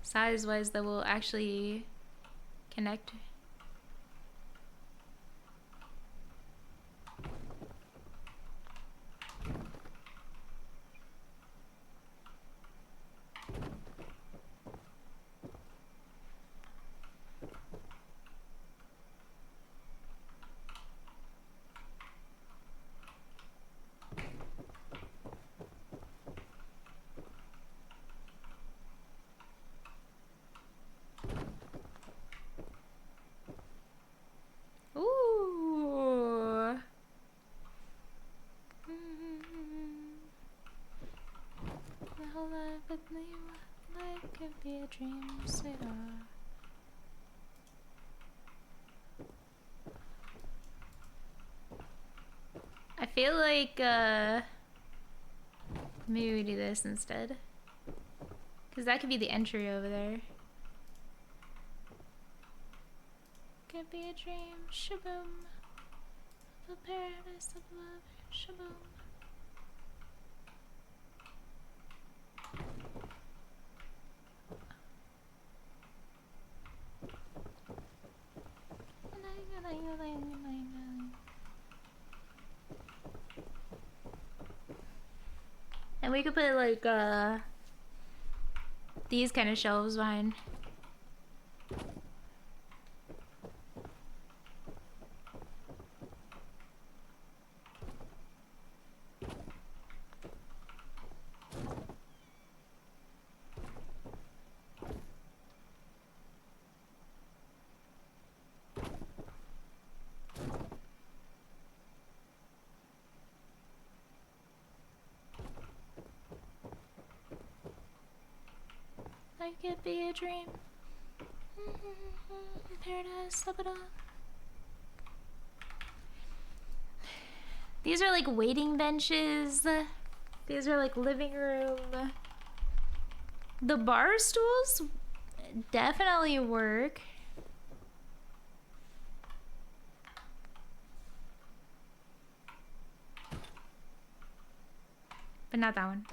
Size-wise, that will actually connect. Ooh. The whole life with me, life could be a dream, sweetheart. I feel like, maybe we do this instead. Because that could be the entry over there. Could be a dream, shaboom. A paradise of love, shaboom. And we could put like these kind of shelves behind. Life could be a dream. Paradise, up it up. These are like waiting benches. These are like living room. The bar stools definitely work. But not that one.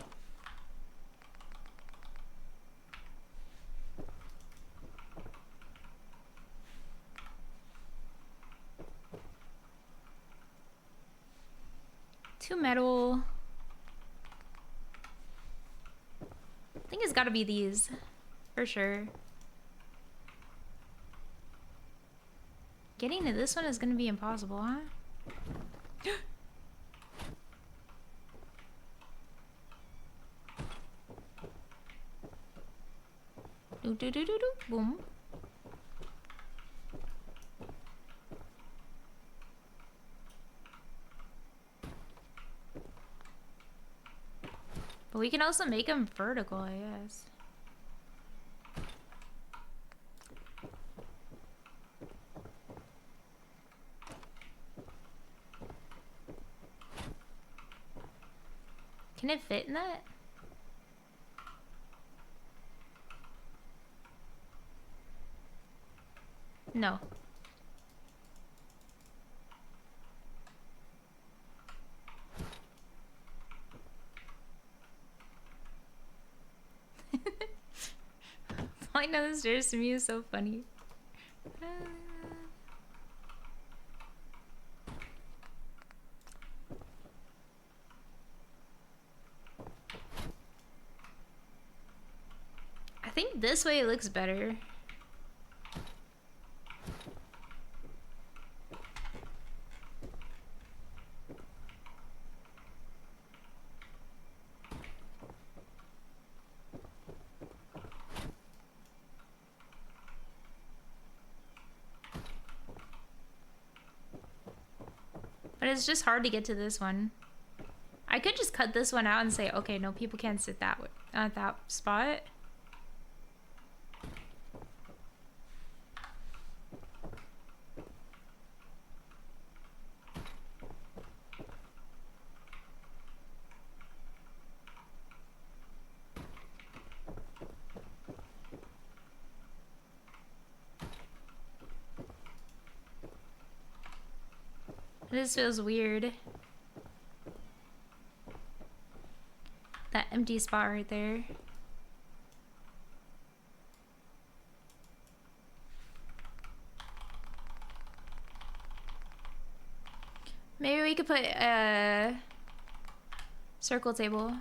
Two metal. I think it's gotta be these. For sure. Getting to this one is gonna be impossible, huh? Do do do do do. Boom. But we can also make them vertical, I guess. Can it fit in that? No. Falling down the stairs to me is so funny. I think this way it looks better. But it's just hard to get to this one. I could just cut this one out and say, okay, no, people can't sit that way, at that spot. This feels weird. That empty spot right there. Maybe we could put a circle table.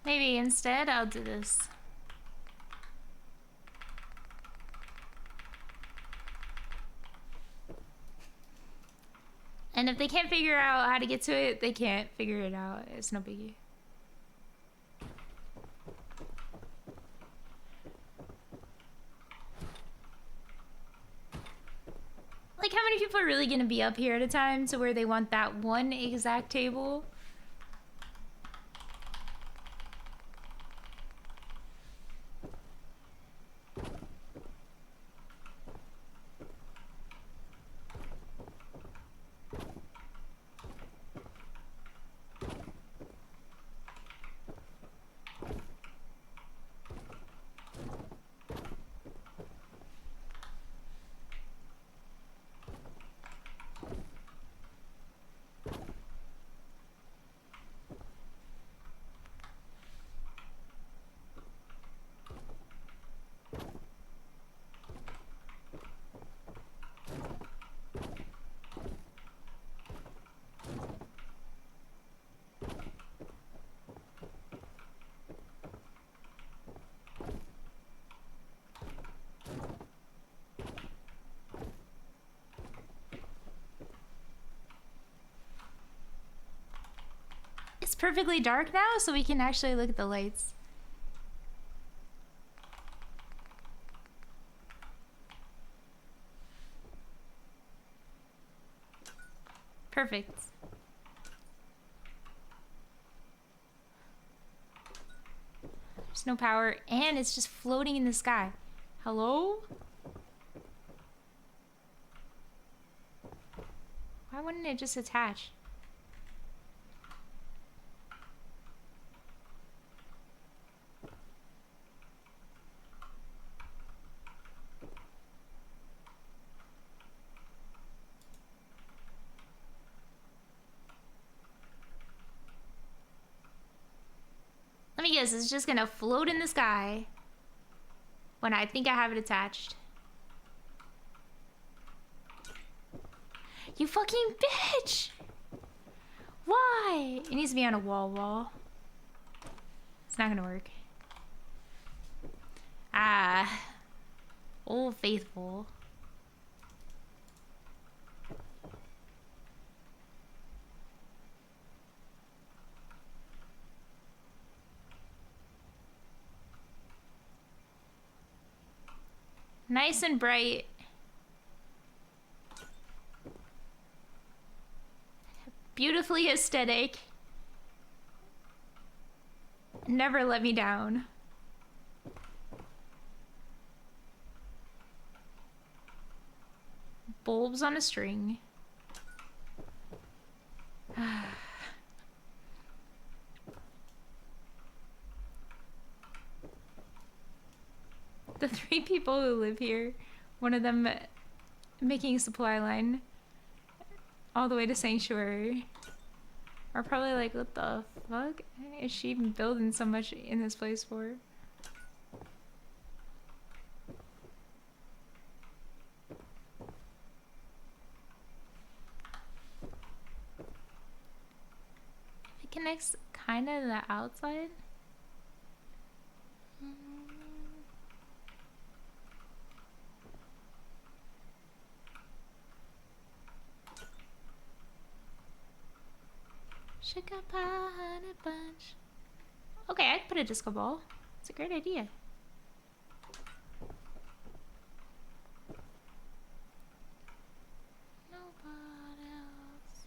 Maybe instead I'll do this. And if they can't figure out how to get to it, they can't figure it out. It's no biggie. Like, how many people are really gonna be up here at a time to where they want that one exact table? It's perfectly dark now, so we can actually look at the lights. Perfect. There's no power, and it's just floating in the sky. Hello? Why wouldn't it just attach? Let me guess, it's just gonna float in the sky when I think I have it attached. You fucking bitch! Why? It needs to be on a wall. It's not gonna work. Ah. Old Faithful. Nice and bright. Beautifully aesthetic. Never let me down. Bulbs on a string. The 3 people who live here, one of them making a supply line all the way to Sanctuary, are probably like, what the fuck is she building so much in this place for? It connects kind of to the outside. Sugar pie, honey bunch. Okay, I'd put a disco ball. It's a great idea. Nobody else.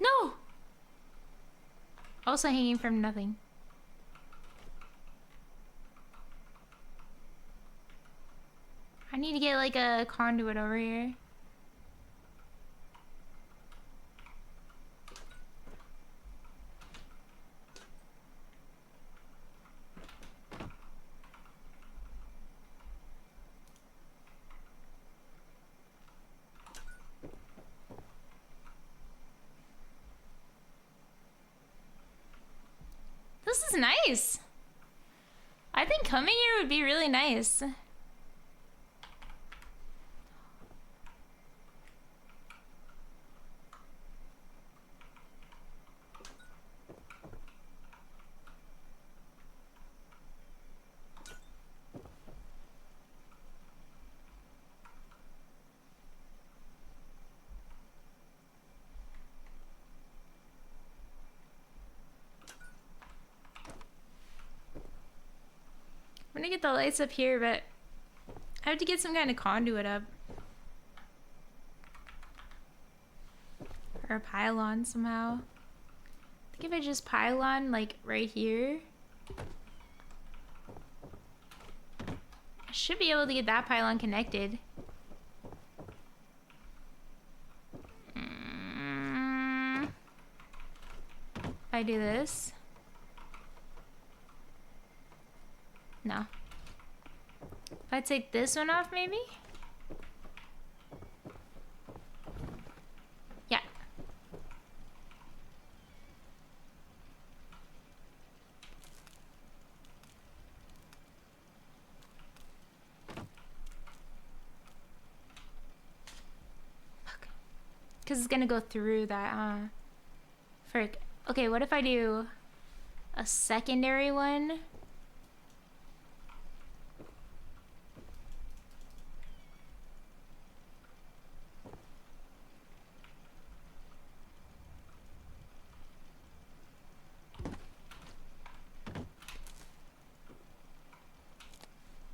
No! Also hanging from nothing. I need to get like a conduit over here. This is nice. I think coming here would be really nice. I'm gonna get the lights up here, but I have to get some kind of conduit up. Or a pylon somehow. I think if I just pylon like right here, I should be able to get that pylon connected. If I do this. No. If I take this one off, maybe? Yeah. Fuck. Because it's gonna go through that, frick. Okay, what if I do a secondary one?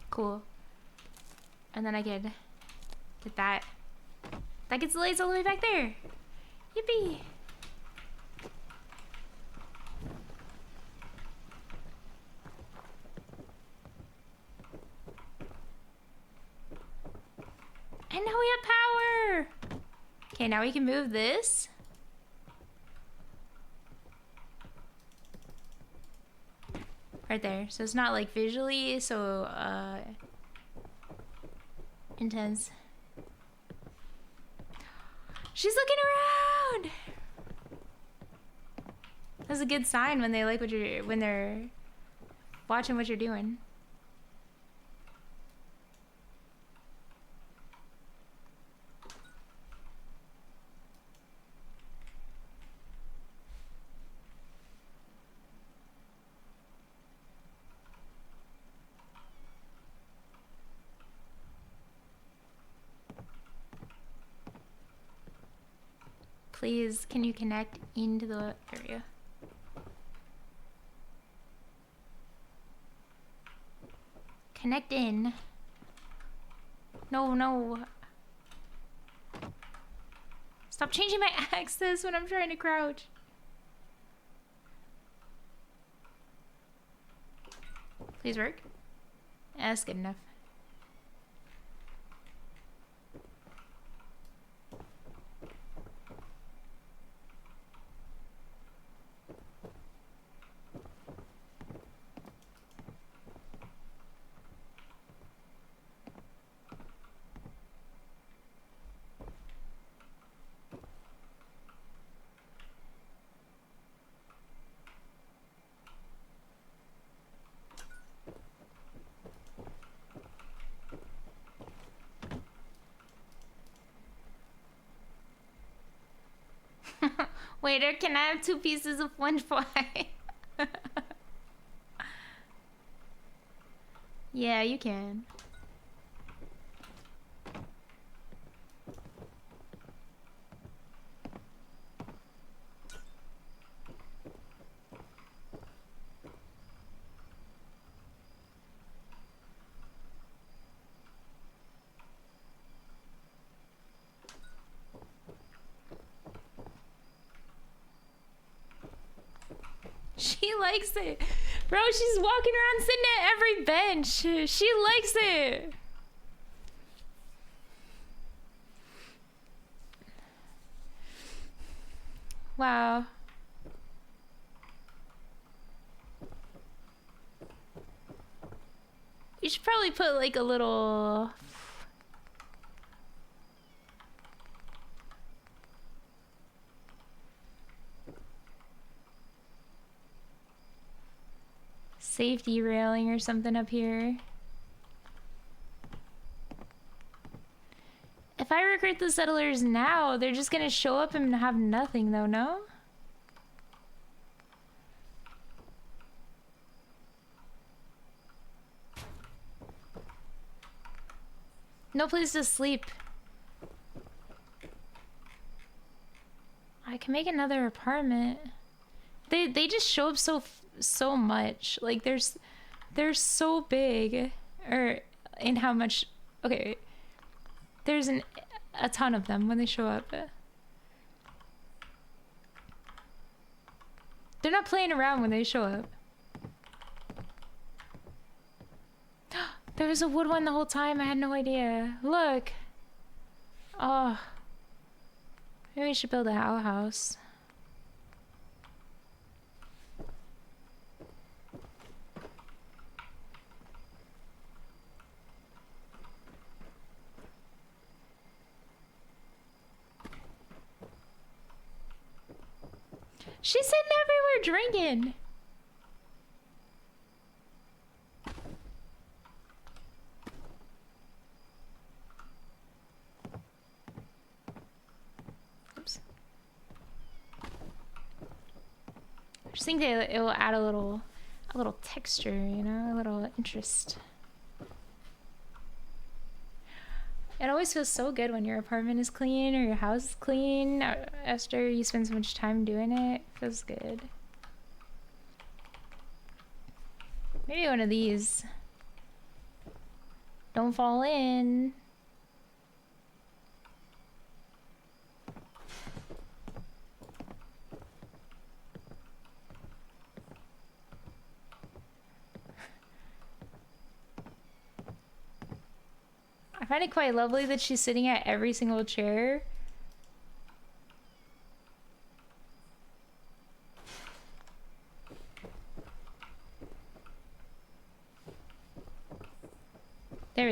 Cool. And then I could get that. That gets the lights all the way back there. Yippee. And now we have power. Okay, now we can move this. Right there. So it's not like visually so intense. She's looking around. That's a good sign when they like what you're when they're watching what you're doing. Please, can you connect into the area? Connect in. No, no. Stop changing my axis when I'm trying to crouch. Please work. That's good enough. Waiter, can I have 2 pieces of French fry? Yeah, you can. She likes it. Bro, she's walking around sitting at every bench. She likes it. Wow. You should probably put like a little... safety railing or something up here. If I recruit the settlers now, they're just gonna show up and have nothing though, no? No place to sleep. I can make another apartment. They just show up so much. Like they're so big, or in how much. Okay, there's a ton of them when they show up. They're not playing around when they show up. There was a wood one the whole time. I had no idea. Look. Oh. Maybe we should build a outhouse. She's sitting everywhere drinking. Oops. I just think that it will add a little texture, you know, a little interest. It always feels so good when your apartment is clean or your house is clean after you spend so much time doing it. It feels good. Maybe one of these. Don't fall in. I find it quite lovely that she's sitting at every single chair.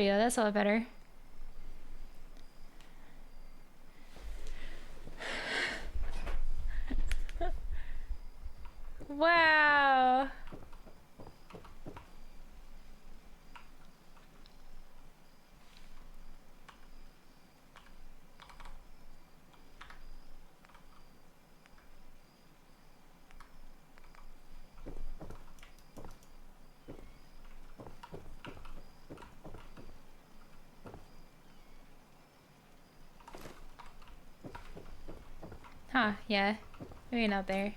we go. That's a lot better. Wow. Huh, yeah. Maybe not there.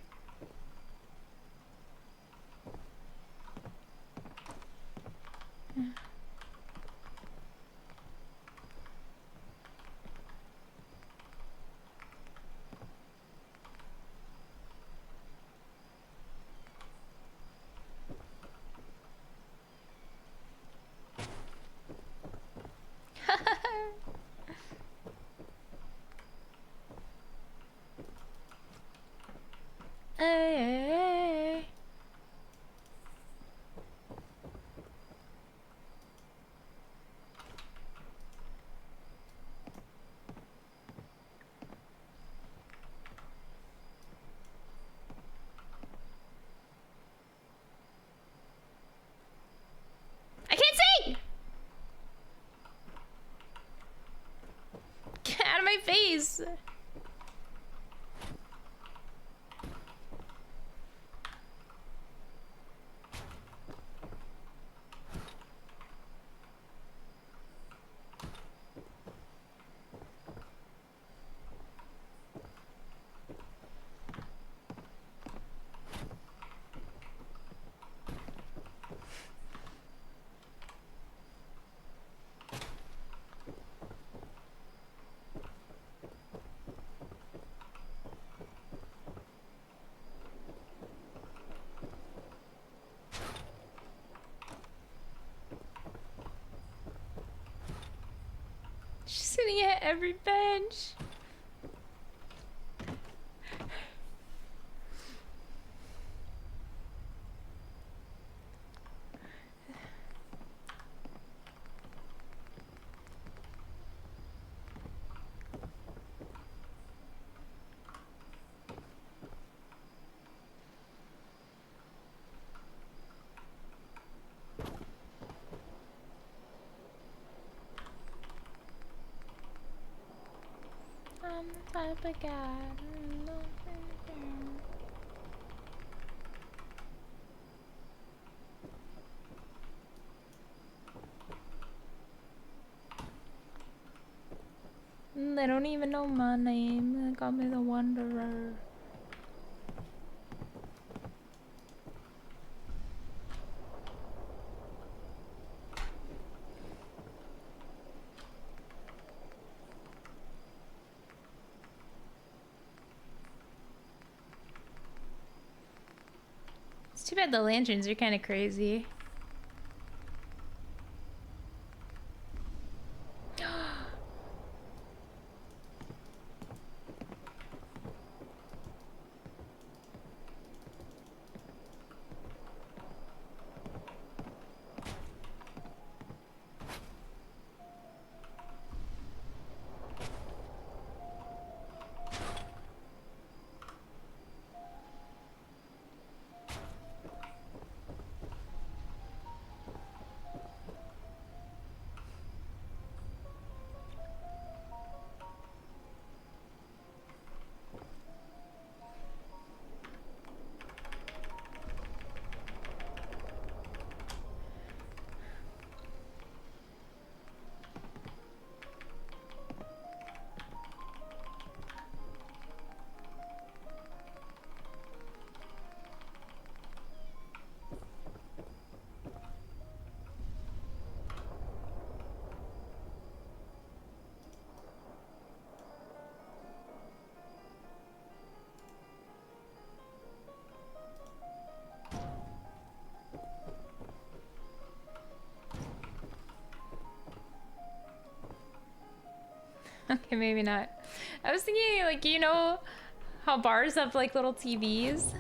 Hey. I can't see! Get out of my face! She's sitting at every bench. I'm the type of guy. They don't even know my name. They call me the Wanderer. It's too bad the lanterns are kind of crazy. Okay, maybe not. I was thinking, like, you know how bars have, like, little TVs?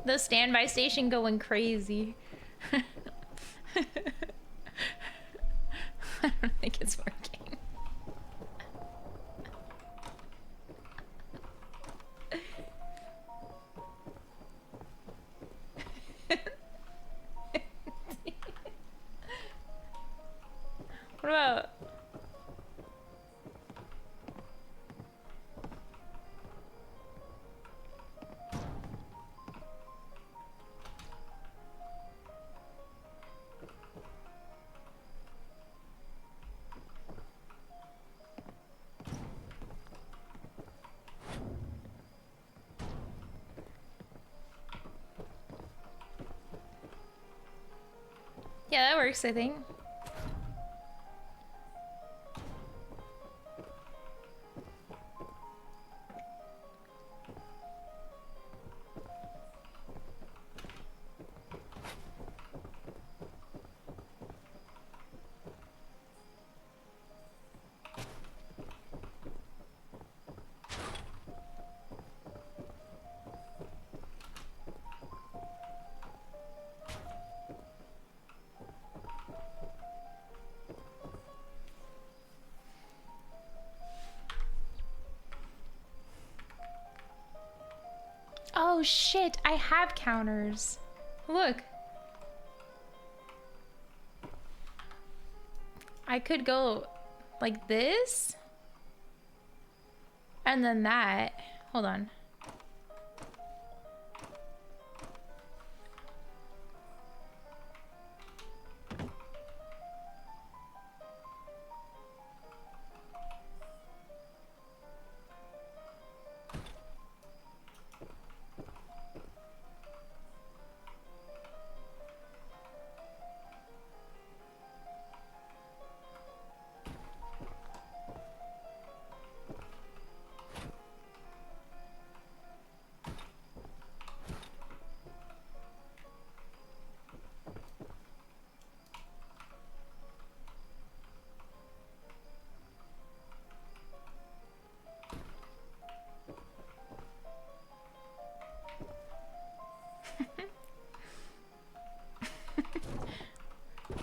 The standby station going crazy. I don't think it's working. What about... Yeah, that works, I think. Oh shit, I have counters. Look. I could go like this. And then that. Hold on.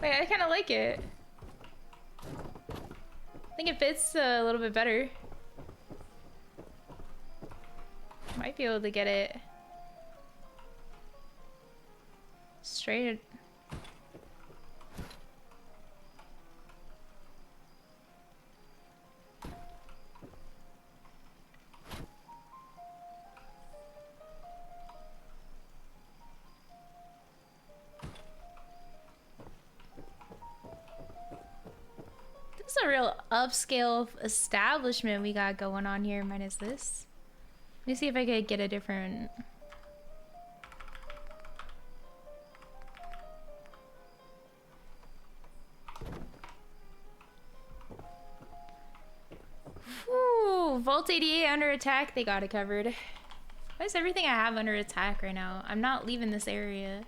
Wait, I kind of like it. I think it fits a little bit better. Might be able to get it straight. This is a real upscale establishment we got going on here, minus this. Let me see if I could get a different... Whew, Vault 88 under attack, they got it covered. Why is everything I have under attack right now? I'm not leaving this area.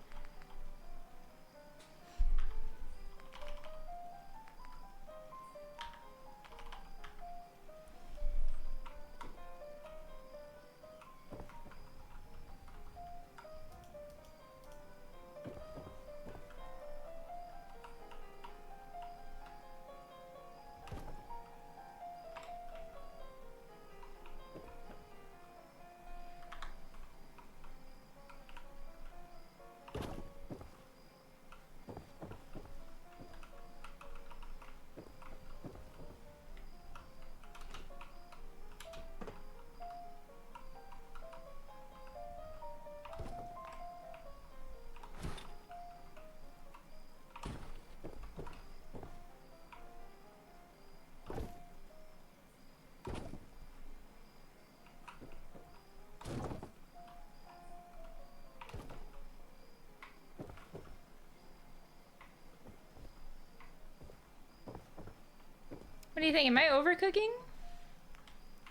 What do you think? Am I overcooking?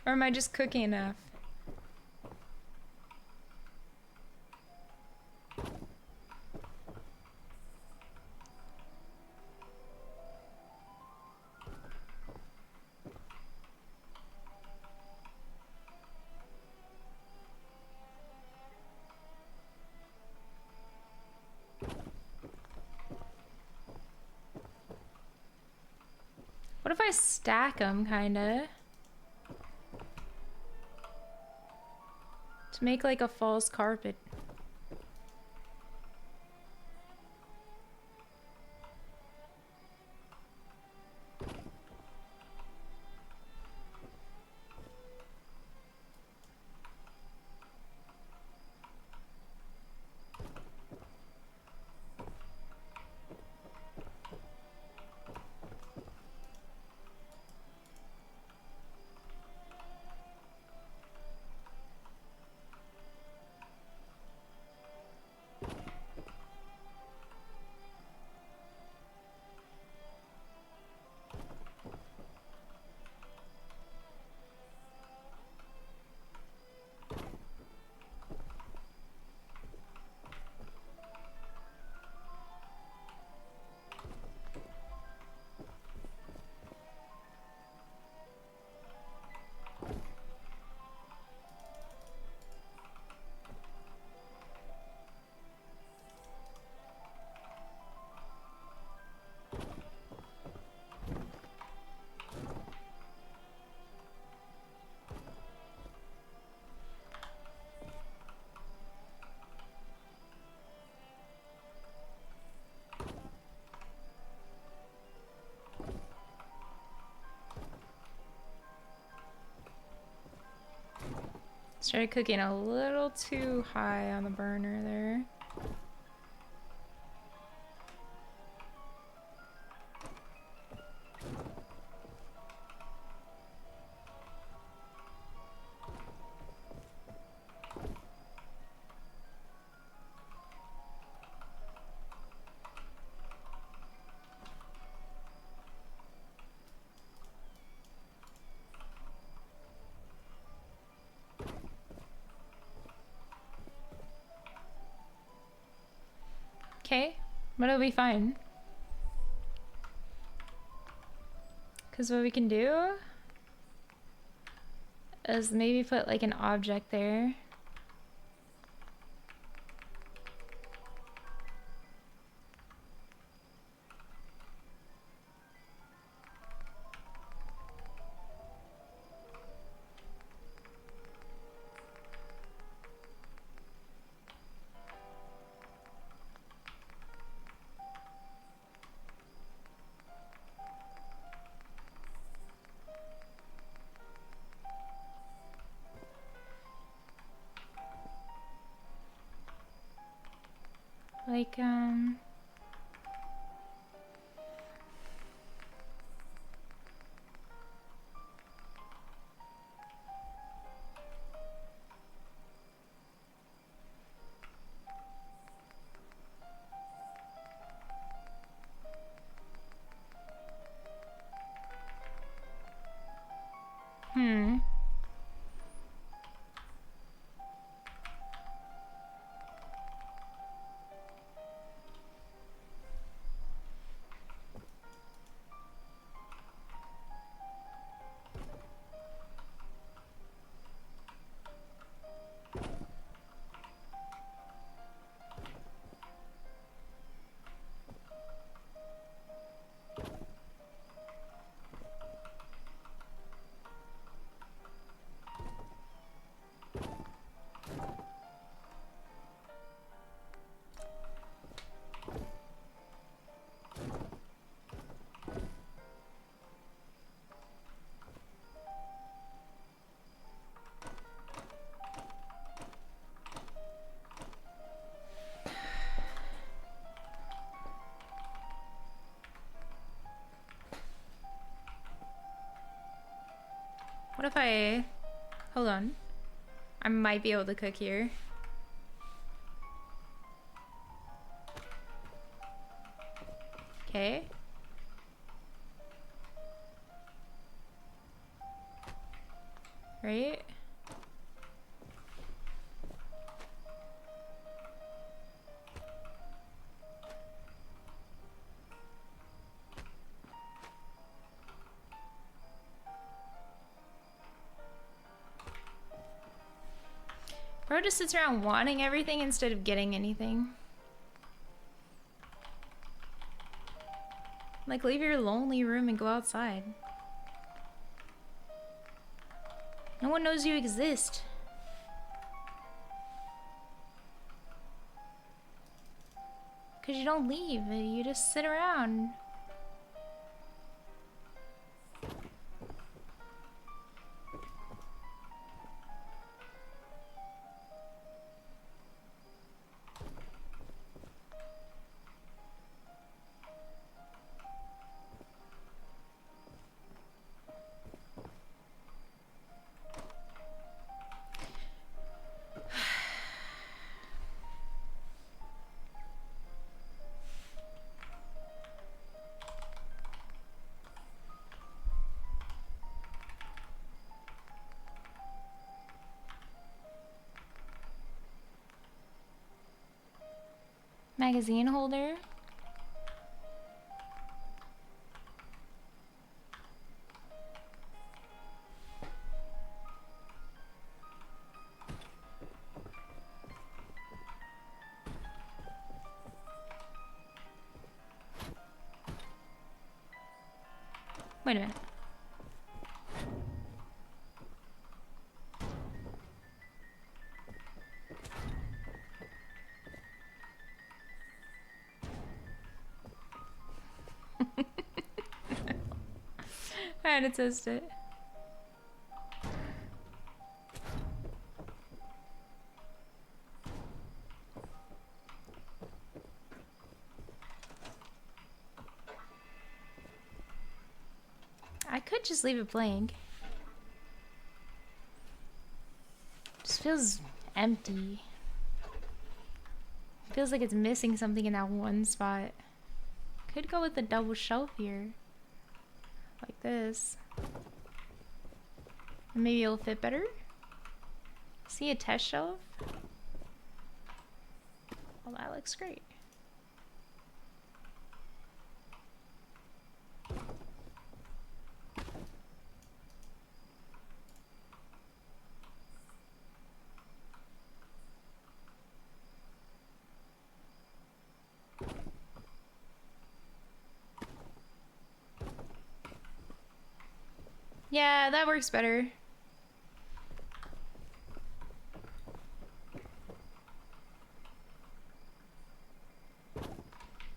Or am I just cooking enough? stack them, kinda. To make like a false carpet. Started cooking a little too high on the burner there. Okay, but it'll be fine. Because what we can do is maybe put like an object there. Like, what if I... Hold on. I might be able to cook here. Okay. Right? Bro just sits around wanting everything instead of getting anything. Like, leave your lonely room and go outside. No one knows you exist. Because you don't leave, you just sit around. Magazine holder. Wait a minute. I had to test it. I could just leave it blank. Just feels empty. Feels like it's missing something in that one spot. Could go with a double shelf here. Like this. Maybe it'll fit better. See a test shelf? Well, that looks great. Yeah, that works better.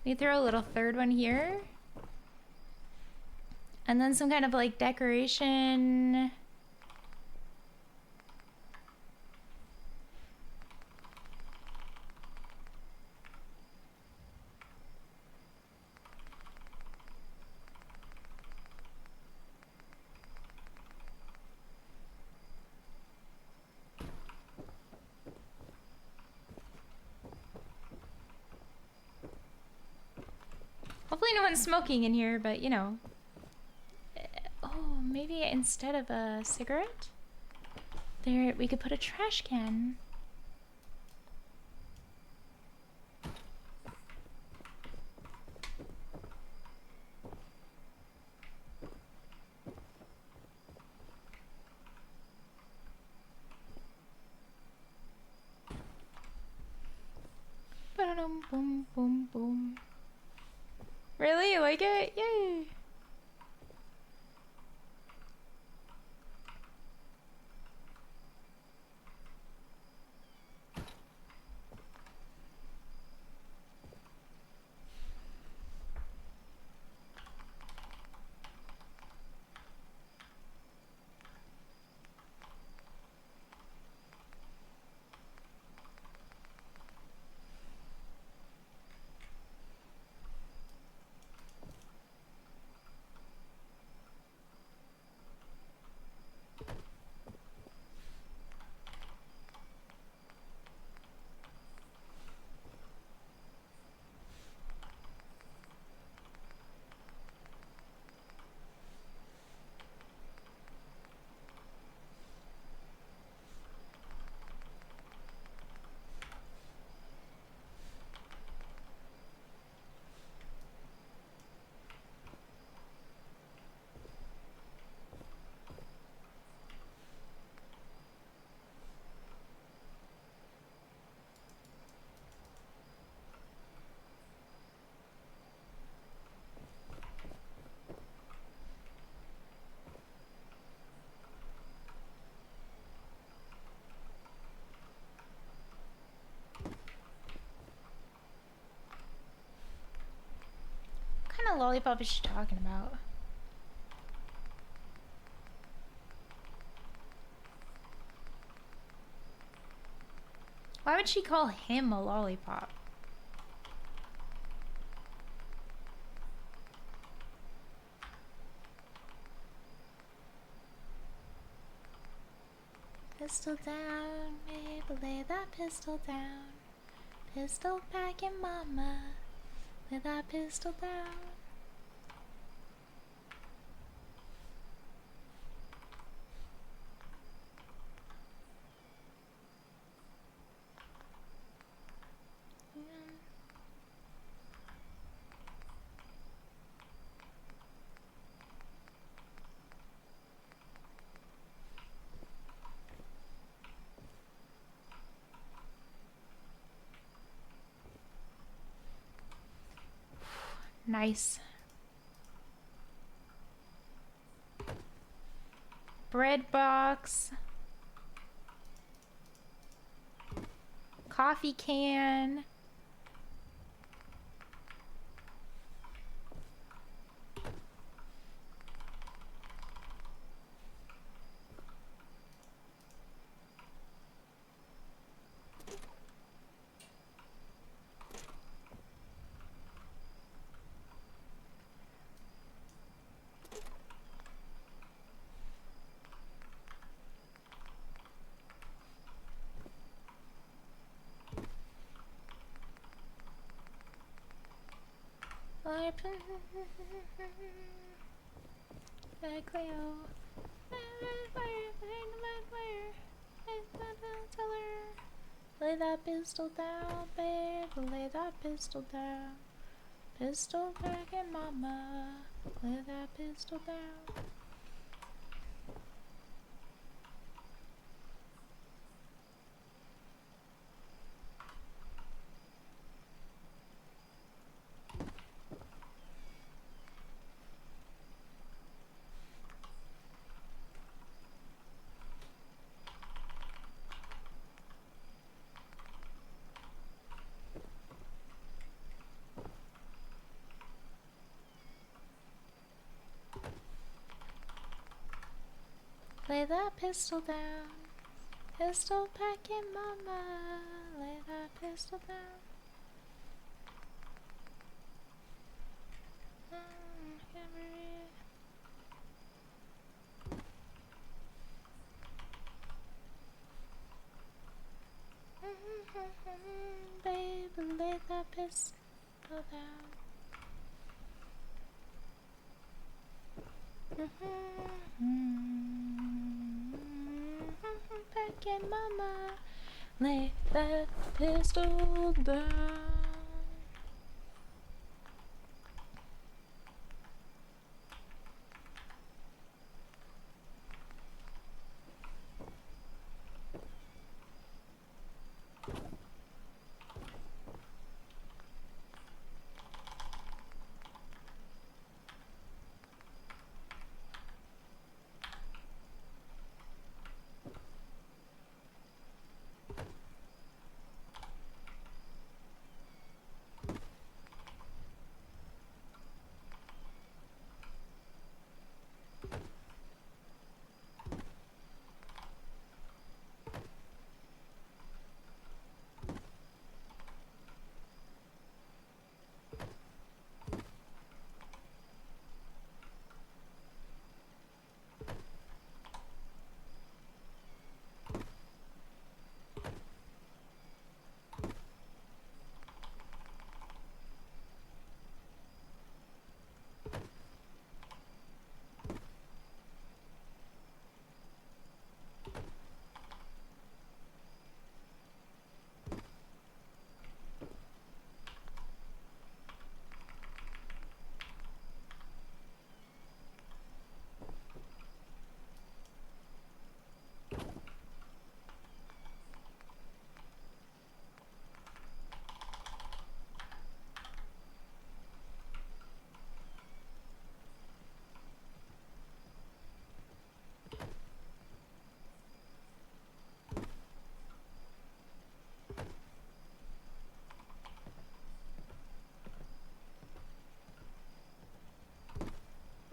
We throw a little third one here. And then some kind of like decoration. Hopefully no one's smoking in here, but you know. Oh, maybe instead of a cigarette, there we could put a trash can. Ba-dum, boom, boom, boom. Really? You like it? Yay! lollipop is she talking about? Why would she call him a lollipop? Pistol down, baby, lay that pistol down. Pistol back in mama, lay that pistol down. Nice. Bread box. Coffee can. Lay that pistol down, babe. Lay that pistol down. Pistol back in mama. Lay that pistol down. Lay that pistol down. Pistol back in mama. Lay that pistol down. Baby, lay that pistol down. Back in mama, lay that pistol down.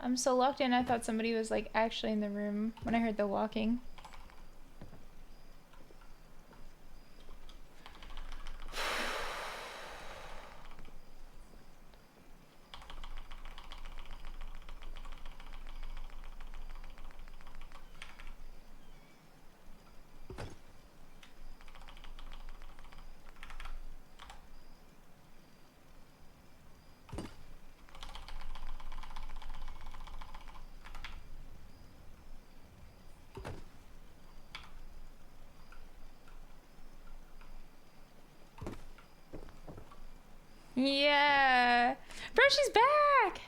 I'm so locked in, I thought somebody was like actually in the room when I heard the walking. Yeah. Bro, she's back.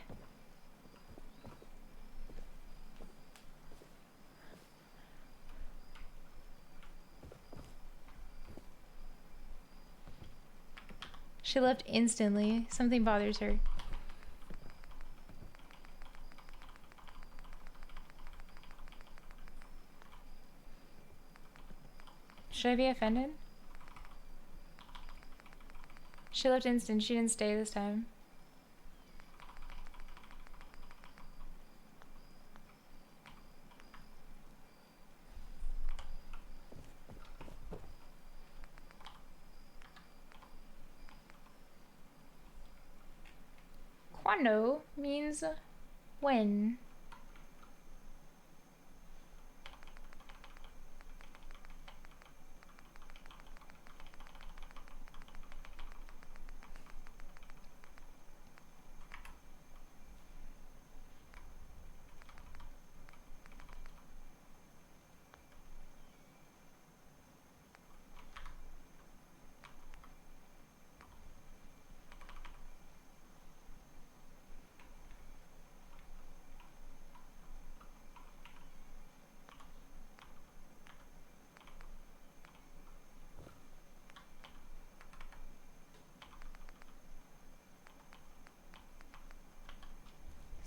She left instantly. Something bothers her. Should I be offended? She left instant. She didn't stay this time. Quando means when.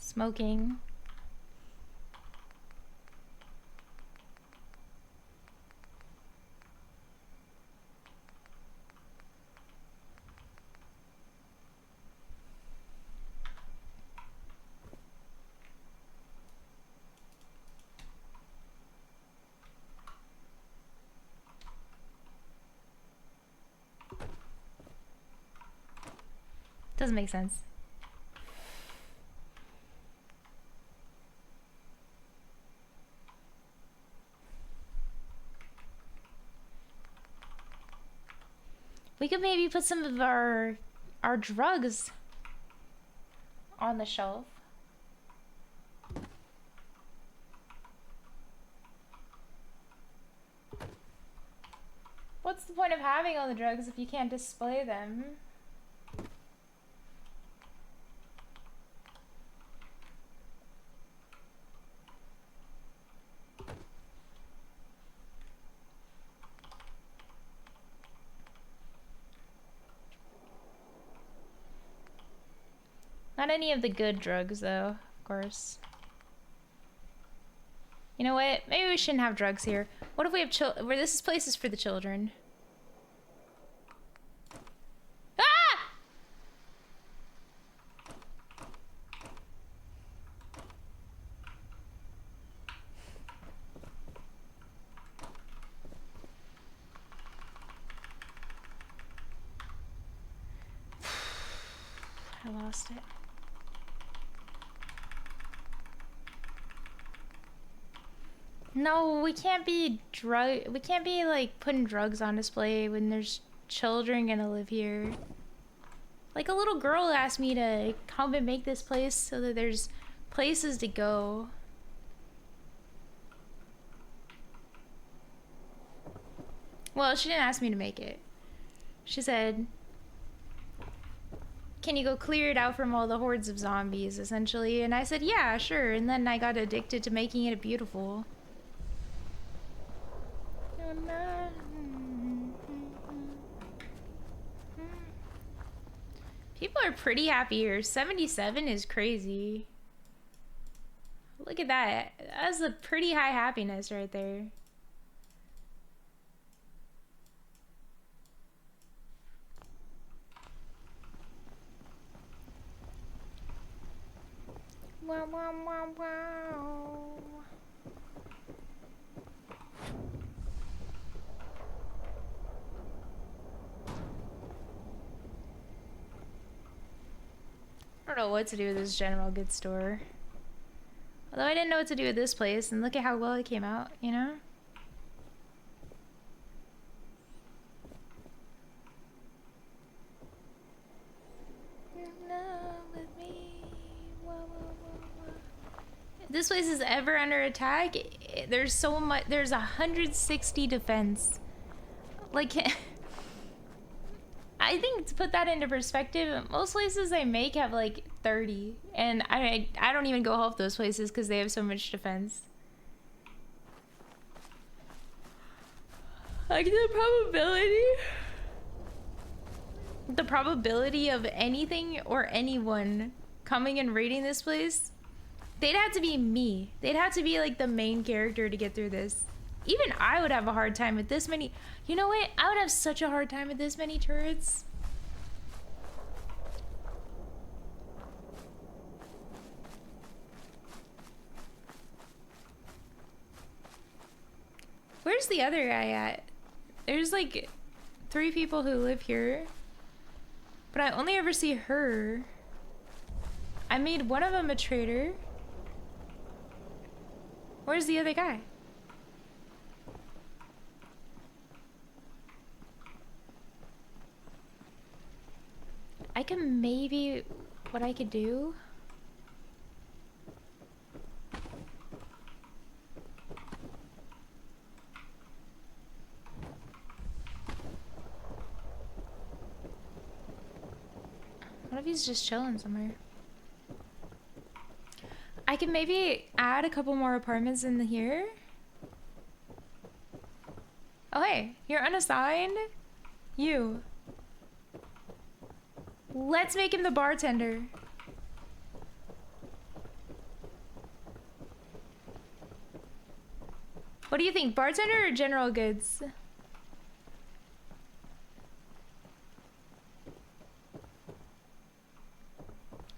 Smoking. Doesn't make sense. We could maybe put some of our drugs on the shelf. What's the point of having all the drugs if you can't display them? Not any of the good drugs, though, of course. You know what? Maybe we shouldn't have drugs here. What if we have where this place is for the children? Ah! I lost it. No, we can't be like putting drugs on display when there's children gonna live here. Like a little girl asked me to come and make this place so that there's places to go. Well, she didn't ask me to make it. She said, can you go clear it out from all the hordes of zombies, essentially? And I said, yeah, sure. And then I got addicted to making it beautiful. People are pretty happy here. 77 is crazy. Look at that. That's a pretty high happiness right there. Wow, wow, wow, wow. I don't know what to do with this general goods store. Although I didn't know what to do with this place, and look at how well it came out, you know? If this place is ever under attack, there's so much. There's 160 defense. Like, I think to put that into perspective, most places I make have like 30, and I don't even go help those places because they have so much defense. Like the probability of anything or anyone coming and raiding this place, they'd have to be me. They'd have to be like the main character to get through this. Even I would have a hard time with this many. You know what? I would have such a hard time with this many turrets. Where's the other guy at? There's like 3 people who live here, but I only ever see her. I made one of them a traitor. Where's the other guy? I can maybe, what I could do. What if he's just chilling somewhere? I can maybe add a couple more apartments in here. Oh hey, you're unassigned? You. Let's make him the bartender. What do you think, bartender or general goods?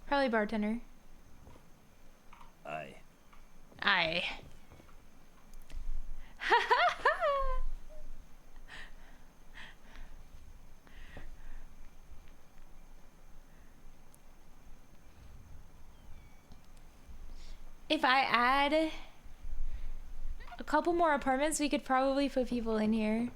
Probably bartender. Aye. Aye. If I add a couple more apartments, we could probably put people in here.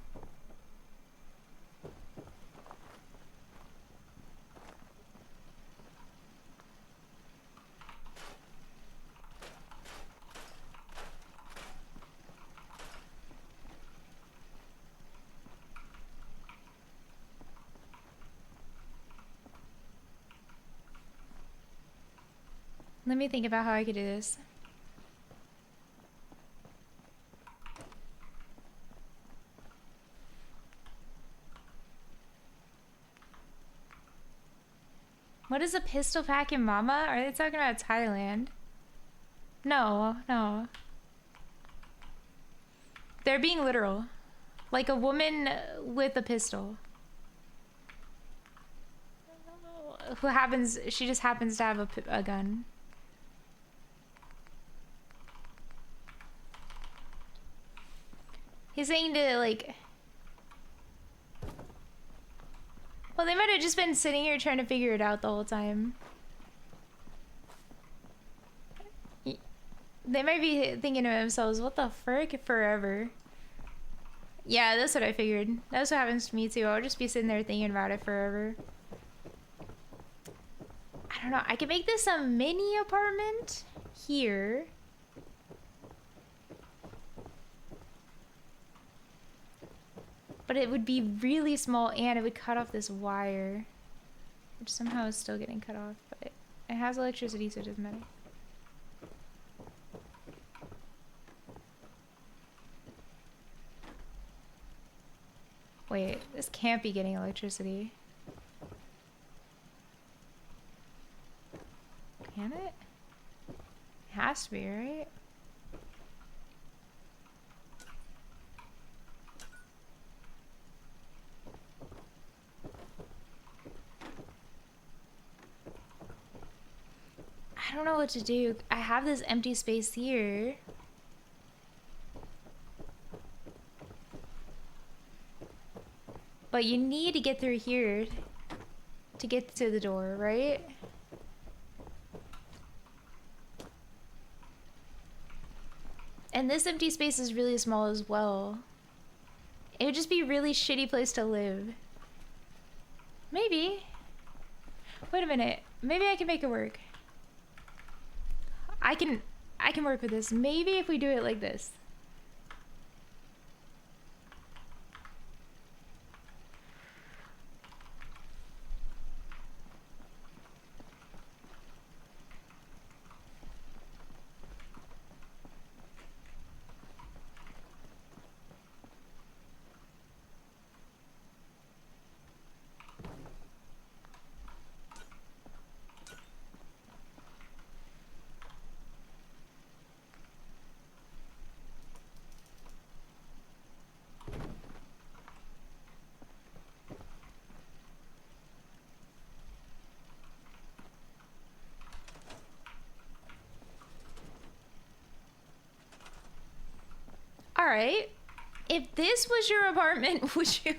Let me think about how I could do this. What is a pistol packing mama? Are they talking about Thailand? No, no. They're being literal. Like a woman with a pistol. She just happens to have a gun. He's saying to, like... Well, they might have just been sitting here trying to figure it out the whole time. They might be thinking to themselves, what the frick, forever? Yeah, that's what I figured. That's what happens to me too. I'll just be sitting there thinking about it forever. I don't know. I could make this a mini apartment here. But it would be really small and it would cut off this wire. Which somehow is still getting cut off. But it has electricity, so it doesn't matter. Wait, this can't be getting electricity. Can it? It has to be, right? I don't know what to do. I have this empty space here. But you need to get through here to get to the door, right? And this empty space is really small as well. It would just be a really shitty place to live. Maybe. Wait a minute. Maybe I can make it work. I can work with this. Maybe if we do it like this. All right. If this was your apartment, would you?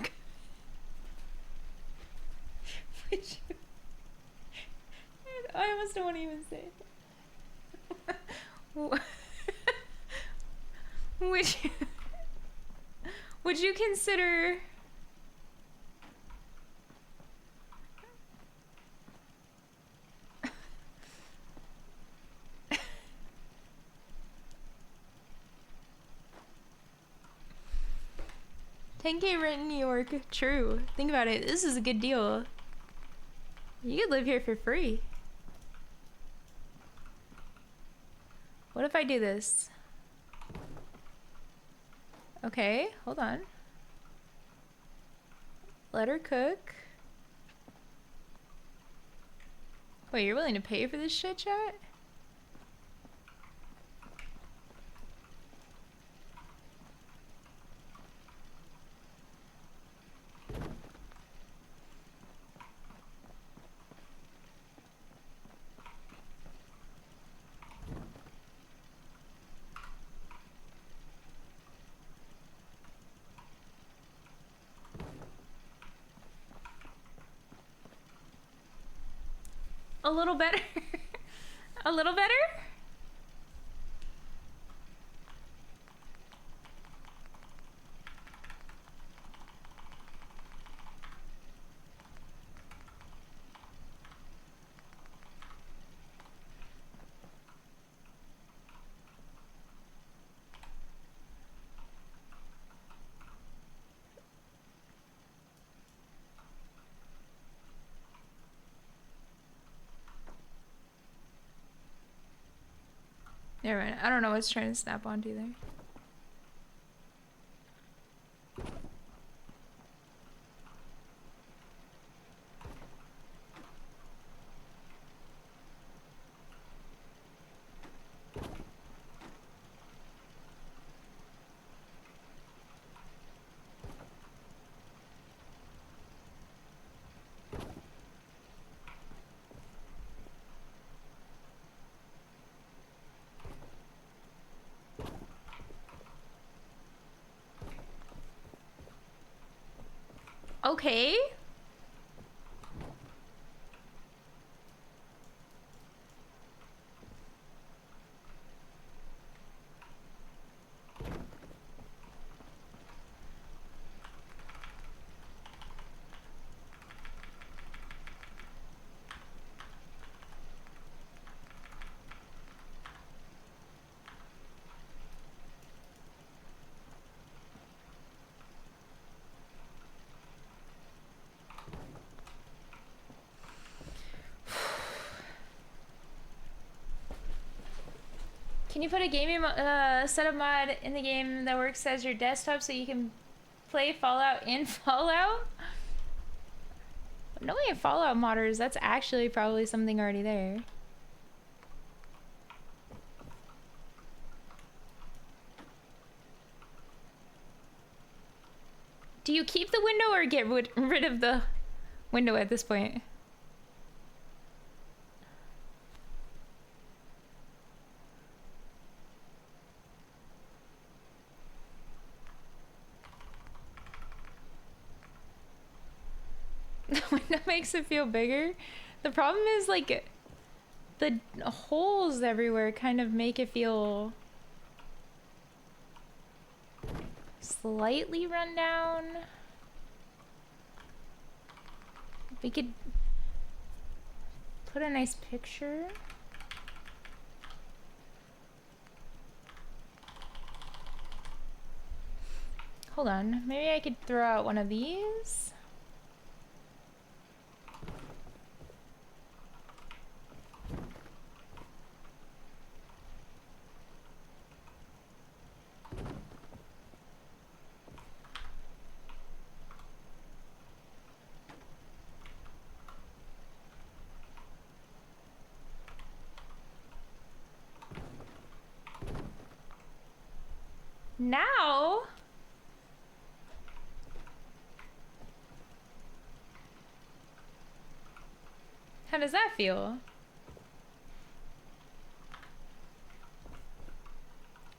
I almost don't want to even say it. Would you consider? $10K rent in New York. True. Think about it. This is a good deal. You could live here for free. What if I do this? Okay, hold on. Let her cook. Wait, you're willing to pay for this shit, chat? A little better? A little better? Never mind. I don't know what's trying to snap onto there. Okay. Can you put a gaming setup mod in the game that works as your desktop so you can play Fallout in Fallout? Knowing Fallout modders, that's actually probably something already there. Do you keep the window or get rid of the window at this point? The window makes it feel bigger. The problem is, like, the holes everywhere kind of make it feel slightly run down. We could put a nice picture. Hold on, maybe I could throw out one of these. Now, how does that feel?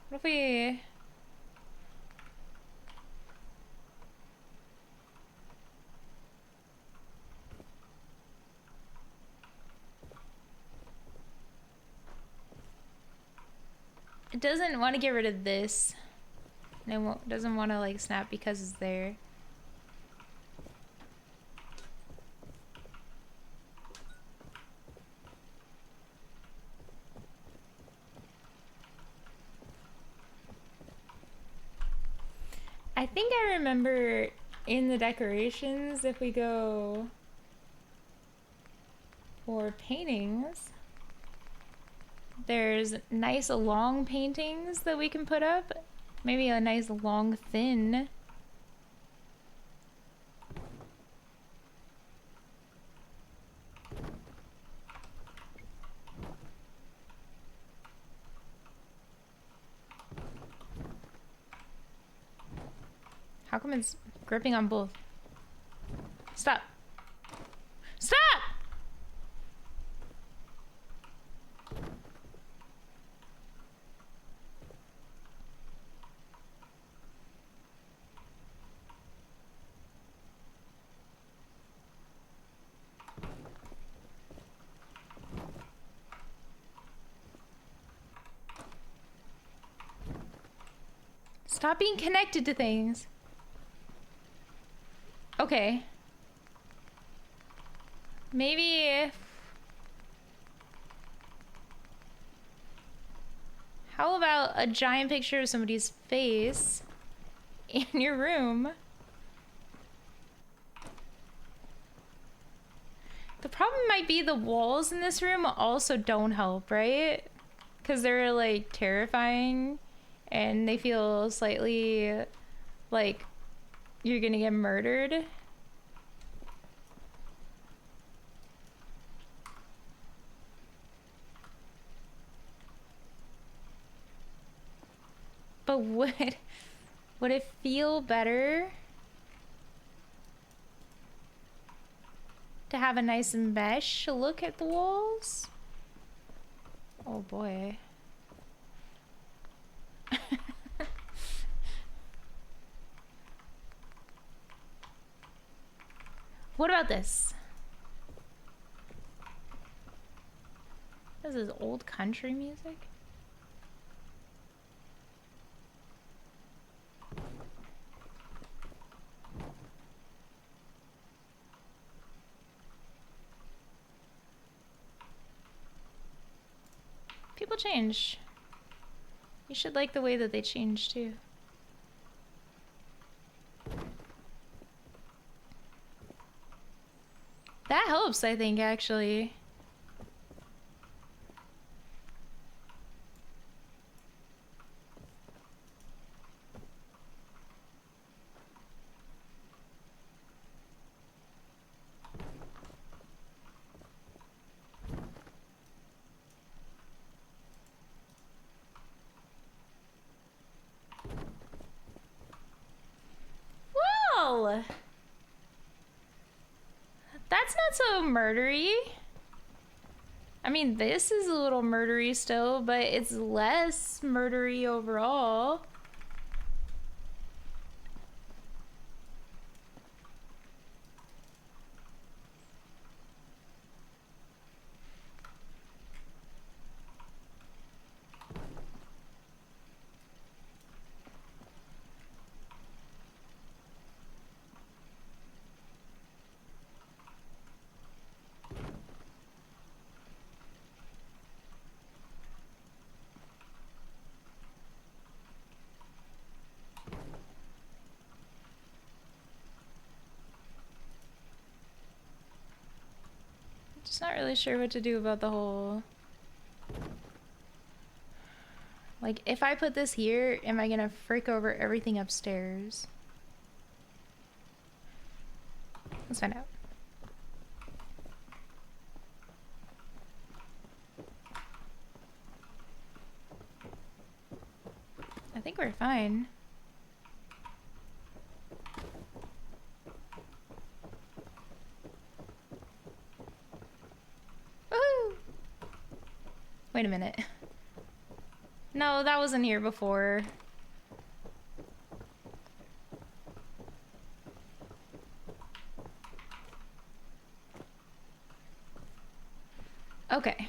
What if we... It doesn't want to get rid of this. And it doesn't want to like snap because it's there. I think I remember in the decorations, if we go for paintings, there's nice long paintings that we can put up. Maybe a nice long thin. How come it's gripping on both? Stop. Stop! Stop being connected to things. Okay. Maybe if... How about a giant picture of somebody's face in your room? The problem might be the walls in this room also don't help, right? Because they're like terrifying. And they feel slightly like you're gonna get murdered. But would it feel better to have a nice mesh look at the walls? Oh boy. What about this? This is old country music. People change. You should like the way that they change too. That helps, I think, actually. Whoa! That's not so murdery. I mean, this is a little murdery still, but it's less murdery overall. Just not really sure what to do about the whole... Like, if I put this here, am I gonna freak over everything upstairs? Let's find out. I think we're fine. Woohoo! Wait a minute. No, that wasn't here before. Okay.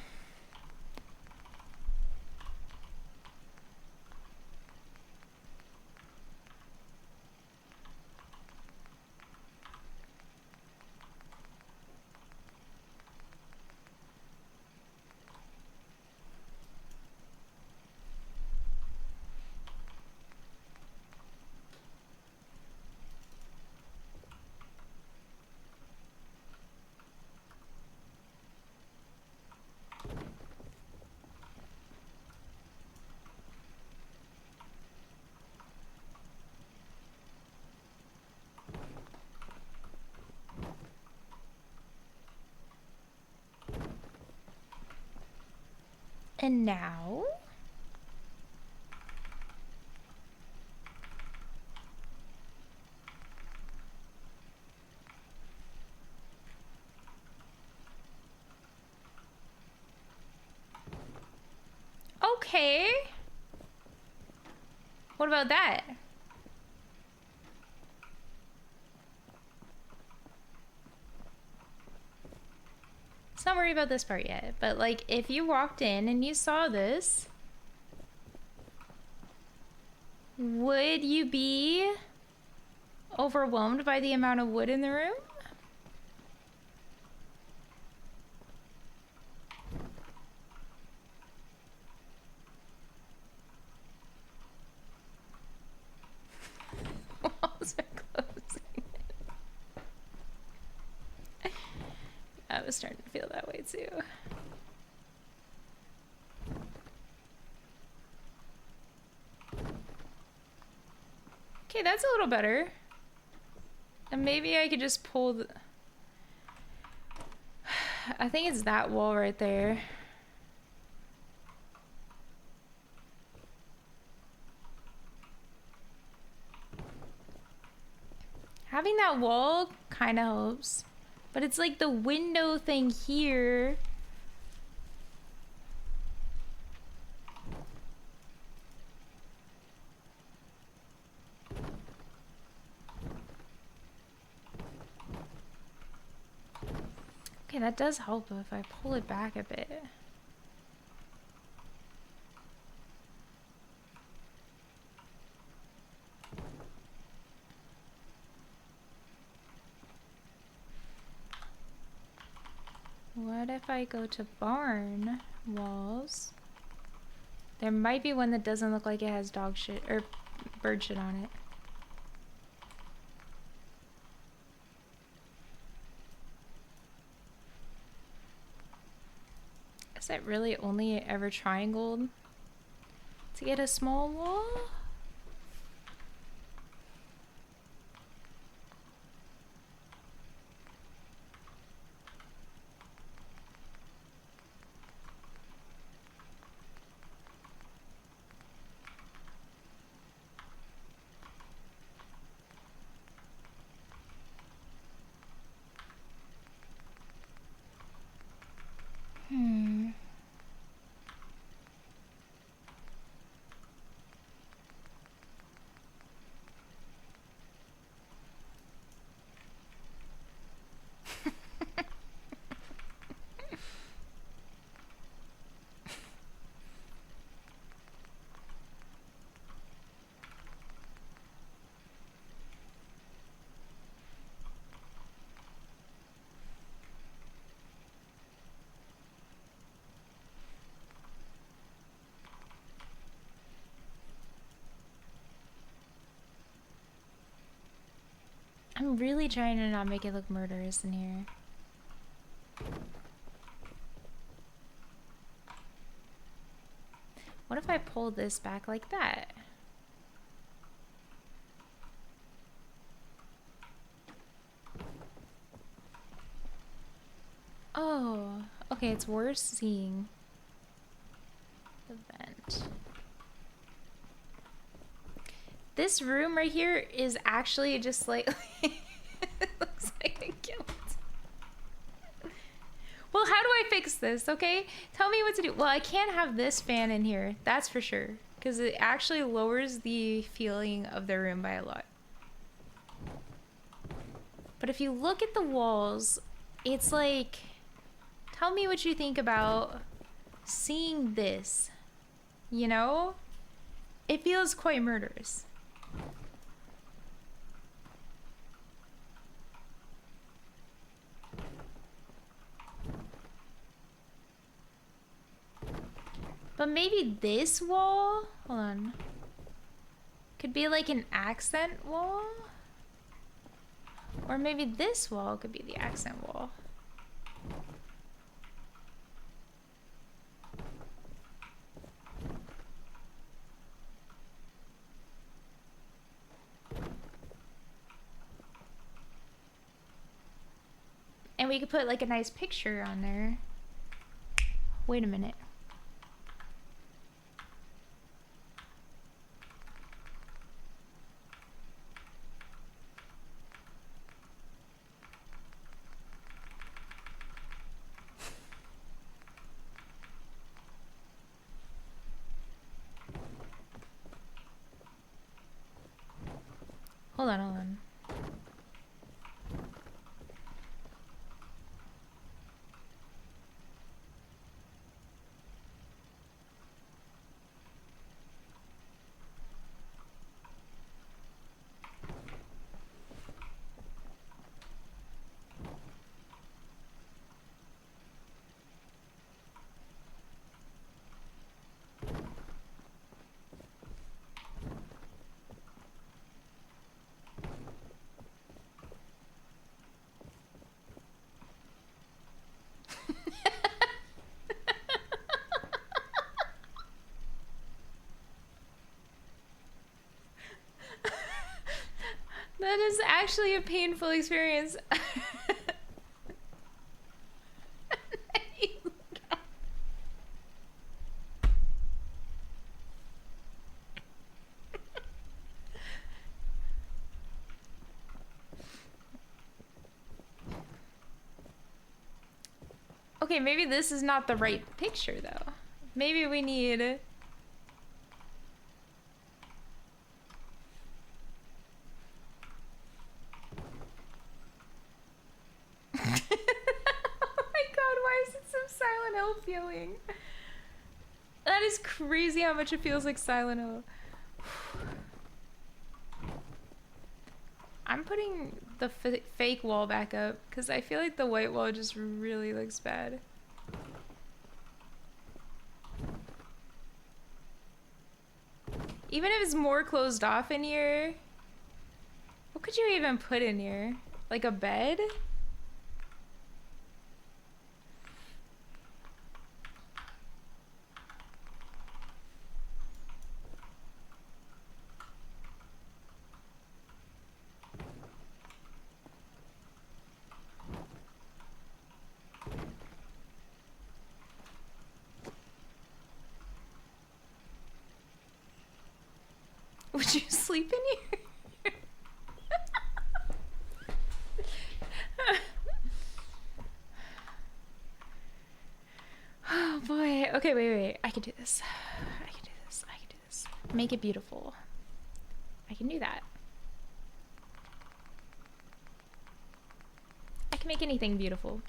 And now? Okay. What about that? Let's not worry about this part yet, but like if you walked in and you saw this, would you be overwhelmed by the amount of wood in the room? Walls are closing. I was starting to feel that way too. Okay, that's a little better. And maybe I could just pull the... I think it's that wall right there. Having that wall kind of helps. But it's like the window thing here. Okay, that does help if I pull it back a bit. What if I go to barn walls? There might be one that doesn't look like it has dog shit or bird shit on it. Is it really only ever triangled to get a small wall? I'm really trying to not make it look murderous in here. What if I pull this back like that? Oh, okay, it's worse seeing the vent. This room right here is actually just like it looks like a guild. Well, how do I fix this? Okay, tell me what to do. Well, I can't have this fan in here, that's for sure, because it actually lowers the feeling of the room by a lot. But if you look at the walls, it's like, tell me what you think about seeing this. You know, it feels quite murderous. But maybe this wall, hold on, could be like an accent wall. Or maybe this wall could be the accent wall. And we could put like a nice picture on there. Wait a minute. Hold on, hold on. That is actually a painful experience. Okay, maybe this is not the right picture though. Maybe we need... Silent Hill feeling. That is crazy how much it feels like Silent Hill. I'm putting the fake wall back up because I feel like the white wall just really looks bad. Even if it's more closed off in here, what could you even put in here? Like a bed? Would you sleep in here? Oh boy. Okay, wait. I can do this. I can do this. I can do this. Make it beautiful. I can do that. I can make anything beautiful.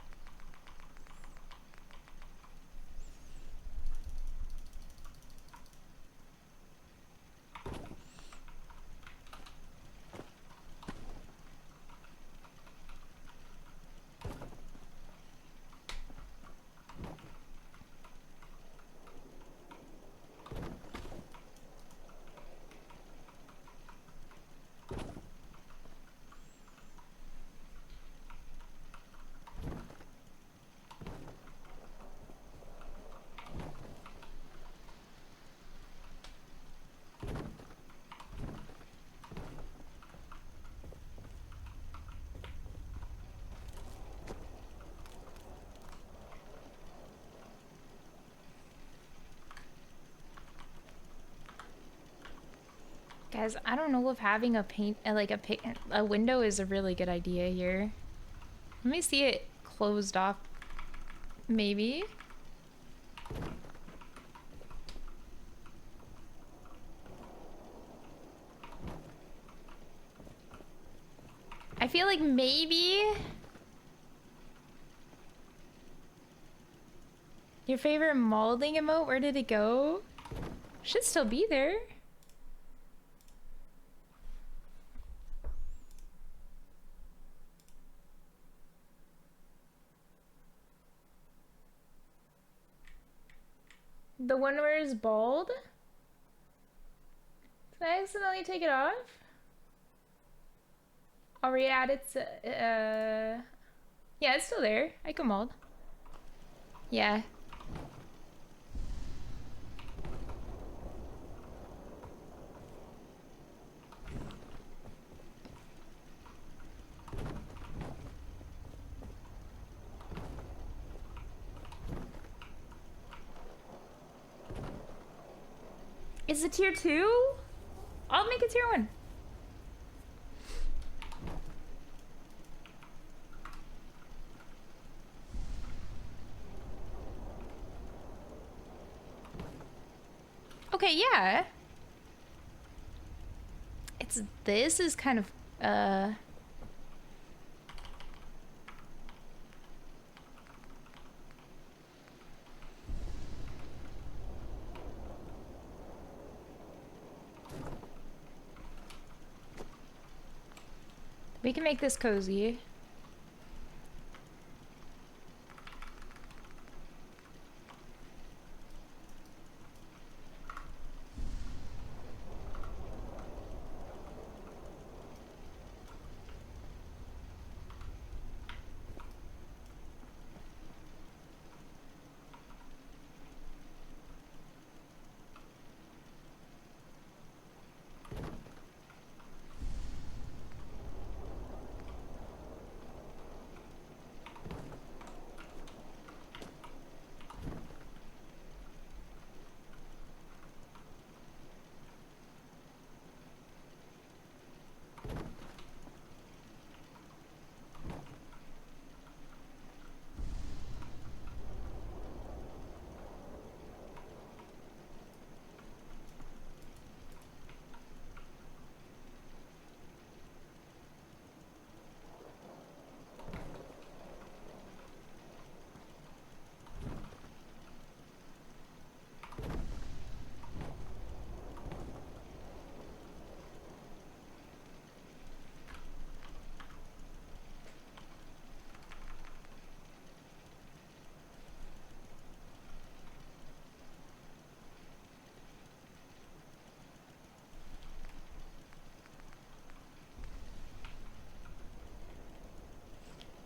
Guys, I don't know if having a a window is a really good idea here. Let me see it closed off. Maybe. I feel like maybe your favorite molding emote, where did it go? Should still be there. The one where it's bald? Did I accidentally take it off? I'll re-add it to, yeah, it's still there. I can mold. Yeah. Is it tier 2? I'll make it tier 1. Okay, yeah. This is kind of, we can make this cozy.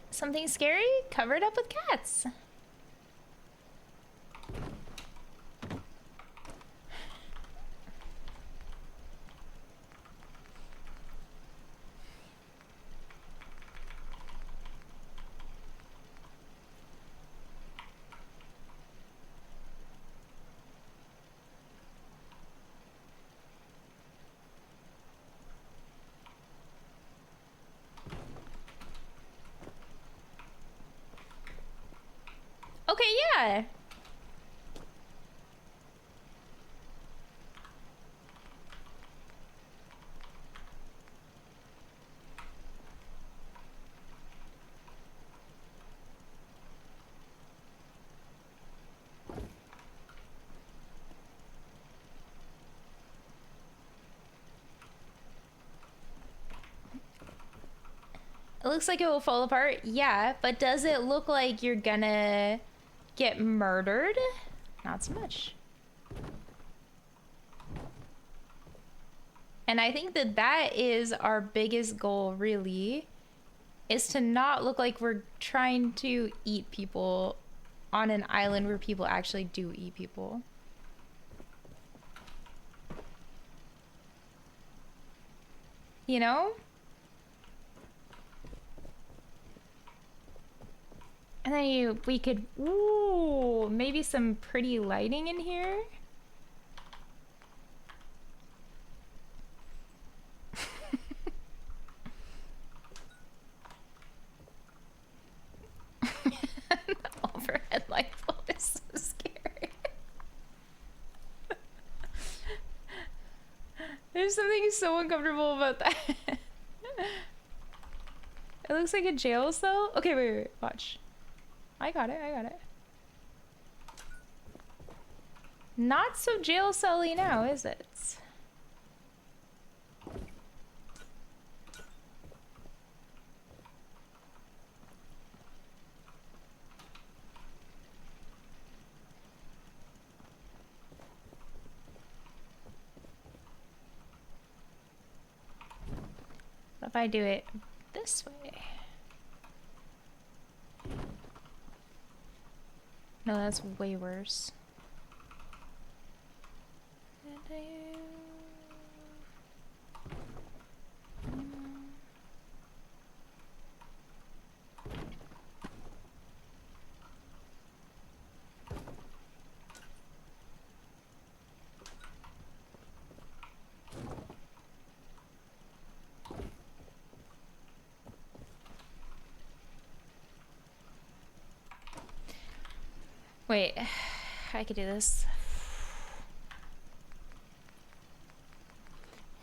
Something scary covered up with cats. Okay, yeah. It looks like it will fall apart. Yeah, but does it look like you're gonna get murdered? Not so much. And I think that that is our biggest goal, really, is to not look like we're trying to eat people on an island where people actually do eat people. You know? And then we could, ooh, maybe some pretty lighting in here. something so uncomfortable about that. It looks like a jail cell. Okay, wait, watch. I got it. Not so jail cell-y now, is it? If I do it this way. No, that's way worse. Wait, I could do this.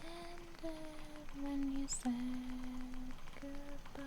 And when you said goodbye.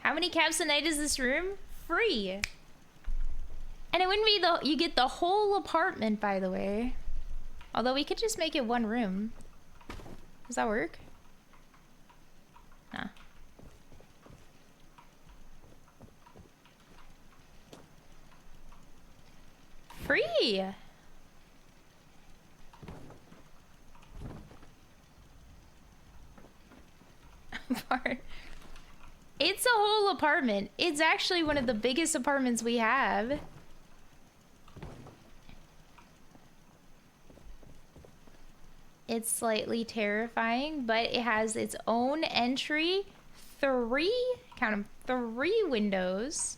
How many caps a night is this room? Free. And it wouldn't be you get the whole apartment, by the way. Although we could just make it one room. Does that work? Nah. Free. Part. It's a whole apartment. It's actually one of the biggest apartments we have. It's slightly terrifying, but it has its own entry. Count them, 3 windows.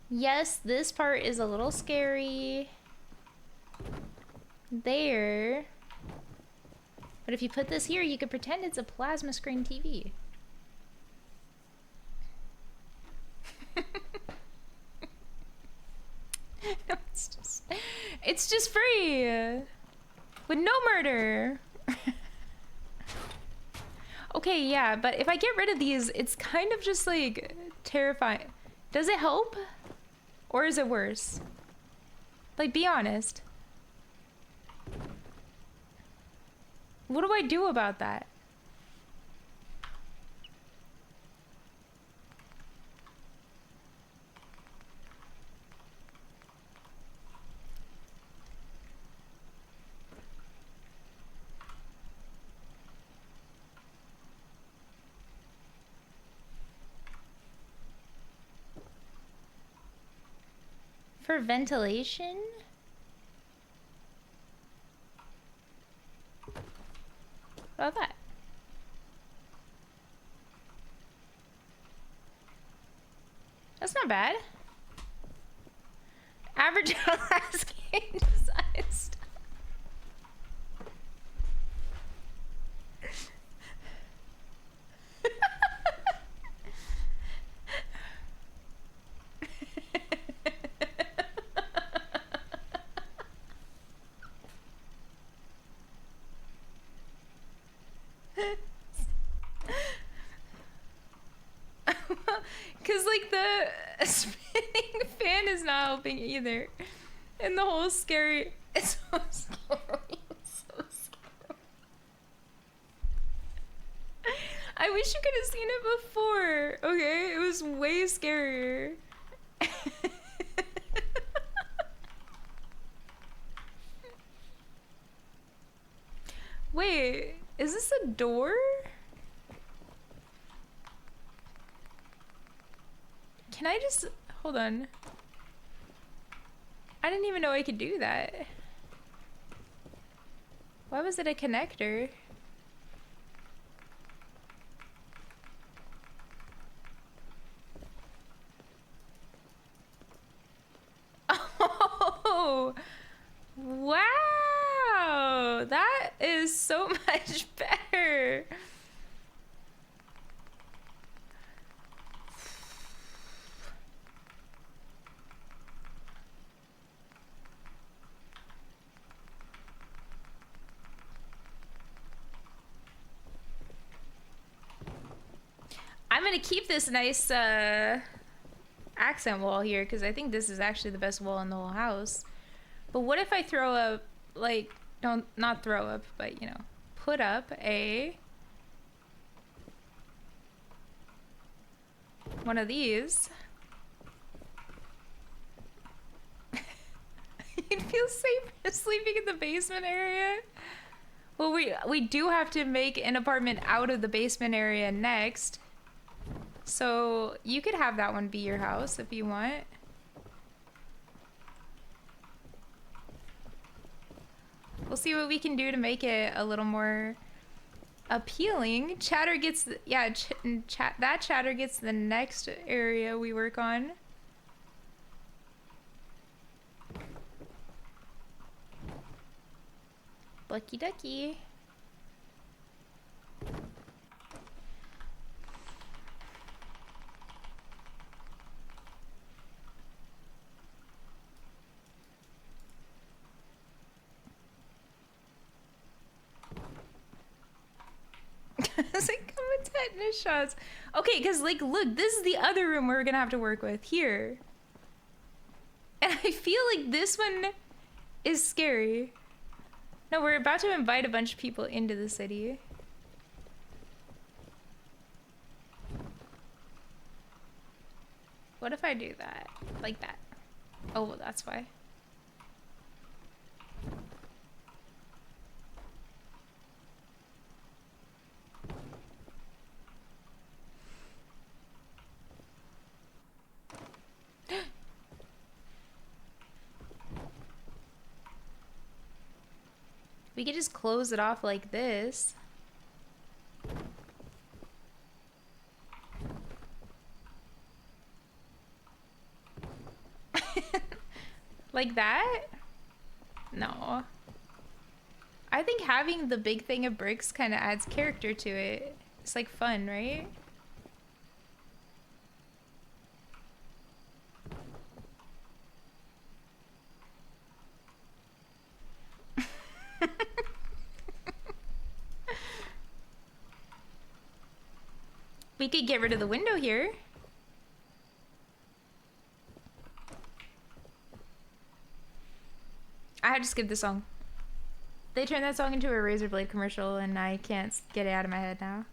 Yes, this part is a little scary. There. But if you put this here, you could pretend it's a plasma screen TV. No, it's just free. With no murder. Okay, yeah, but if I get rid of these, it's kind of just like terrifying. Does it help? Or is it worse? Like, be honest. What do I do about that? For ventilation? What about that? That's not bad. Average Alaska design. Cause like the spinning fan is not helping either. And the whole scary, it's so scary. It's so scary. I wish you could have seen it before. Okay, it was way scarier. Wait, is this a door? Can I just hold on? I didn't even know I could do that. Why was it a connector? Oh, wow, that is so much better. I'm gonna keep this nice accent wall here because I think this is actually the best wall in the whole house. But what if I throw up, like, not throw up, but you know, put up one of these. You'd feel safer sleeping in the basement area. Well, we do have to make an apartment out of the basement area next. So you could have that one be your house if you want. We'll see what we can do to make it a little more appealing. Chatter gets, that chatter gets the next area we work on. Lucky ducky. It's like, come with tetanus shots. Okay, because, like, look, this is the other room we're gonna have to work with here. And I feel like this one is scary. No, we're about to invite a bunch of people into the city. What if I do that? Like that. Oh, well, that's why. We could just close it off like this. Like that? No. I think having the big thing of bricks kind of adds character to it. It's like fun, right? We could get rid of the window here. I had to skip the song. They turned that song into a razor blade commercial and I can't get it out of my head now.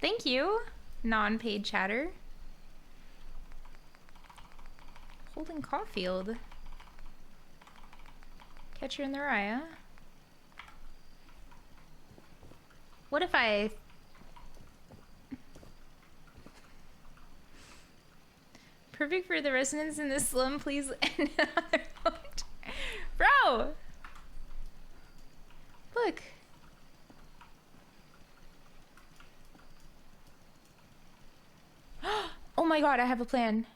Thank you, non-paid chatter. Holden Caulfield. Catcher in the Rye, huh? What if I... Perfect for the residents in this slum, please end it on their note. Bro! Look. Oh my god, I have a plan.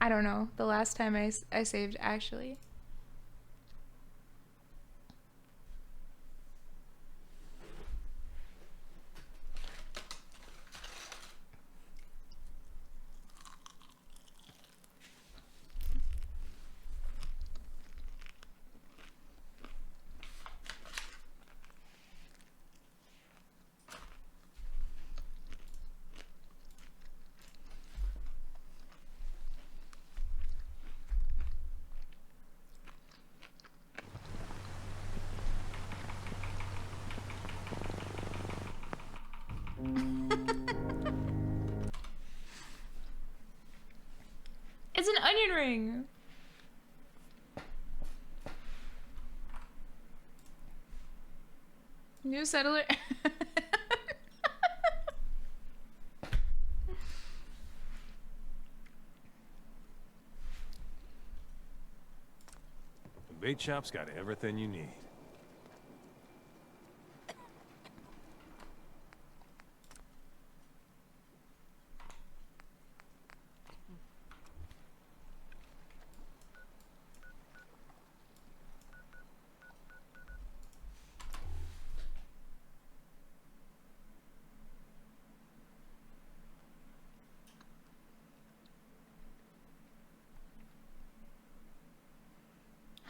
I don't know. The last time I saved, actually. It's an onion ring. New settler. The bait shop's got everything you need.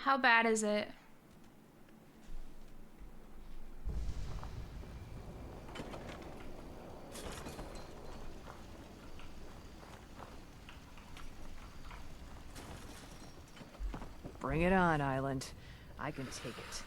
How bad is it? Bring it on, Island. I can take it.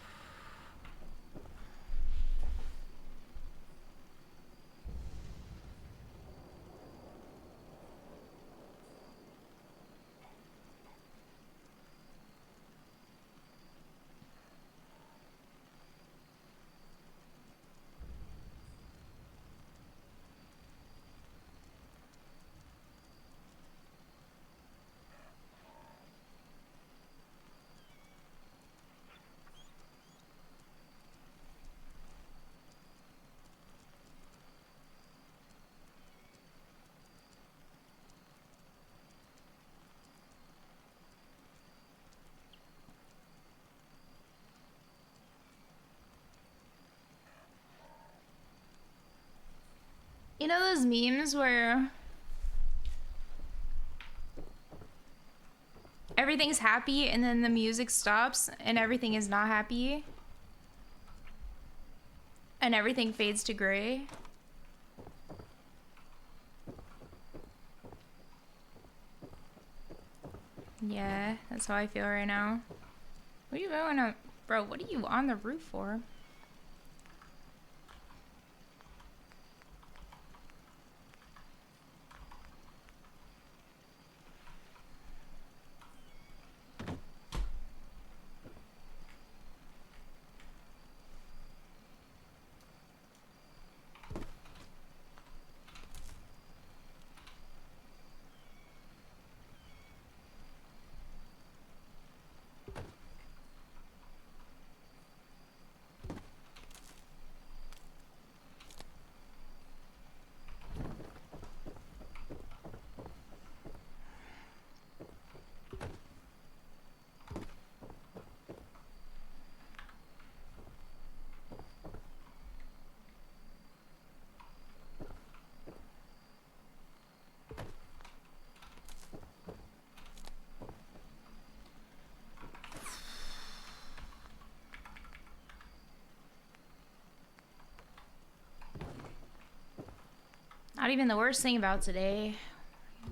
You know those memes where everything's happy and then the music stops and everything is not happy? And everything fades to gray? Yeah, that's how I feel right now. What are you going on? Bro, what are you on the roof for? Not even the worst thing about today.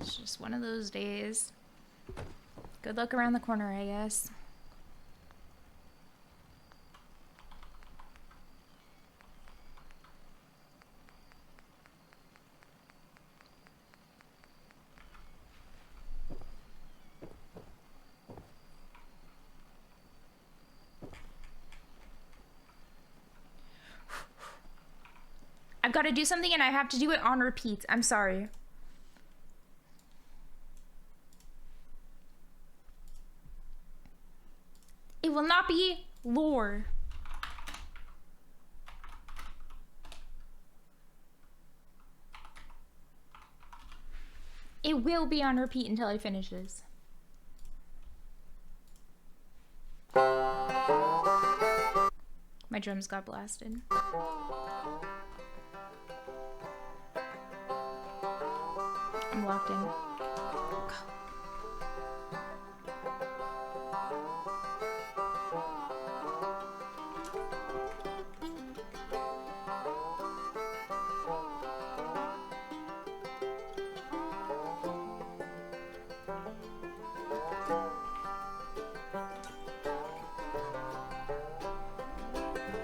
It's just one of those days. Good luck around the corner, I guess. I've got to do something and I have to do it on repeat. I'm sorry. It will not be lore. It will be on repeat until I finish this. My drums got blasted. I'm locked in.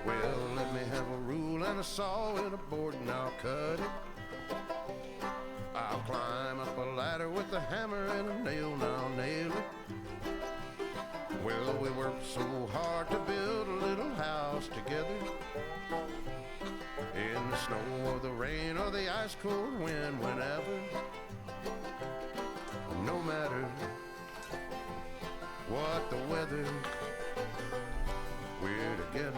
Well, let me have a rule and a saw and a board and I'll cut it. I'll climb up a ladder with a hammer and a nail, now worked so hard to build a little house together. In the snow or the rain or the ice cold wind, whenever. No matter what the weather, we're together.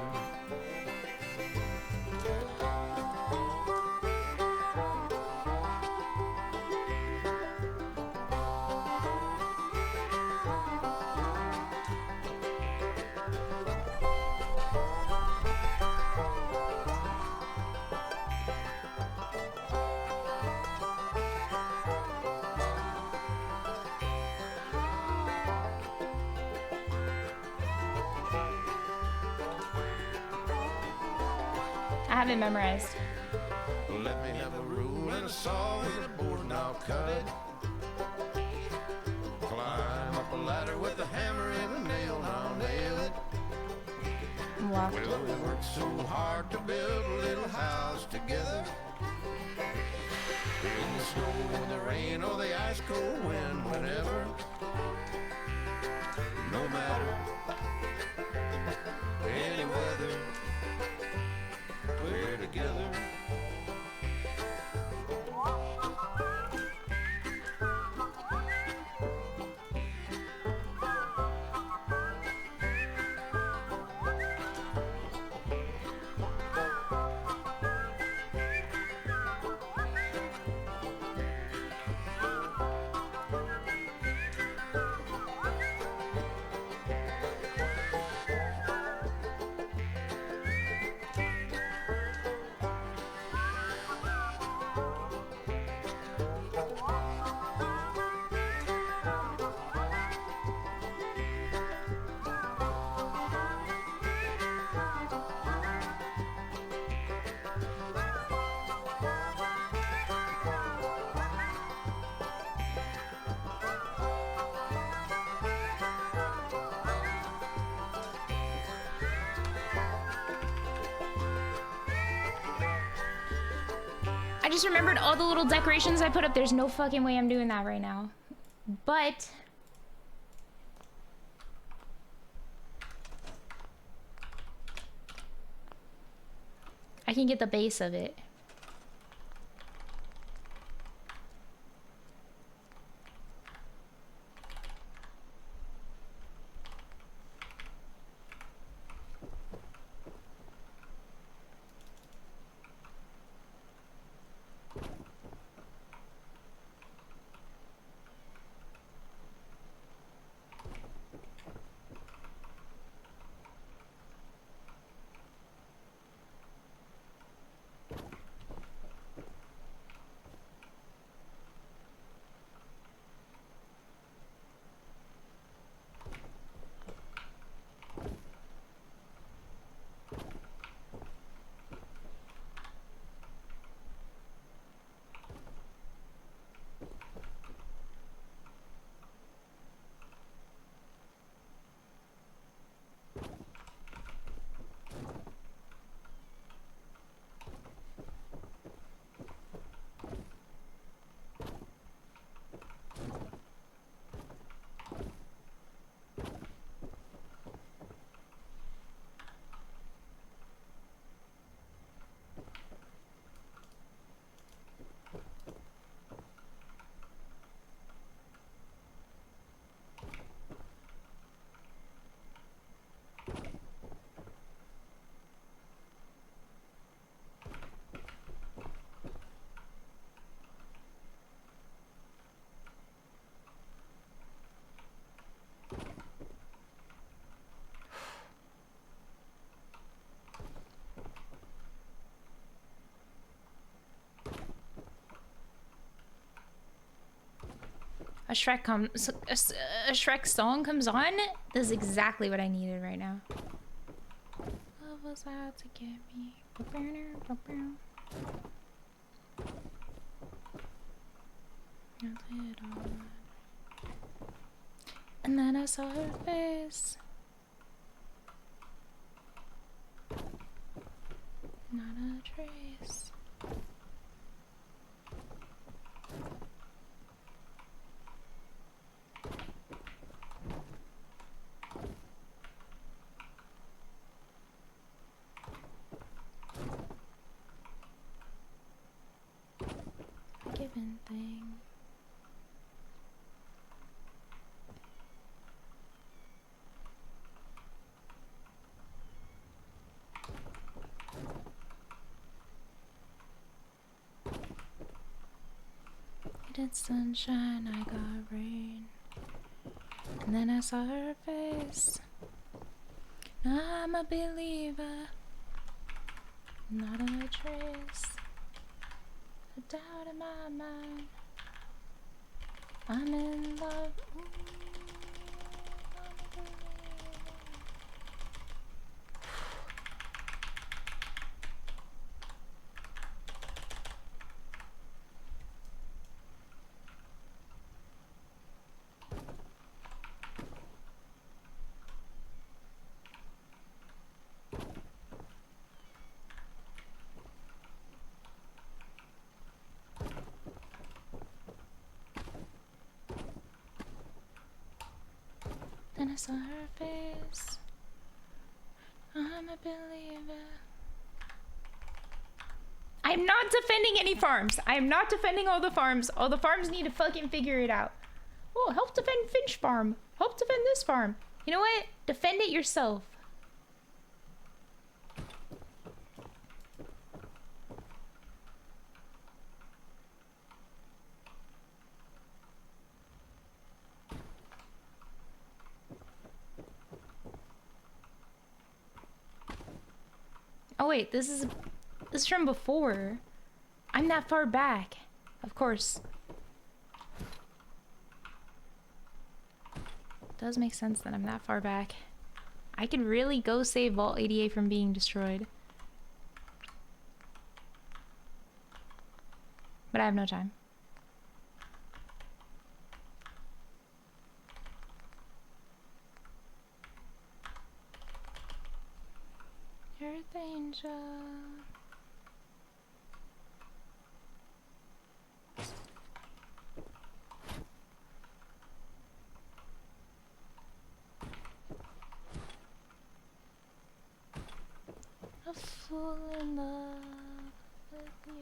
I have it memorized. Let me have a rule and a saw with a board and I'll cut it. Climb up a ladder with a hammer and a nail and I'll nail it. Locked. Well, we worked so hard to build a little house together. In the snow or the rain or the ice cold wind, whenever. No matter any weather, we're together. I just remembered all the little decorations I put up. There's no fucking way I'm doing that right now. But I can get the base of it. A Shrek song comes on. That's exactly what I needed right now. Love was out to get me. And then I saw her face. Not a trace. flipping thing. I did sunshine, I got rain. And then I saw her face. I'm a believer. Not a trace. A doubt in my mind. I'm in love. Ooh, I'm a believer. Then I saw her face. I'm a believer. I'm not defending any farms. I am not defending all the farms. All the farms need to fucking figure it out. Oh, help defend Finch Farm. Help defend this farm. You know what? Defend it yourself. Oh wait, this is from before. I'm that far back. Of course. Does make sense that I'm that far back. I could really go save Vault 88 from being destroyed. But I have no time. Earth Angel. A fool in love with you.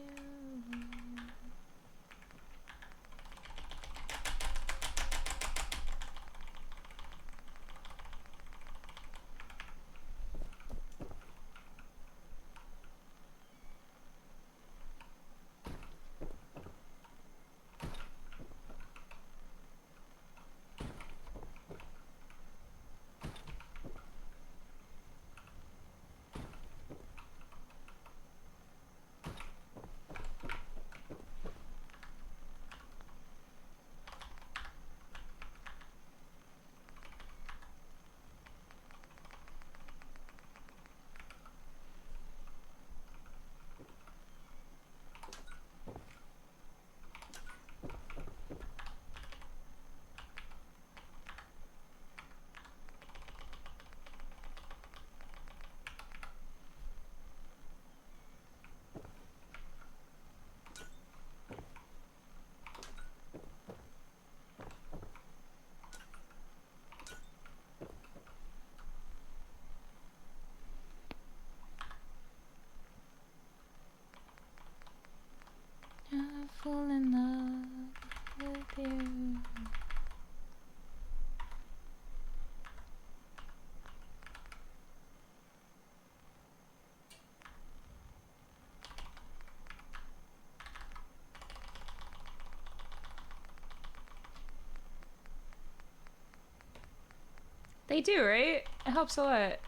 I fall in love with you. They do, right? It helps a lot.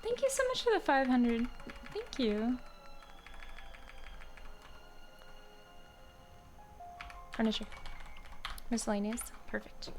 Thank you so much for the 500. Thank you. Furniture. Miscellaneous. Perfect.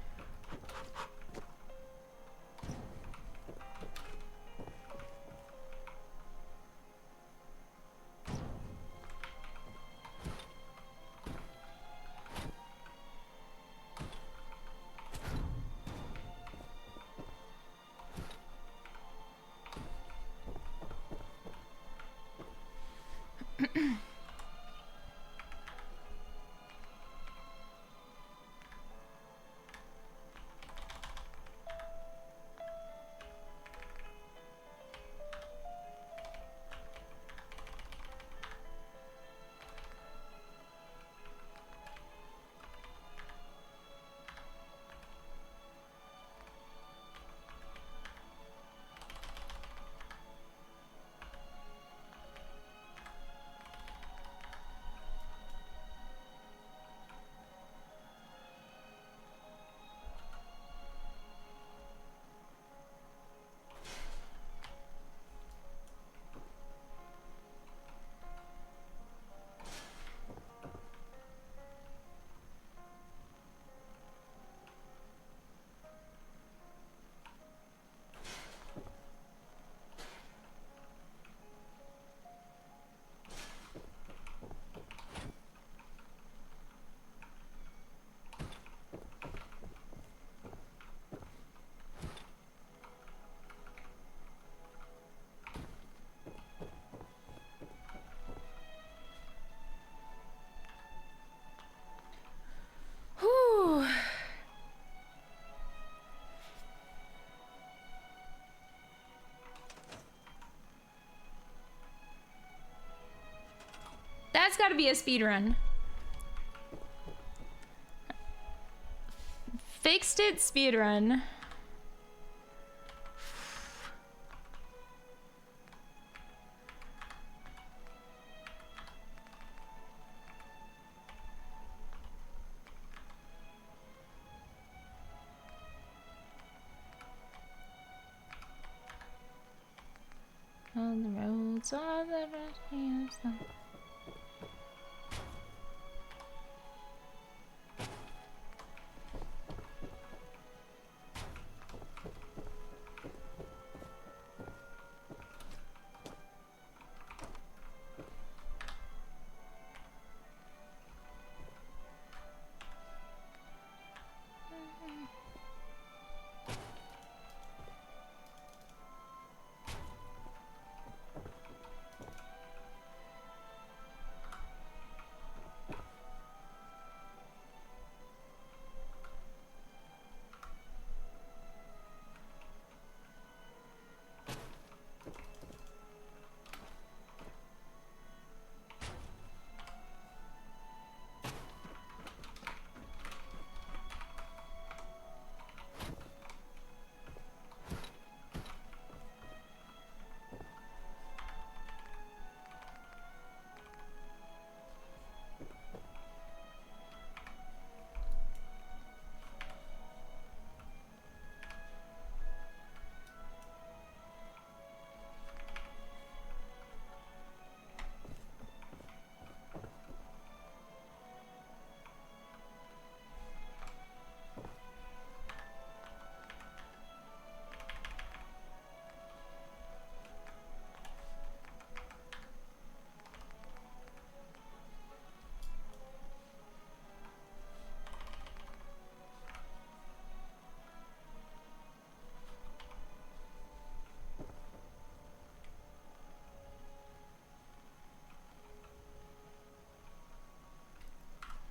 Whew. That's got to be a speed run. Fixed it speed run. On the roads of the Russians.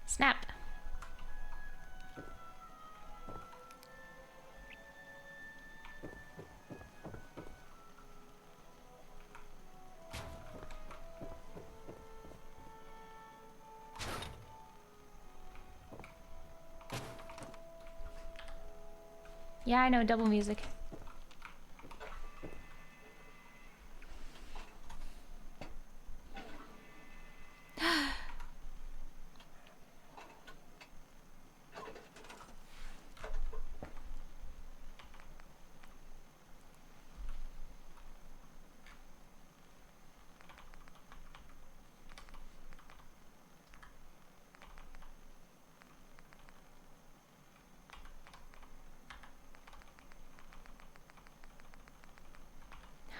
Snap. Yeah, I know, double music.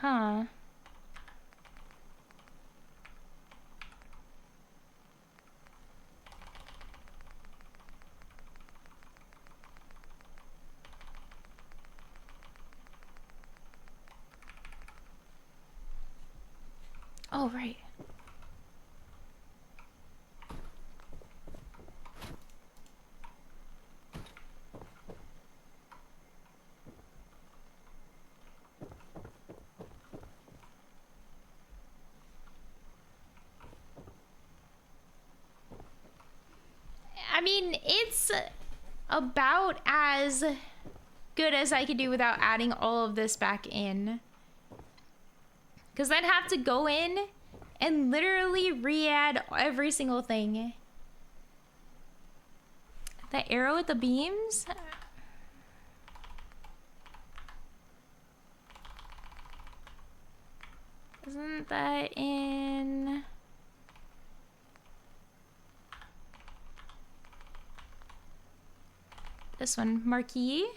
Huh. Oh, right. I mean, it's about as good as I could do without adding all of this back in. Because I'd have to go in and literally re-add every single thing. The arrow with the beams? Isn't that in... this one, marquee?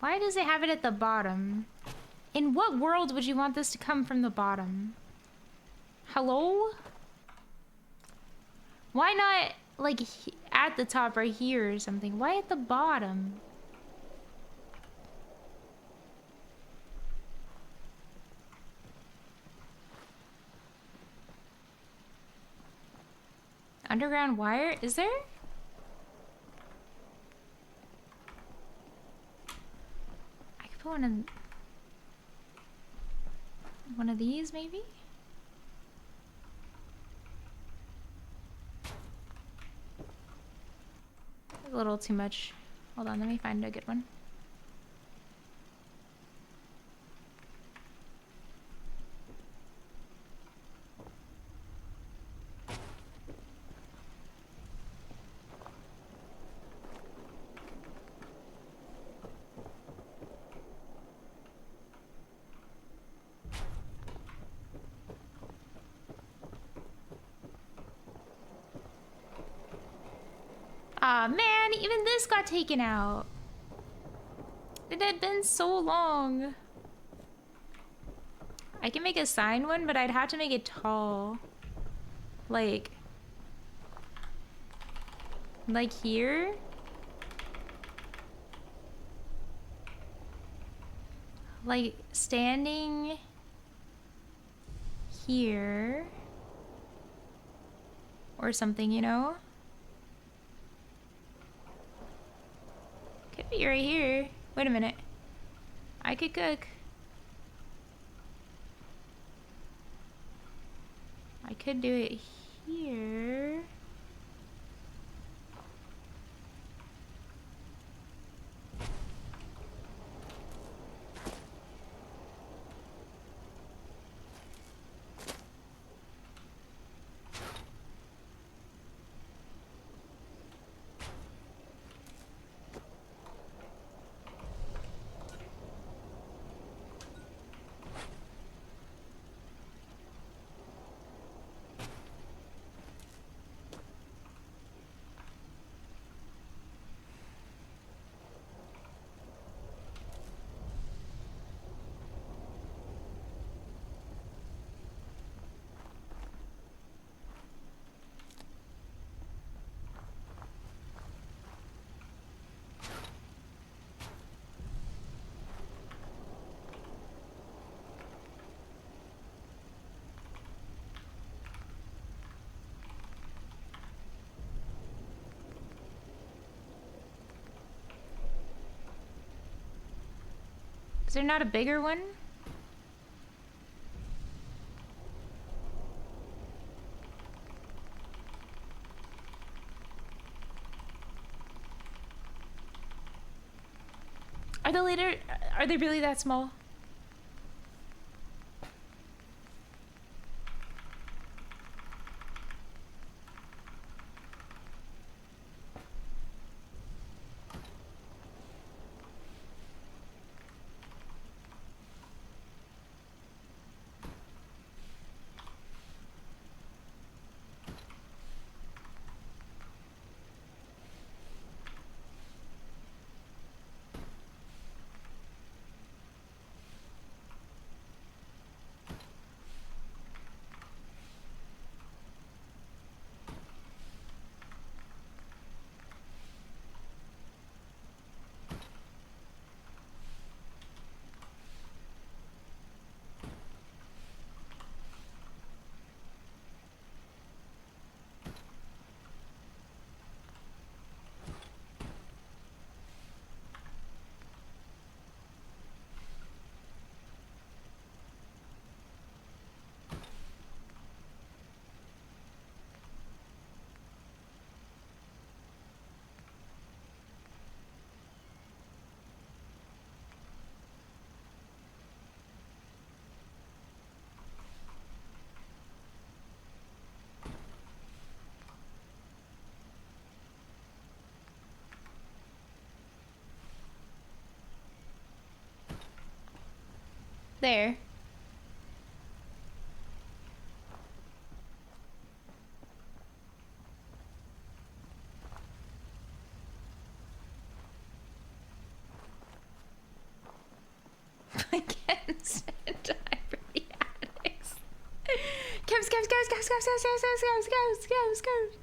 Why does it have it at the bottom? In what world would you want this to come from the bottom? Hello? Why not, like, at the top right here or something? Why at the bottom? Underground wire? Is there? Put one of these, maybe? A little too much. Hold on, let me find a good one. Aw, man, even this got taken out. It had been so long. I can make a sign one, but I'd have to make it tall. Like here? Like standing here or something, you know? Could be right here. Wait a minute. I could cook. I could do it here. Is there not a bigger one? Are they really that small? There. I can't stand time for the addicts. Goes.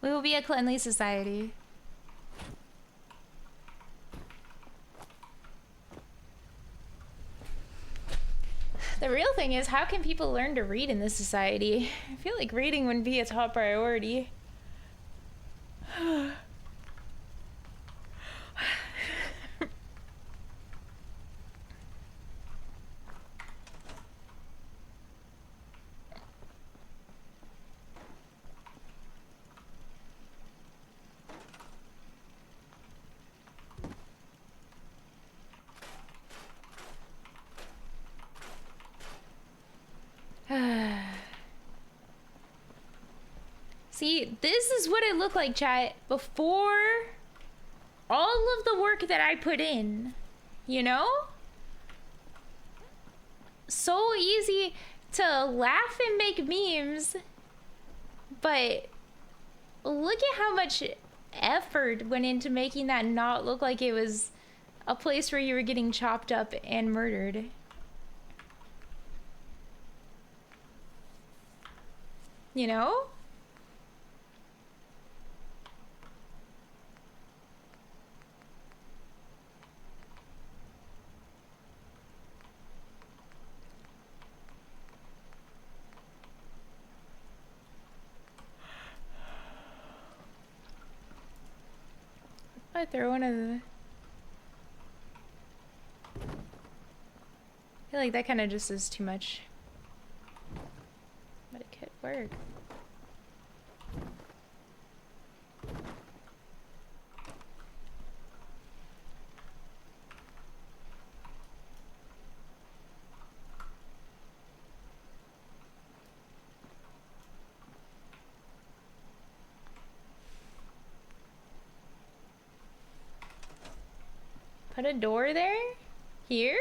We will be a cleanly society. The real thing is, how can people learn to read in this society? I feel like reading wouldn't be a top priority. See, this is what it looked like, chat, before all of the work that I put in, you know? So easy to laugh and make memes, but look at how much effort went into making that not look like it was a place where you were getting chopped up and murdered. You know? I throw one of the... I feel like that kind of just is too much. But it could work. Put a door there? Here?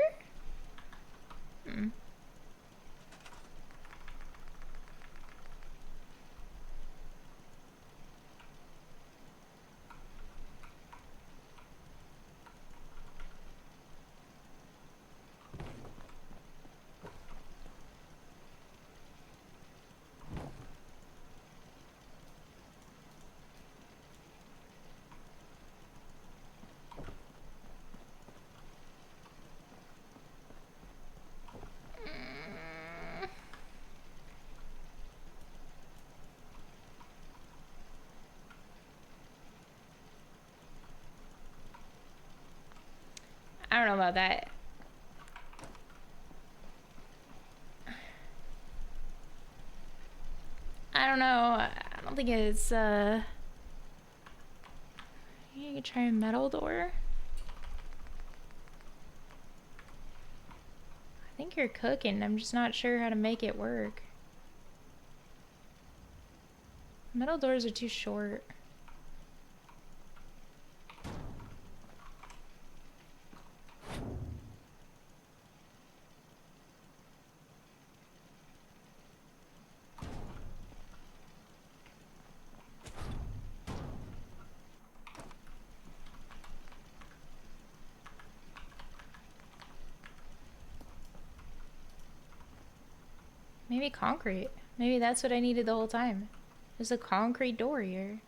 Hmm. I don't know about that. I don't know. I don't think it's, you could try a metal door. I think you're cooking. I'm just not sure how to make it work. Metal doors are too short. Maybe concrete. Maybe that's what I needed the whole time. There's a concrete door here.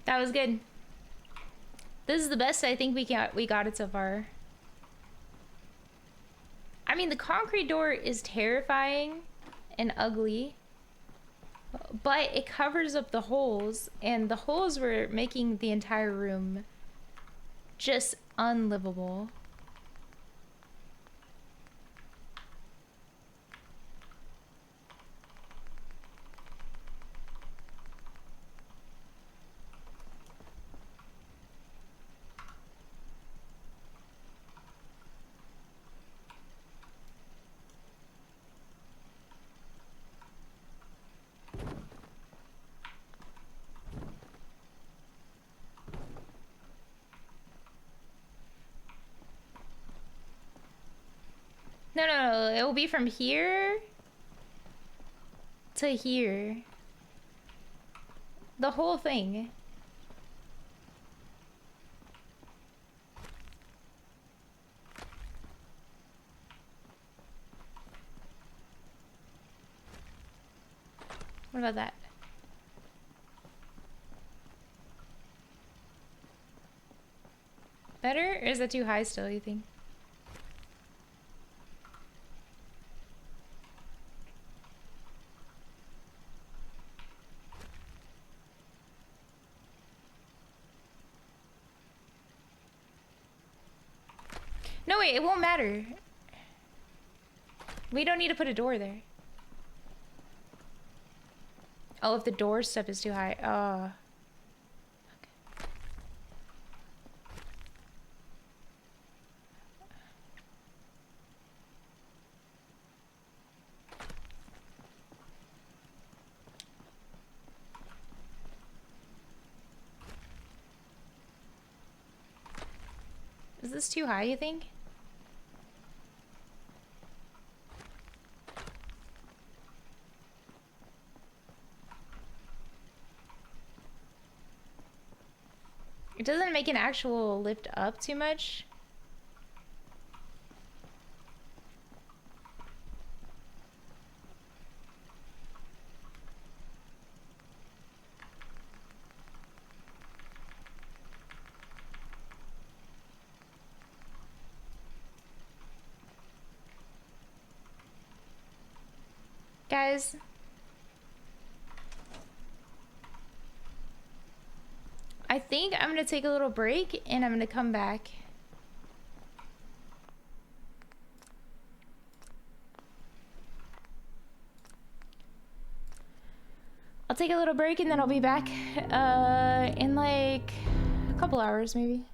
That was good. This is the best I think we got it so far. I mean, the concrete door is terrifying and ugly, but it covers up the holes, and the holes were making the entire room just unlivable. No, it will be from here to here. The whole thing. What about that? Better? Or is that too high still, you think? No, wait, it won't matter. We don't need to put a door there. Oh, if the door step is too high. Oh. Okay. Is this too high, you think? It doesn't make an actual lift up too much. Guys. I think I'm gonna take a little break and I'm gonna come back. I'll take a little break and then I'll be back in like a couple hours maybe.